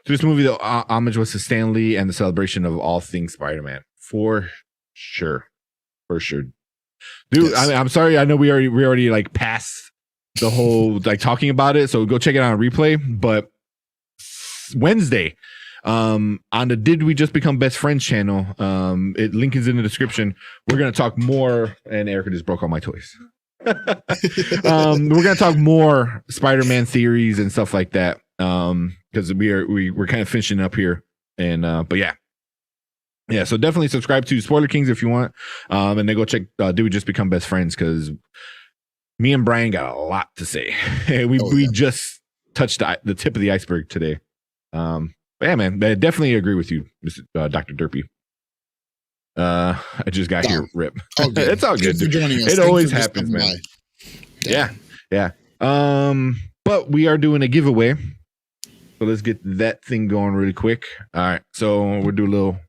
So this movie, the homage was to Stan Lee and the celebration of all things Spider-Man. For sure. Dude, yes. I mean, I'm sorry. I know we already like passed the whole like talking about it. So go check it out on replay. But Wednesday, on the Did We Just Become Best Friends channel, link is in the description. We're gonna talk more, and Erica just broke all my toys. We're gonna talk more Spider-Man theories and stuff like that. Because we're kind of finishing up here, and but yeah. So definitely subscribe to Spoiler Kings if you want, and then go check Did We Just Become Best Friends, because me and Brian got a lot to say. we just touched the tip of the iceberg today. But yeah, man, I definitely agree with you, Dr. Derpy. I just got here, rip. It's all good. It always happens, man. Yeah. But we are doing a giveaway, so let's get that thing going really quick. All right, so we'll do a little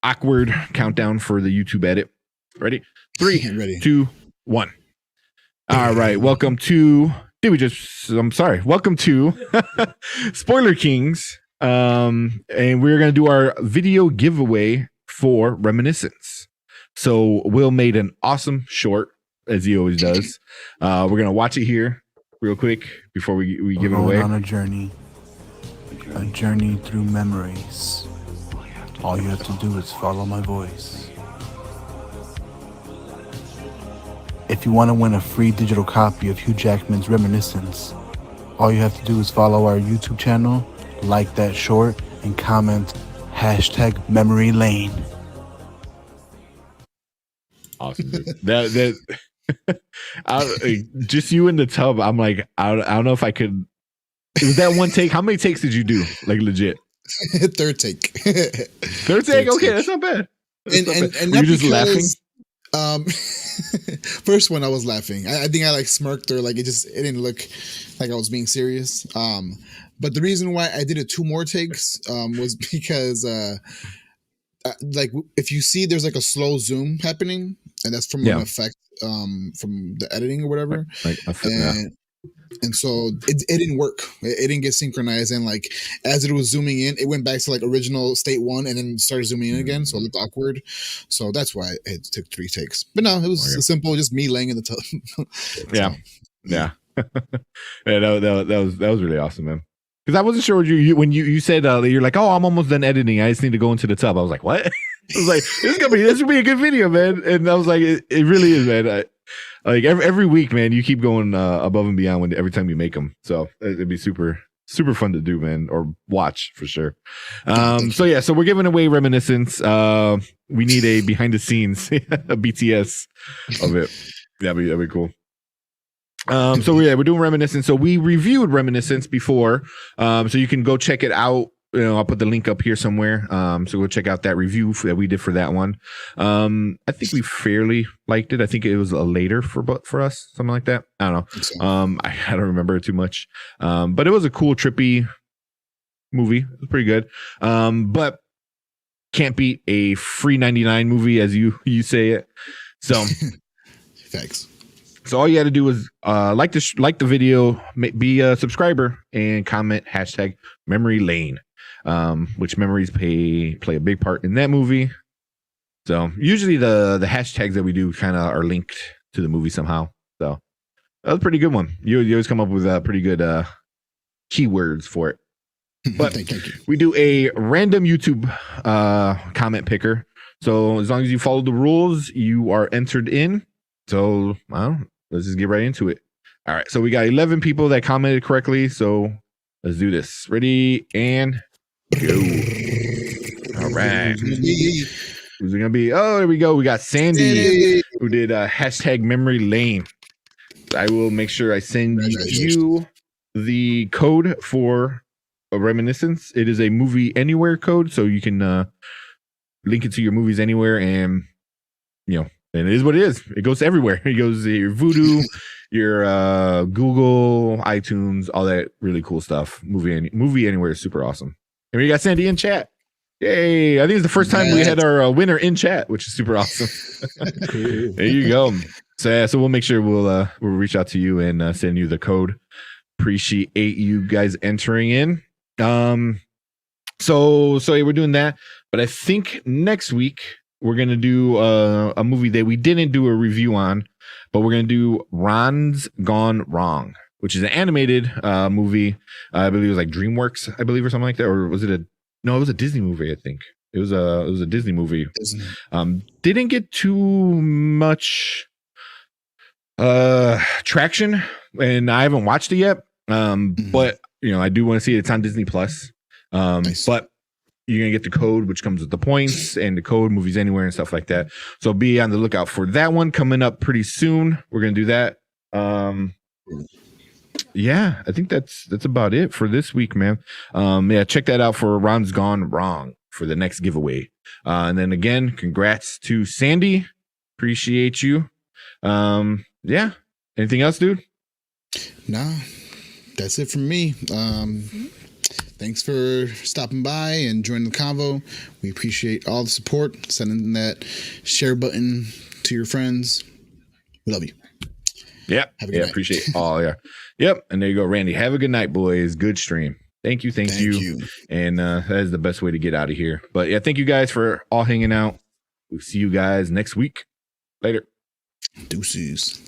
awkward countdown for the YouTube edit. Ready? 3, Ready. 2, 1. All right, welcome to Spoiler Kings. And we're gonna do our video giveaway for Reminiscence. So Will made an awesome short, as he always does. We're gonna watch it here real quick before we We're give it going away? on a journey through memories. All you have to do is follow my voice. If you want to win a free digital copy of Hugh Jackman's Reminiscence, all you have to do is follow our YouTube channel, like that short, and comment #Memory Lane. Awesome, dude. that just you in the tub. I'm like, I don't know if I could. It was that one take. How many takes did you do? Like legit. Third take. Third take. Okay, that's not bad. That's not bad. And Were not you just laughing? First one I was laughing. I think I like smirked or like it didn't look like I was being serious. But the reason why I did it 2 more takes was because like if you see there's like a slow zoom happening, and that's from an effect from the editing or whatever. And so it didn't work. It didn't get synchronized, and like as it was zooming in, it went back to like original state 1 and then started zooming in again, so it looked awkward. So that's why it took 3 takes. But no, it was simple, just me laying in the tub. Yeah. That was really awesome, man. Because I wasn't sure what when you said you're like, oh, I'm almost done editing, I just need to go into the tub. I was like, what? I was like, this should be a good video, man. And I was like, it really is, man. Like every week, man, you keep going above and beyond every time you make them. So it'd be super fun to do, man, or watch for sure. So we're giving away Reminiscence. We need a behind the scenes, a BTS of it. That'd be cool. We're doing Reminiscence. So we reviewed Reminiscence before. So you can go check it out. I'll put the link up here somewhere. So go check out that review that we did for that one. I think we fairly liked it. I think it was a later for us, something like that. I don't know. So. I don't remember it too much. But it was a cool, trippy movie. It was pretty good. But can't beat a free 99 movie, as you say it. So thanks. So all you had to do was like the video, be a subscriber, and comment #Memory Lane. Which memories play a big part in that movie. So usually the hashtags that we do kind of are linked to the movie somehow. So that was a pretty good one. You always come up with pretty good keywords for it. But thank you. We do a random YouTube comment picker. So as long as you follow the rules, you are entered in. So let's just get right into it. All right. So we got 11 people that commented correctly. So let's do this. Ready and go. All right. Who's it gonna be? Oh, there we go. We got Sandy who did #Memory Lane. I will make sure I send you the code for a Reminiscence. It is a Movie Anywhere code, so you can link it to your movies anywhere, and and it is what it is. It goes everywhere. It goes to your Vudu, your Google, iTunes, all that really cool stuff. Movie Anywhere is super awesome. And we got Sandy in chat. Yay. I think it's the first time we had our winner in chat, which is super awesome. There you go. So we'll make sure we'll reach out to you and send you the code. Appreciate you guys entering in. So we're doing that. But I think next week we're going to do a movie that we didn't do a review on, but we're going to do Ron's Gone Wrong, which is an animated movie. I believe it was like DreamWorks, I believe, or something like that. Or was it no, it was a Disney movie, I think. It was a Disney movie. Disney. Didn't get too much traction, and I haven't watched it yet. But I do want to see it. It's on Disney Plus. Nice. But you're going to get the code, which comes with the points and the code, Movies Anywhere and stuff like that. So be on the lookout for that one coming up pretty soon. We're going to do that. Yeah, I think that's about it for this week, man. Check that out for Ron's Gone Wrong for the next giveaway. And then again, congrats to Sandy. Appreciate you. Anything else, dude? No, that's it from me. Thanks for stopping by and joining the convo. We appreciate all the support. Sending that share button to your friends. We love you. Yep. Have a good night. Appreciate all. Yeah. Yep. And there you go, Randy. Have a good night, boys. Good stream. Thank you. Thank you. And that is the best way to get out of here. But yeah, thank you guys for all hanging out. We'll see you guys next week. Later. Deuces.